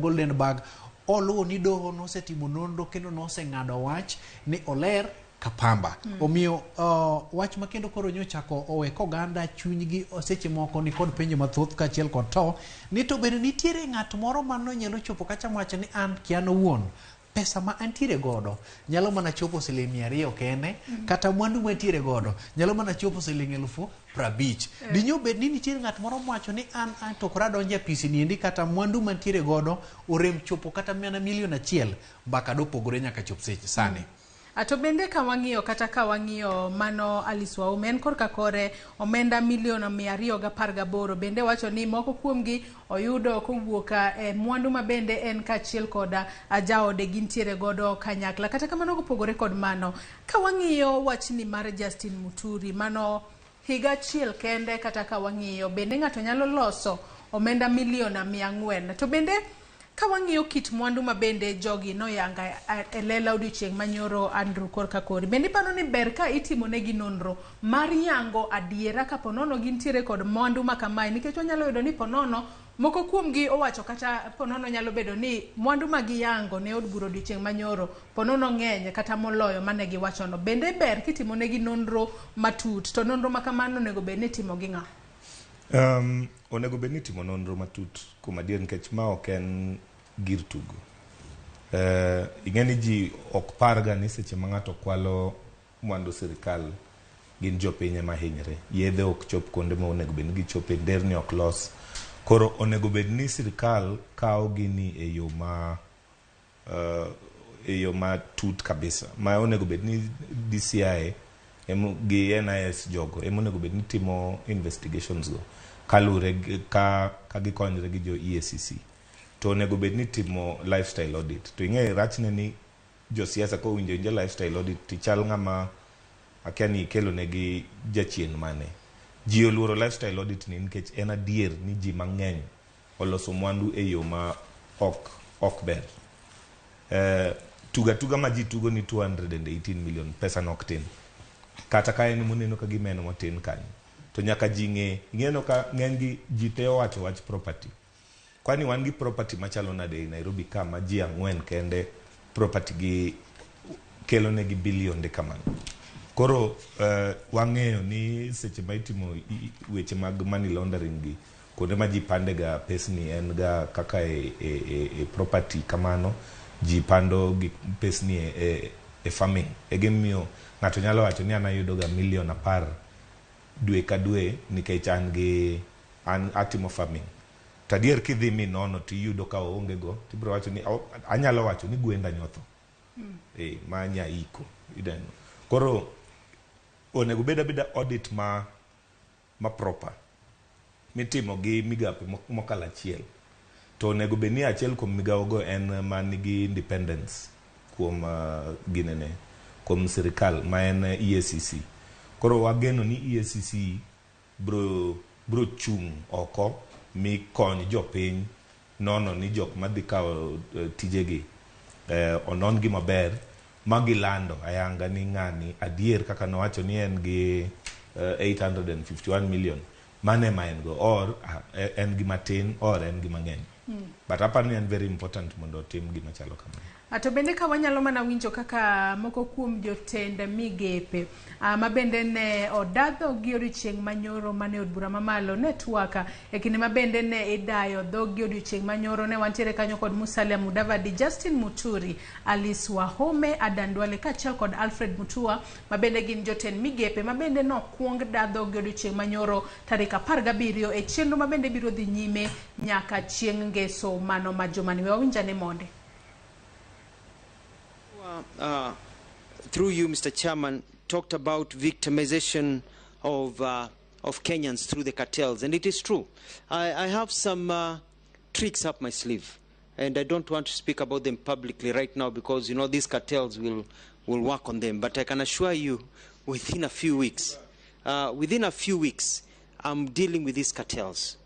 Goldenberg oluwo ni doho nosetimo nonro kendo noseng'ado wach ni oler kapamba omiyo wach makendo koro nyochako owe koganda chunygi seche moko ni kod penjo mathoth kachiel kod to ni to bende nitiere ng'at moro mano nyalo chopo kacha wacho ni an kiano wuon pesa ma antiere godo nyalo mana chopo siling 200 kende kata mwandu ma antiere godo nyalo mana chopo siling 50,000 dinyo bed ni nitiere ng'at moro mwacho ni an to kora donje pisi niendi kata mwandu ma antiere godo orem chopo kata mana milion 1 mbaka dopogore nyaka chop seche sani Ato bende ka wang'iyo kata ka wang'iyo mano Alice Waume en korka kore omenda milion 218 bende wacho ni moko kuomgi oyudo kowuok mwandu ma bende en kachiel koda ajaode gintiere godo kanyakla kata kamano kopogore kod mano ka wang'iyo wachni mar Justin Muturi mano higa achiel kende kata ka wang'iyo bende ng'ato nyalo loso omenda milion 400 to bende ka wang'iyo kit mwandu ma bende jogi noyanga lela odiochieng' manyoro Andrew korka kori bende pano ni ber ka itimo negi nonro mar yango adiera ka ponono gintiere kod mwandu ma kamae nikech wanyalo yudo ni ponono moko kuomgi owacho kata ponono nyalo bedo ni mwandu ma giyango ne od buro odiochieng' manyoro ponono ng'eny kata moloyo mane giwachono bende ber kitimo negi nonro matut to nonro ma kamano onego bed ni timo gi ng'a onego bed ni timo nonro matut kuom adier nikech ma ok en gir tugo ing'eni ji ok parga ni seche ma ng'ato kwalo mwandu sirikal gin jopiny ema hinyre yedhe ok chop kuonde ma onego bed ni gichope nderni ok los koro onego bed ni sirikal kawo gini e yo ma tut kabisa ma onego bed ni DCI gi NIS jogo ema onego bed ni timo investigations go kalure ka gikonyre gi jo EACC to onego bed ni timo lifestyle audit to ing'e rachne ni jo siasa ko winjo lifestyle audit tichal ng'ama akia ni kelo negi jachien mane ji oluoro lifestyle audit ni nikech en adier ni ji mang'eny oloso mwandu e yo ma ok ber tuga ma ji tugo ni 218 million pesa nok tin kata ka en moneno ka gimeno motin kanyo to nyaka ji ng'eno ka ng'eny gi ji te owacho wach property kwani wan gi property machalo nade e Nairobi kama ji 4 kende property gi kelo negi bilionde kamano koro wang'eyo ni seche ma itimo weche mag money laundering gi kuonde ma ji pande ga pesni en ga kaka e property kamano ji pando gi pesni e farming egemiyo ng'ato nyalo wacho ni an ayudo ga milion 10 dwe ka dwe nikech an atimo farming tadier kidhi mi nono tiyudo ka oonge go tibro wacho ni anyalo wacho ni gwenda nyotho ma nya iko ideno koro onego beda audit ma proper mitimo gi migape mokalo achiel to onego bed ni achiel kuom migawo go en manigi independence kuom ginene kuom sirikal ma en EACC koro wageno ni EACC bro chung oko mi kony jopiny nono ni jok madhi kawo tijegi onon gi maber magilando ayanga ni ng'ani adier kaka nowacho ni en gi 851 million mane ma en go or en gi matin or en gi mang'eny but apani en very important mondo tim gima chalo kamano Ato bende ka wanyalo mana winjo kaka moko kuom jotend migepe ma bende ne odadho gi odiochieng' manyoro mane od bura mamalo netwaka e kinde ma bende ne idayo dho gi odiochieng' manyoro ne wantiere kanyo kod Musalia Mudavadi, Justin Muturi, Alice Waume, Adan Duale kachiel kod Alfred Mutua ma bende gin jotend migepe ma bende no kuong dadho gi odiochieng' manyoro tarik 17 e chenro ma bende biro dhi nyime nyaka chieng' ngeso mano ma jomani we wawinjane monde. Through you, Mr. Chairman, talked about victimization of Kenyans through the cartels, and it is true. I have some tricks up my sleeve, and I don't want to speak about them publicly right now because, you know, these cartels will work on them. But I can assure you, within a few weeks, I'm dealing with these cartels.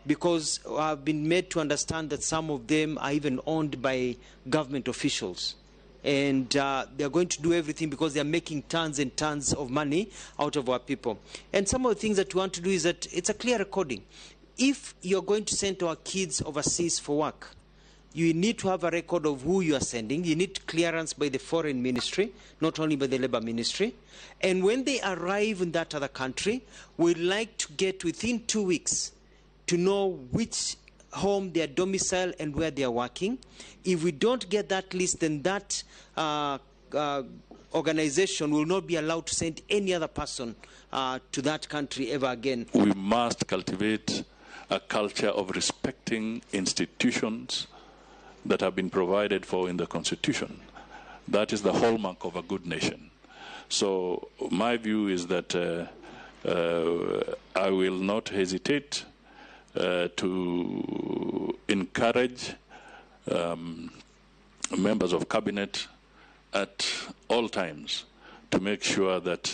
because I've been made to understand that some of them are even owned by government officials. And they're going to do everything because they're making tons and tons of money out of our people. And some of the things that we want to do is that it's a clear recording. If you're going to send our kids overseas for work, you need to have a record of who you are sending. You need clearance by the foreign ministry, not only by the labor ministry. And when they arrive in that other country, we'd like to get within 2 weeks to know which home, their domicile, and where they are working. If we don't get that list, then that organization will not be allowed to send any other person to that country ever again. We must cultivate a culture of respecting institutions that have been provided for in the Constitution. That is the hallmark of a good nation. So my view is that I will not hesitate to encourage members of cabinet at all times to make sure that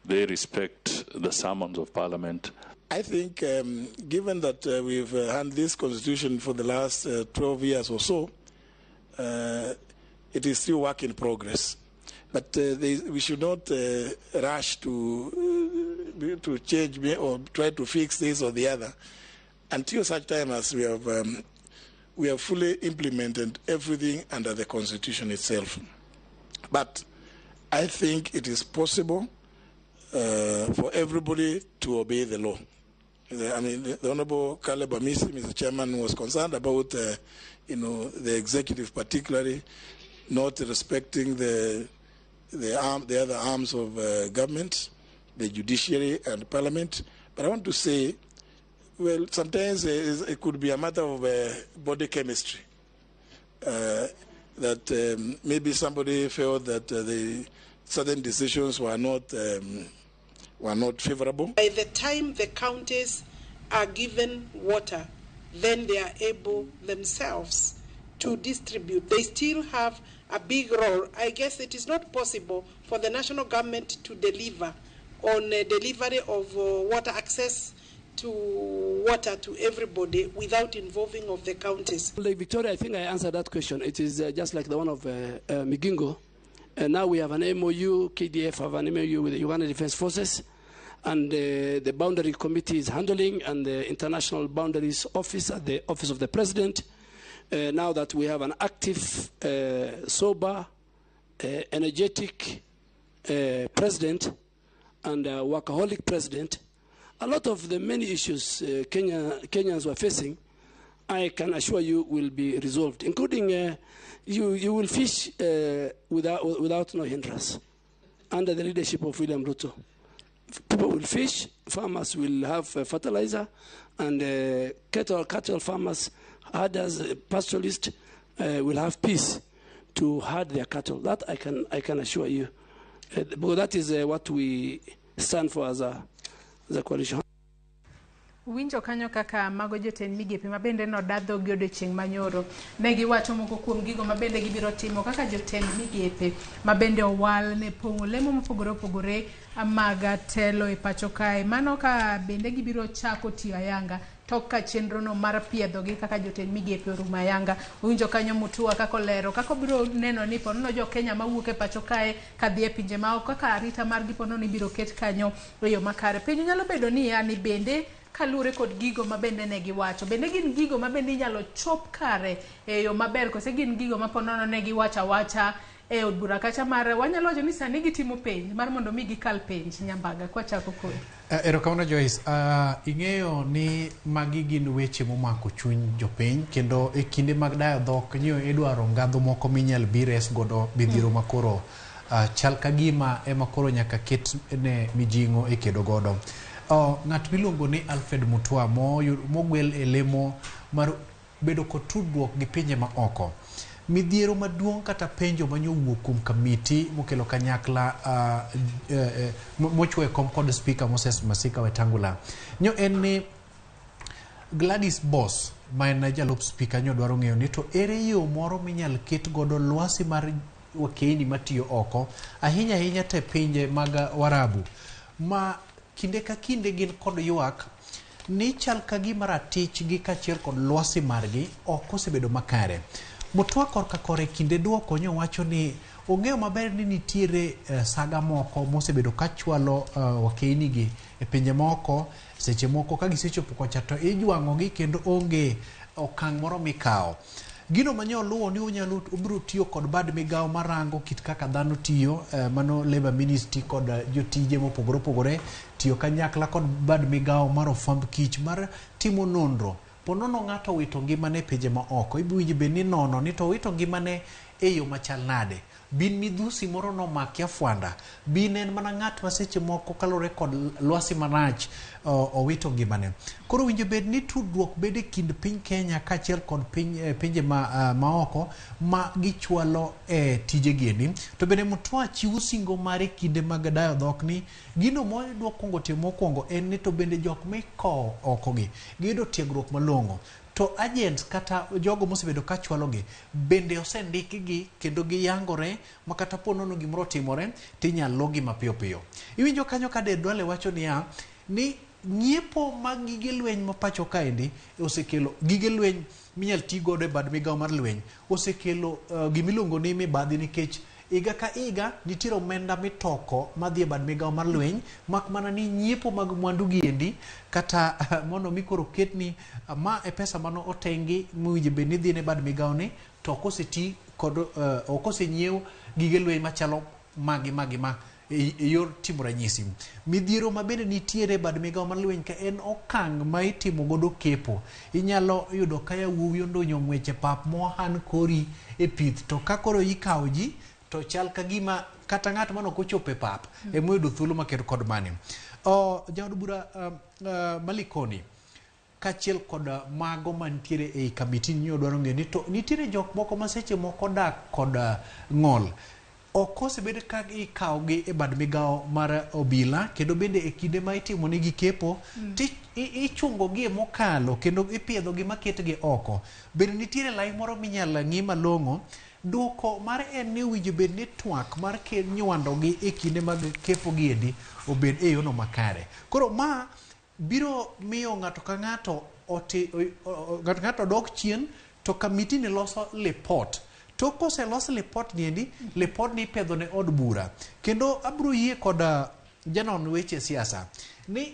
they respect the summons of Parliament. I think given that we've had this constitution for the last 12 years or so, it is still work in progress. But we should not rush to change or try to fix this or the other until such time as we have fully implemented everything under the constitution itself. But I think it is possible for everybody to obey the law. I mean, the Honorable Caleb Amisi, Mr. Chairman, was concerned about, the executive particularly not respecting the other arms of government, the judiciary and parliament. But I want to say, well, sometimes it could be a matter of body chemistry. That maybe somebody felt that the certain decisions were not favorable. By the time the counties are given water, then they are able themselves to distribute. They still have a big role. I guess it is not possible for the national government to deliver on delivery of water access to water to everybody without involving of the counties. Lake Victoria, I think I answered that question. It is just like the one of Migingo. And now we have an MOU, KDF have an MOU with the Uganda Defense Forces, and the boundary committee is handling, and the International Boundaries Office at the Office of the President. Now that we have an active, sober, energetic president and a workaholic president, a lot of the many issues Kenyans were facing, I can assure you, will be resolved, including you will fish without no hindrance under the leadership of William Ruto. People will fish, farmers will have fertilizer, and cattle farmers, herders, pastoralists will have peace to herd their cattle. That I can assure you, because that is what we stand for as a coalition. Winjo kanyo kaka mago jotend migepe mabende nodadho gi odiochieng' manyoro. Ne giwacho moko kuom gigo mabende gibiro timo kaka jotend migepe mabende owal ne pong'o lemo mopogore opogore mag telo e pacho kae. Mano ka bende gibiro chako tiyo ayanga tok ka chenro no mar piedhogi kaka jotend migepe orumo ayanga. Winjo kanyo Mutua kako lero kako biro neno ni ponono jo Kenya mawuok e pacho kae kadhi e pinje maoko kaka arita margi ponono ibiro ket kanyo e yo makare. Penjo nyalo bedo ni yani bende kalure kod gigo mabende ne giwacho. Bende gin gigo mabende inyalo chop kare e yo maber, kose gin gigo maponono ne giwacha wacha e od bura kacha mare. Wanyalo wacho ni sani gitimo penj mar mondo mi gikal penj Nyambaga kwa chako kod. Erokamano Joyce, ing'eyo ni magi gin weche momako chuny jopiny, kendo e kinde mag dayo dhok nyo idwaro ngadho moko minyal bires godo bidhiro makoro chal kagima ema koro nyaka ket ne mijingo e kedo godo. Ng'at miluongo ni Alfred Mutua mogwel e lemo mar bedo kod tudruok gi pinje ma oko. Midhiero maduong' kata penjo manyowuok kuom kamiti mokelo kanyakla mochwe kom kod Speaker Moses Masika Wetangula. Nyo en ni Gladys Boss, ma en jalup Speaker, nyo dwaro ng'eyo ni to ere yo moro minyal ket godo lwasi mar wakeini matiyo oko, ahinya te pinje mag Warabu, ma kinde ka kinde gin kod ywak ni chal ka gima ratich gi kachiel kod lwasi margi ok osebedo makare. Mutwa korka kore kinde duoko nyowacho ni ong'eyo maber ni nitiere saga moko mosebedo kachwalo wakeini e pinje moko, seche moko ka gisechopo kocha to ijwang'ogi kendo onge okang' moro mikao. Gino manyo luwo ni unyalo ubro tiyo kod bad migao marango kit kaka dhano tiyo, mano Labour Ministry kod jotije mopogore opogore tiyo kanyakla kod bad migao mar ofwamb kich mar timo nonro. Ponono ng'ato wito ngimane pinje ma oko, ibuwinjo be ni nono ni to wito ngimane e yo machal nade. Bin midhusi moro nomaki afwanda, bin en mana ng'at ma seche moko kalore kod lwasi marach owito ngimane. Koro winjo bed ni tudruok bede kind piny Kenya kachiel kod pinje ma oko ma gichwalo tije giendi. To bende Mutwa chiwo singo mare kinde mag dayo dhok ni gino moyudo kongo timo mokwongo en ni to bende jok mikowo oko gi giyudo tiegruok malong'o. To agents kata jogo mosebedo kachwalogi bende osendikgi kendo giyangore makata ponono gimoro timore tinyalo gi mapiyo piyo. Iwinjo kanyo ka Dedwale wacho ni nyiepo mag gige lweny ma pacho kaendi osekelo gige lweny minyal ti godo e bad migao mar lweny osekelo gimiluongo ni mibadhi nikech iga ka iga nitiere omenda mitoko madhi e bad migao mar lweny mak mana ni nyiepo mag mwandu giendi kata mono mikoro ketni ma e pesa mano otengi muwinjo bed ni dhi ne bad migao ni to koseti kod okosenyiew gige lweny machalo magi ma e yor timo ranyisi. Midhiero ma bende nitiere bad migao mar lweny ka en okang' ma itimo godo kepo. Inyalo yudo ka yawuowi ondonyo ng'weche pap mohan kori e pith to ka koro ikawo ji to chal ka gima kata ng'at mano kochope pap emoyudo thuolo makedo kod mani. Jaod bura Malikoni kachiel kod mago mantiere ei kamiti ni odwaro ng'e ni to nitiere jok moko maseche moko dak kod ng'ol. Ok osebed ka ikawogi e bad migao mar obila kendo bende e kinde ma itimo negi kepo ichungogi e mokalo kendo ipiedhogi maketgi oko. Bende nitiere lai moro minyalo ng'i malong'o. Duoko mar en ni winjo bed ni twak mar nywandogi e kinde mag kepo giendi obed e yono makare. Koro ma biro miyo ng'ato ka ng'ato dok chien to kamiti ni loso report. To koselos report niendi, report ni ipedho ne od bura. Kendo abro yie kod janon weche siasa ni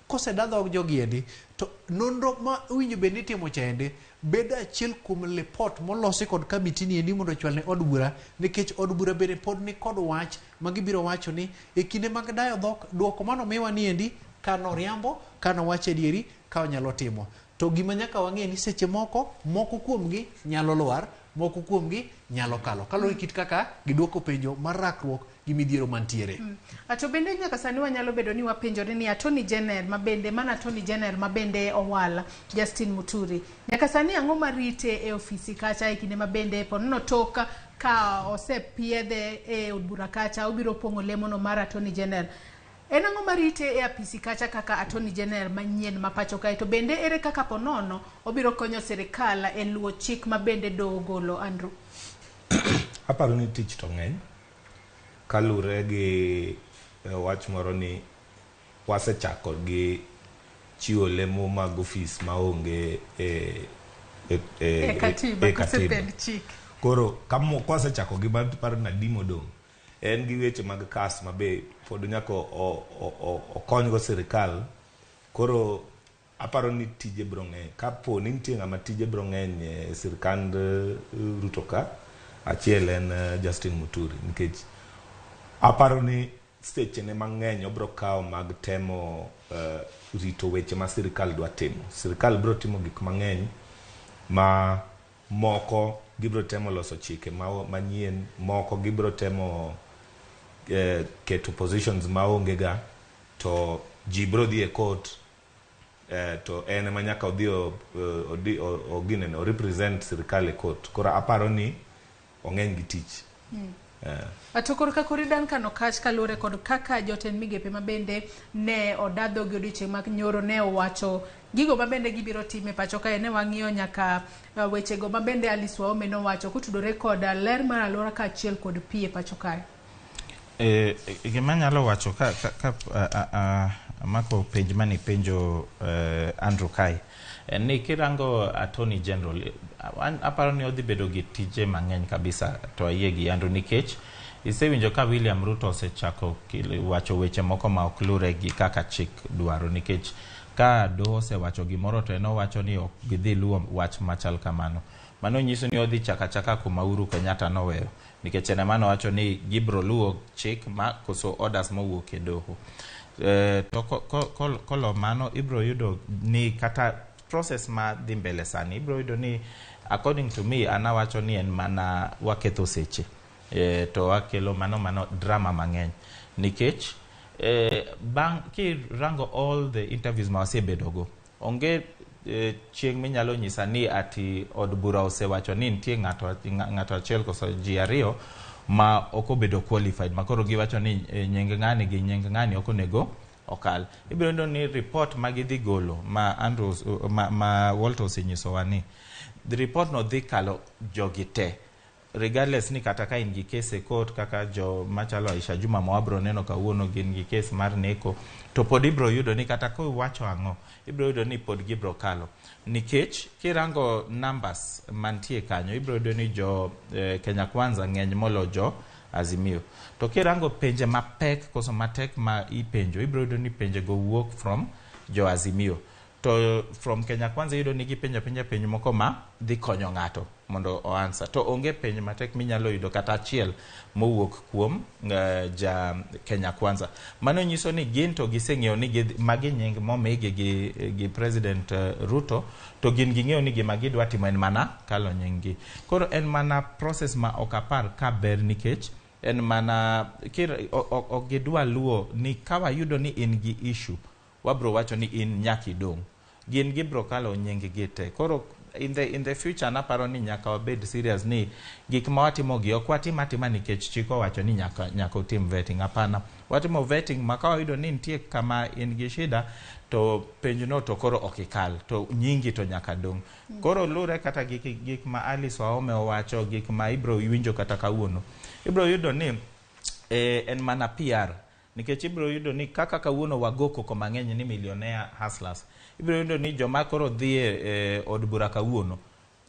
kosedadhog jogiendi to nonro ma winjo bed ni timo chende bedo achiel kuom report molosi kod kamiti niendi mondo chwal ne od bura nikech od bura bende pod ni kod wach magibiro wacho ni e kinde mag dayo dhok duoko mano miwa niendi kano riambo kano wache dieri ka onyalo timo. To gima nyaka wang'e ni seche moko kuomgi nyalo lwar, moko kuomgi nyalo kalo. Kalore kit kaka giduoko penjo mar rakruok gi midhiero mantiere. To bende nyaka sani wanyalo bedo ni wapenjore ni Attorney General mabende owala Justin Muturi. Nyaka sani ang'o marite e ofisi kacha e kinde mabende ponono toka ka osepiedhe e od bura kacha obiro pong'o lemono mar Attorney General. En ang'o marite e apisi kacha kaka Attorney General manyien ma pacho kae to bende ere kaka ponono obiro konyo sirikal e luwo chik ma bende doho golo, Andrew? Aparo ni tich to ng'eny kalure gi wach moro ni wasechako gi chiwo lemo mag ofis maonge e katiba. Koro kwasechako gi paro na dimo dong' en gi weche mag kas mabe pod nyaka okonygo sirikal. Koro aparo ni tije bro ng'eny. Kapo ni nitie ng'ama tije bro ng'eny e sirikand Ruto ka, achiel en Justin Muturi nikech aparo ni sechene mang'eny obro kawo mag temo rito weche ma sirikal dwa timo. Sirikal bro timo gik mang'eny ma moko gibro temo loso chike manyien, moko gibro temo keto positions maonge ga to ji bro dhi e court to en ema nyaka odhi o represent sirikal e court. Koro aparo ni ong'eny gi tich. Atokor ka koridan kano kach kalure kod kaka joten migepe mabende ne odadho gi odiochieng' mag nyoro ne owacho gigo mabende gibiro time pacho kae. Ne wang'iyo nyaka wechego mabende Alice Waome nowacho kutudore kod ler mar alwora ka achiel kod pi e pacho kae. Gima nyalo wacho ka amako penj mani penjo Andrew Kai. Ni kirango Attorney General, aparo ni odhi bedo gi tije mang'eny kabisa to ayie gi Andrew nikech isewinjo ka William Ruto osechako wacho weche moko ma ok lure gi kaka chik dwaro nikech ka doho osewacho gimoro to en owacho ni ok gidhi luwo wach machal kamano. Mano nyiso ni odhi chaka kuma Uhuru Kenyatta noweyo nikech en mano wacho ni gibro luwo chik ma koso orders mowuok e doho. To kolo mano ibro yudo ni kata process ma dhi mbele sani ibro yudo ni according to me anawacho ni en mana waketho seche to wakelo mano drama mang'eny nikech bang kirango all the interviews ma wasebedogo onge chieng' minyalo nyisa ni ati od bura osewacho ni nitie ng'ato achiel koso ji ariyo ma ok obedo qualified makoro giwacho ni nying ng'ani gi nying ng'ani ok onego okal. Ibiro yudo ni report ma gidhi golo ma Andrews ma Walter osenyisowa ni the report no dhi kalo jogi te regardless ni kata ka in gi case e court kaka jo machalo Aisha Juma ma wabro neno kawuono gin gi case mar neko to pod ibro yudo ni kata ko wacho ang'o ibro yudo ni pod gibro kalo nikech kirango numbers mantie kanyo ibro yudo ni jo Kenya Kwanza ng'eny molo jo Azimio to kirango penje mapek koso matek ma ipenjo ibro yudo ni penje go wuok from jo Azimio to from Kenya Kwanza yudo ni penjo moko ma dhi konyo ng'ato mondo o answer to onge penjo matek minyalo yudo kata achiel mowuok kuom ja Kenya Kwanza. Mano nyiso ni gin to giseng'eyo ni magi nying momigi gi President Ruto to gin ging'eyo ni gima gidwa timo en mana kalo nying gi. Koro en mana process ma ok apar ka ber nikech en mana ok gidwa luwo ni kawa yudo ni in gi issue wabro wacho ni in nyaki dong gin gibro kalo nying gite. Koro in the future naparo ni nyaka wabed serious ni gik ma watimo gi ok watim atima nikech chiko wacho ni nyaka utim vetting. Hapana, watimo vetting makawa yudo ni nitie kama in gi shida to penjo no to koro okikal to nyingi to nyaka dong. Koro lure kata gik ma Alice Waome owacho gik ma ibro winjo kata kawuono ibro yudo ni en mana PR nikech ibro yudo ni kaka kawuono wagoko ko mang'eny ni millionaire hustlers ibro yudo ni joma koro dhie od bura kawuono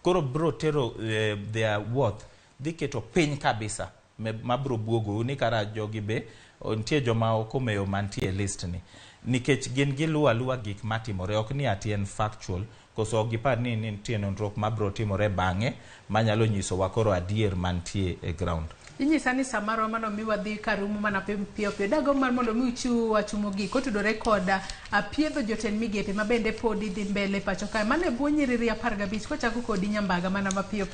koro bro tero their worth dhi keto piny kabisa mabro buogo ni kara jogi be nitie joma okomeyo mantie list ni nikech gin giluwa gik matimore ok ni ati en factual koso gipar ni nitie nonro mabro timore bang'e manyalo nyiso wakoro adier mantie e ground. Inyisa ni samaro mano miwa dhi karumo mana piyo dago mar mondo mi uchiw wachumo gi kotudore koda apiedho jotend migepe mabende podi dhi mbele pacho kae mane buonyiriri 15 kochako kodi nyambaga mana mapiyo.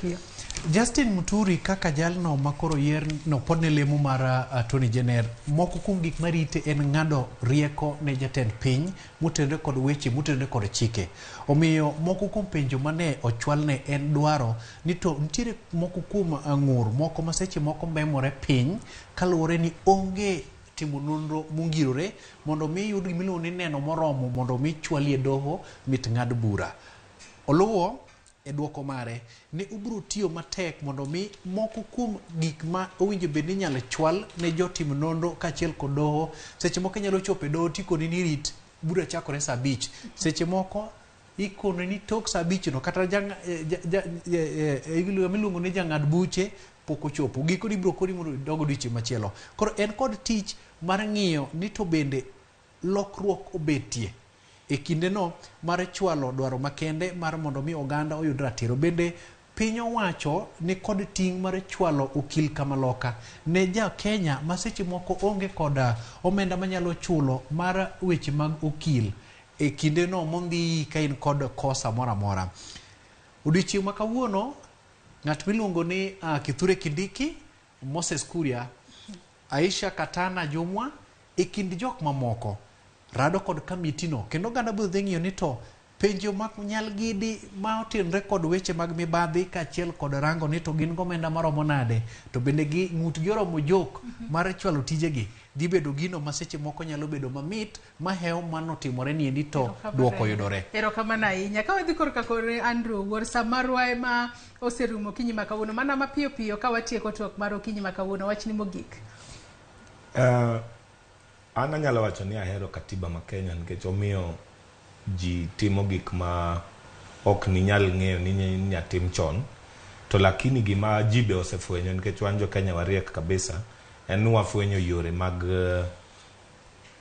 Justin Muturi kaka jalno makoro yier no podne lemo mar Attorney General moko kuom gik marite en ng'ado rieko ne jatend piny mutende kod weche mutende kod chike. Omiyo moko kuom penjo mane ochwalne en dwaro ni to nitiere moko kuom ng'ur moko maseche moko memore piny kaluwore ni onge timo nonro mungirore mondo mi yud gimiluongo ni neno moromo mondo mi chwalie doho mit ng'ad bura. Oluwo e duoko mare ne ubro tiyo matek mondo mi moko kuom gik ma owinjo bed ni nyalo chwal ne jotim nonro kachiel kod doho seche moko nyalo chopo e doho tikoni ni rit bura chakore saa 5 seche moko ikone ni tok saa 5 no kata miluongo ni jang'ad buche pok ochopo giko ni bro kodi mondo dogo diche machielo. Koro en kod tich mar ng'iyo ni to bende lokruok obetie e kinde no mar chwalo dwaro makende mar mondo mi oganda oyud ratiro. Bende piny owacho ni kod ting' mar chwalo okil kamaloka ne ja Kenya maseche moko onge koda omenda manyalo chulo mar weche mag okil e kinde no mondi ka in kod kosa mora mora. Odiochieng' ma kawuono ng'at miluongo ni Kithure Kindiki, Moses Kuria, Aisha Katana Jumwa e kind jok mamoko rado kod kamitino kendo ganda biro dhi ng'iyo ni to penjo mak nyal gidi ma otenre kod weche mag mibadhi kachiel kod rango ni to gin gomenda maromo nade to bende gi ng'ut gi oromo jok mar chwalo tijegi dhi bedo gino maseche moko nyalo bedo mamit mahew manotimore ni endi to duoko yudore. Erokamano ahinya. Ka wadhi korka kore Andrew wuor samarwa ema oserumo kinyi makawuono mana mapiyo ka watieko twak mar okinyi makawuono wachni mogik. An anyalo wacho ni ahero katiba ma Kenya nikech omiyo ji timo gik ma ok ni nyal ng'eyo ni nyatim chon. To lakini gima ji be osefwenyo nikech wan jo Kenya wariek kabisa en ni wafwenyo yore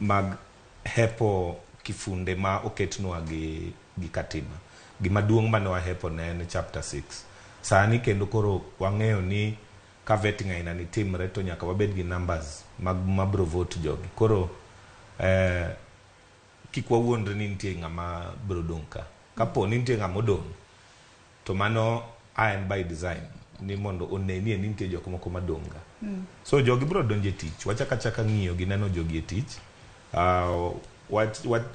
mag hepo kifunde ma oketnwa gi katiba. Gima duong' mane wahepo ne en chapter 6. Sani kendo koro wang'eyo ni ka vetting aina ni timre to nyaka wabed gi numbers mag bro vote jogi. Koro kik wawuondre ni nitie ng'ama bro dong' ka. Kapo ni nitie ng'ama odong' to mano en by design ni mondo onenie ni nitie jok moko madong' ga. So jogi bro donje tich. Wachaka ng'iyo gi neno jogi e tich.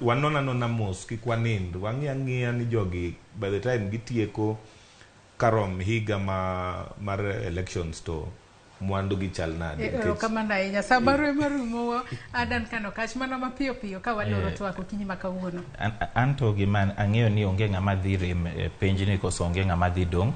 Wanona mos kik wanind. Wang'iya ni jogi by the time gitieko karom higa mar elections to mwandu gi chal nade. Kamana ahinya. Sabaru marumo Adan Kano Kach mana mapiyo ka waloro twak okinyi ma kawuono. Anto gima ang'eyo ni onge ng'ama dhi rem penj ni koso onge ng'ama dhi dong'.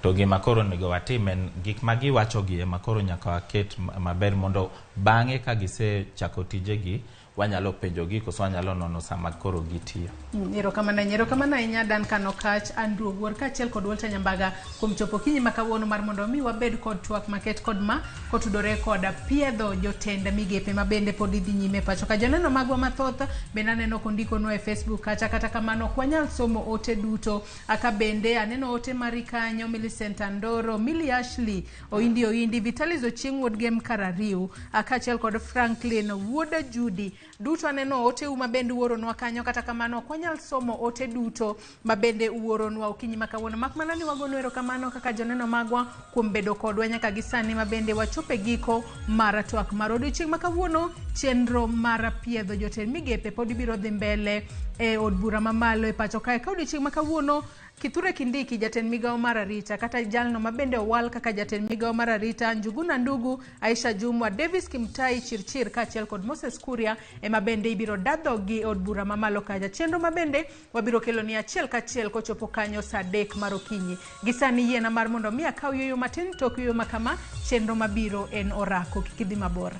To gima koro nego watim en gik ma giwacho gi ema koro nyaka waket maber mondo bang'e ka gisechako tijegi wanyalo penjogi koso wanyalo nono sama koro gitiyo. Erokamano ahinya Dan Kano Kach, Andrew Wuor kaachiel kod Walter Nyambaga kuom chopo kinyi ma kawuono mar mondo mi wabed kod twak maket kod ma kotudore kod piedho jotend migepe ma bende pod idhi nyime pacho ka. Joneno magwa mathoth bende aneno kondikonwa e Facebook kacha, kata kamano ok wanyal somo ote duto. Aka bende aneno ote mari kanyo, Millicent Andoro, Millie Ashley, Oindi, Vitalis Ochieng' wuod Gem Karariu, kaachiel kod Franklin wuoda Judy. Duto aneno ote uma bende uoronwa kanyo, kata kamano ok wanyal somo ote duto ma bende uoronwa okinyi ma kawuono. Mak mana ni wagono erokamano kaka joneno magwa kuom bedo kodwa nyaka gisani ma bende wachope giko mar twak mar odiochieng' ma kawuono. Chenro mar piedho jotend migepe pod biro dhi mbele e od bura mamalo e pacho kae ka odiochieng' ma kawuono. Kithure Kindiki, jatend migao mar arita, kata jalno mabende owal kaka jatend migao mar arita, Njuguna Ndugu, Aisha Jumwa, Davis Kimtai Chirchir kaachiel kod Moses Kuria ema bende ibiro dadho gi od bura mamalo kaja. Chenro mabende wabiro kelo ni achiel kachiel kochopo kanyo saa 3 mar okinyi. Gisani yiena mar mondo mi akaw yoyo matin tok yoyo makama. Chenro mabiro en orako, kik idhi mabor.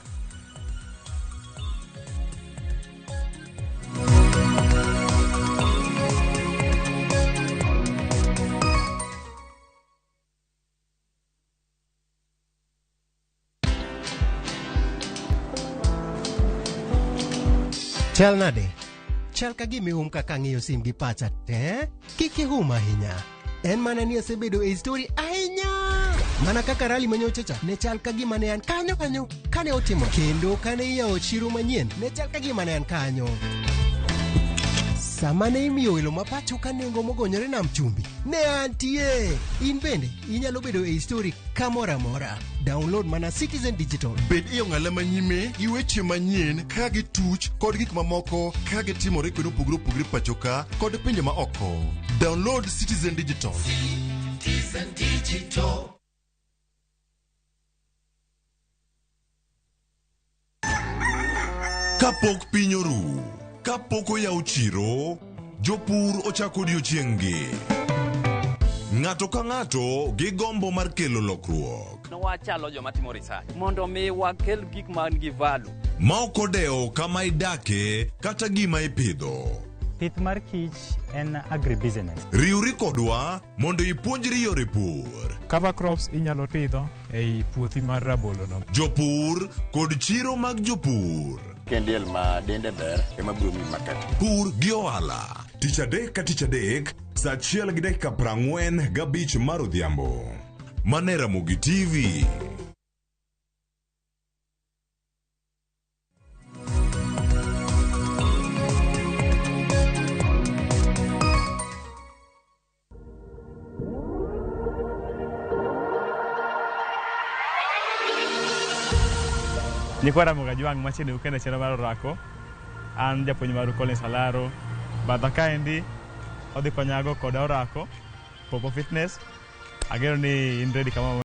Chal nade? Chal ka gimi kaka ng'iyo sim gi pacha te? Kiki ahinya. En mana ni asebedo e story ahinya. Mana kaka rali manyochacha ne chal ka gima ne an kanyo kane otimo. Kendo kane iyawo chiro manyien ne chal ka gima ne an kanyo. Sama ne imiyo welo mapacho ka nengo mogonyore nam chumbi ne antie. In bende inyalo bedo e story kamora mora. Download mana Citizen Digital. Bed iyo ng'ala manyime gi weche manyien ka gituch kod gik mamoko ka gitimore kendo opogore pacho ka kod pinje ma oko. Download Citizen Digital. Citizen Digital. Kapok piny oru, kapok oyaw chiro, jopur ochako odiochieng'gi. Ng'ato ka ng'ato gi gombo mar kelo lokruok. Wachalo joma timo research mondo mi wakel gik man gi value. Ma ok odewo kama idake kata gima ipidho. Pith mar kich en agribusiness. Riwri kodwa mondo ipuonjri yore pur. Cover crops inyalo pidho ei puothi mar rabolo no. Jopur kod chiro mag jopur. Kendiel ma dende ber ema biro mi market. Pur gi ohala. Tich adek ka tich adek, saa 1:45 mar odhiambo. Mane Ramogitv. Nikwa Ramogi machiegni ukende chenro mar orako. An japuonj mar Collins Alaro. Badha kaendi odhi konyago kod orako, Popo Fitness. Agero ni in ready kama